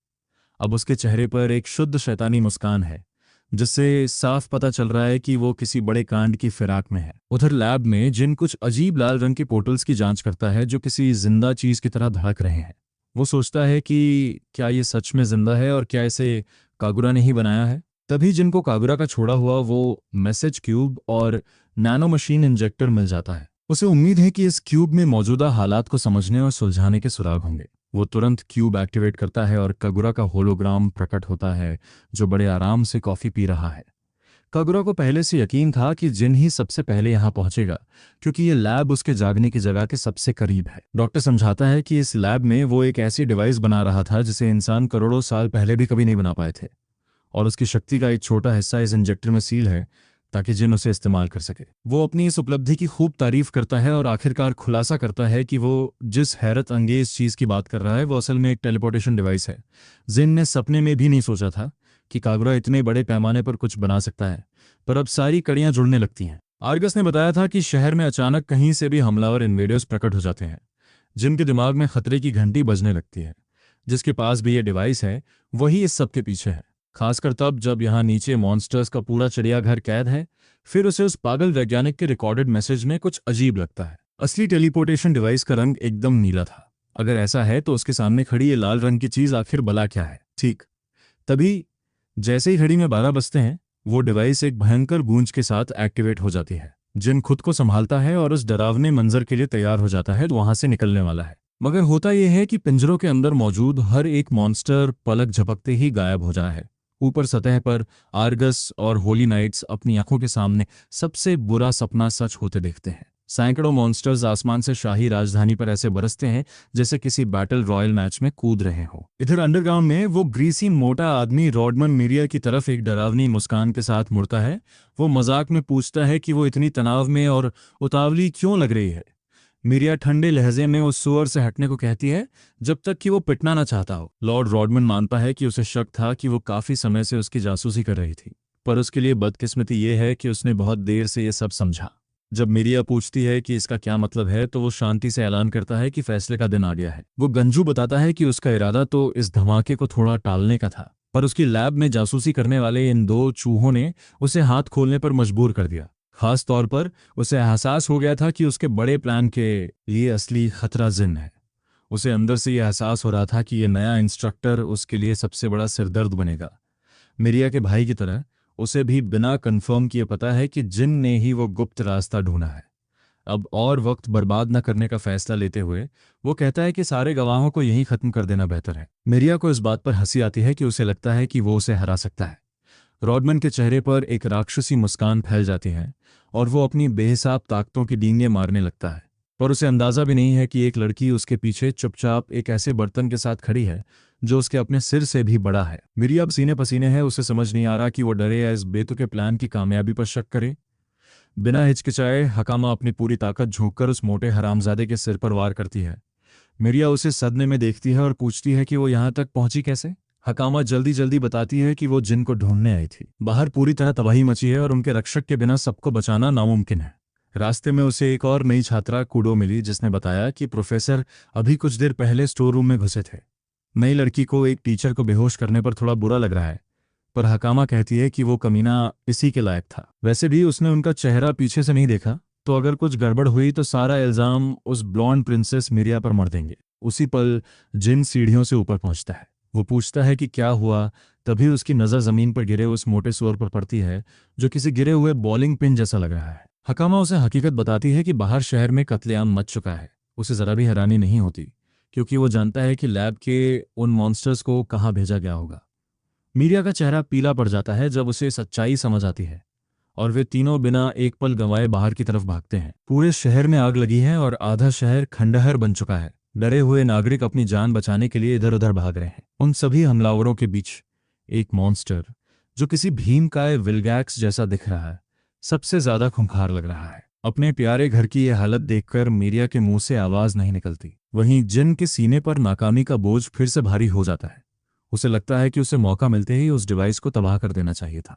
S1: अब उसके चेहरे पर एक शुद्ध शैतानी मुस्कान है जिससे साफ पता चल रहा है कि वो किसी बड़े कांड की फिराक में है। उधर लैब में जिन कुछ अजीब लाल रंग के पोर्टल्स की जांच करता है जो किसी जिंदा चीज की तरह धड़क रहे हैं। वो सोचता है कि क्या ये सच में जिंदा है और क्या इसे कागुरा ने ही बनाया है। तभी जिनको कागुरा का छोड़ा हुआ वो मैसेज क्यूब और नैनो मशीन इंजेक्टर मिल जाता है। उसे उम्मीद है कि इस क्यूब में मौजूदा हालात को समझने और सुलझाने के सुराग होंगे। वो तुरंत क्यूब एक्टिवेट करता है और कागुरा का होलोग्राम प्रकट होता है जो बड़े आराम से कॉफी पी रहा है। कागुरा को पहले से यकीन था कि जिन ही सबसे पहले यहाँ पहुंचेगा क्योंकि ये लैब उसके जागने की जगह के सबसे करीब है। डॉक्टर समझाता है कि इस लैब में वो एक ऐसी डिवाइस बना रहा था जिसे इंसान करोड़ों साल पहले भी कभी नहीं बना पाए थे और उसकी शक्ति का एक छोटा हिस्सा इस इंजेक्टर में सील है ताकि जिन उसे इस्तेमाल कर सके। वो अपनी इस उपलब्धि की खूब तारीफ करता है और आखिरकार खुलासा करता है कि वो जिस हैरत अंगेज चीज़ की बात कर रहा है वो असल में एक टेलीपोर्टेशन डिवाइस है। जिन ने सपने में भी नहीं सोचा था कि कागुरा इतने बड़े पैमाने पर कुछ बना सकता है, पर अब सारी कड़ियां जुड़ने लगती हैं। आर्गस ने बताया था कि शहर में अचानक कहीं से भी हमलावर इन्वेडर्स प्रकट हो जाते हैं जिनके दिमाग में खतरे की घंटी बजने लगती है। जिसके पास भी ये डिवाइस है वही इस सब के पीछे है, खासकर तब जब यहाँ नीचे मॉन्स्टर्स का पूरा चिड़ियाघर कैद है। फिर उसे उस पागल वैज्ञानिक के रिकॉर्डेड मैसेज में कुछ अजीब लगता है। असली टेलीपोर्टेशन डिवाइस का रंग एकदम नीला था। अगर ऐसा है तो उसके सामने खड़ी ये लाल रंग की चीज आखिर भला क्या है। ठीक तभी जैसे ही घड़ी में 12 बजते हैं वो डिवाइस एक भयंकर गूंज के साथ एक्टिवेट हो जाती है। जिन खुद को संभालता है और उस डरावने मंजर के लिए तैयार हो जाता है तो वहां से निकलने वाला है। मगर होता यह है कि पिंजरों के अंदर मौजूद हर एक मॉन्स्टर पलक झपकते ही गायब हो जाए है। ऊपर सतह पर आर्गस और होली नाइट्स अपनी आंखों के सामने सबसे बुरा सपना सच होते देखते हैं। सैकड़ों मॉन्स्टर्स आसमान से शाही राजधानी पर ऐसे बरसते हैं जैसे किसी बैटल रॉयल मैच में कूद रहे हो। इधर अंडरग्राउंड में वो ग्रीसी मोटा आदमी रॉडमन मिरिया की तरफ एक डरावनी मुस्कान के साथ मुड़ता है। वो मजाक में पूछता है कि वो इतनी तनाव में और उतावली क्यों लग रही है। मिरिया ठंडे लहजे में उस सुअर से हटने को कहती है जब तक कि वो पिटना ना चाहता हो। लॉर्ड रॉडमन मानता है कि उसे शक था कि वो काफी समय से उसकी जासूसी कर रही थी, पर उसके लिए बदकिस्मती ये है कि उसने बहुत देर से ये सब समझा। जब मिरिया पूछती है कि इसका क्या मतलब है तो वो शांति से ऐलान करता है कि फैसले का दिन आ गया है। वो गंजू बताता है कि उसका इरादा तो इस धमाके को थोड़ा टालने का था, पर उसकी लैब में जासूसी करने वाले इन 2 चूहों ने उसे हाथ खोलने पर मजबूर कर दिया। खास तौर पर उसे एहसास हो गया था कि उसके बड़े प्लान के लिए असली खतरा जिन है। उसे अंदर से यह एहसास हो रहा था कि यह नया इंस्ट्रक्टर उसके लिए सबसे बड़ा सिरदर्द बनेगा। मिरिया के भाई की तरह उसे भी बिना कंफर्म किए पता है कि जिन ने ही वो गुप्त रास्ता ढूंढा है। अब और वक्त बर्बाद न करने का फैसला लेते हुए वो कहता है कि सारे गवाहों को यहीं खत्म कर देना बेहतर है। मिरिया को इस बात पर हंसी आती है कि उसे लगता है कि वो उसे हरा सकता है। रॉडमन के चेहरे पर एक राक्षसी मुस्कान फैल जाती है और वो अपनी बेहिसाब ताकतों की डींगे मारने लगता है, पर उसे अंदाजा भी नहीं है कि एक लड़की उसके पीछे चुपचाप एक ऐसे बर्तन के साथ खड़ी है जो उसके अपने सिर से भी बड़ा है। मिरिया अब सीने पसीने है। उसे समझ नहीं आ रहा कि वो डरे या इस बेतुके प्लान की कामयाबी पर शक करे। बिना हिचकिचाए हकामा अपनी पूरी ताकत झोंककर उस मोटे हरामजादे के सिर पर वार करती है। मिरिया उसे सदमे में देखती है और पूछती है कि वो यहाँ तक पहुंची कैसे। हकामा जल्दी जल्दी बताती है कि वो जिन को ढूंढने आई थी। बाहर पूरी तरह तबाही मची है और उनके रक्षक के बिना सबको बचाना नामुमकिन है। रास्ते में उसे एक और नई छात्रा कूडो मिली जिसने बताया कि प्रोफेसर अभी कुछ देर पहले स्टोर रूम में घुसे थे। नई लड़की को एक टीचर को बेहोश करने पर थोड़ा बुरा लग रहा है, पर हकामा कहती है कि वो कमीना इसी के लायक था। वैसे भी उसने उनका चेहरा पीछे से नहीं देखा, तो अगर कुछ गड़बड़ हुई तो सारा इल्जाम उस ब्लॉन्ड प्रिंसेस मिरिया पर मर देंगे। उसी पल जिन सीढ़ियों से ऊपर पहुंचता है। वो पूछता है कि क्या हुआ। तभी उसकी नज़र ज़मीन पर गिरे उस मोटे सुअर पर पड़ती है जो किसी गिरे हुए बॉलिंग पिन जैसा लग रहा है। हकामा उसे हकीकत बताती है कि बाहर शहर में कत्लेआम मच चुका है। उसे ज़रा भी हैरानी नहीं होती क्योंकि वो जानता है कि लैब के उन मॉन्स्टर्स को कहाँ भेजा गया होगा। मीडिया का चेहरा पीला पड़ जाता है जब उसे सच्चाई समझ आती है और वे तीनों बिना एक पल गंवाए बाहर की तरफ भागते हैं। पूरे शहर में आग लगी है और आधा शहर खंडहर बन चुका है। डरे हुए नागरिक अपनी जान बचाने के लिए इधर उधर भाग रहे हैं। उन सभी हमलावरों के बीच एक मॉन्स्टर जो किसी भीमकाय विलगैक्स जैसा दिख रहा है सबसे ज्यादा खूंखार लग रहा है। अपने प्यारे घर की यह हालत देखकर मीडिया के मुंह से आवाज नहीं निकलती। वहीं जिन के सीने पर नाकामी का बोझ फिर से भारी हो जाता है। उसे लगता है कि उसे मौका मिलते ही उस डिवाइस को तबाह कर देना चाहिए था।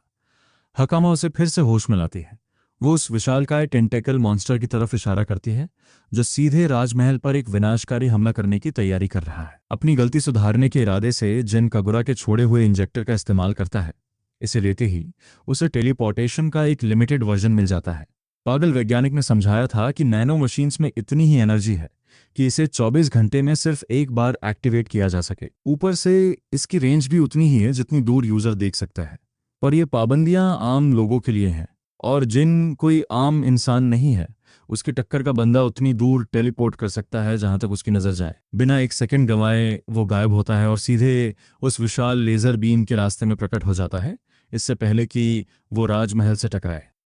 S1: हकामा उसे फिर से होश में लाती है। वो उस विशालकाय टेंटेकल मॉन्स्टर की तरफ इशारा करती है जो सीधे राजमहल पर एक विनाशकारी हमला करने की तैयारी कर रहा है। अपनी गलती सुधारने के इरादे से जिन कगुरा के छोड़े हुए इंजेक्टर का इस्तेमाल करता है। इसे लेते ही उसे टेलीपोर्टेशन का एक लिमिटेड वर्जन मिल जाता है। पागल वैज्ञानिक ने समझाया था कि नैनो मशीन्स में इतनी ही एनर्जी है कि इसे 24 घंटे में सिर्फ एक बार एक्टिवेट किया जा सके। ऊपर से इसकी रेंज भी उतनी ही है जितनी दूर यूजर देख सकता है। पर ये पाबंदियां आम लोगों के लिए हैं और जिन कोई आम इंसान नहीं है उसकी टक्कर का बंदा उतनी दूर टेलीपोर्ट कर सकता है जहां तक उसकी नजर जाए। बिना एक सेकंड गंवाए वो गायब होता है और सीधे उस विशाल लेजर बीम के रास्ते में प्रकट हो जाता है, इससे पहले कि वो राजमहल से टकराए।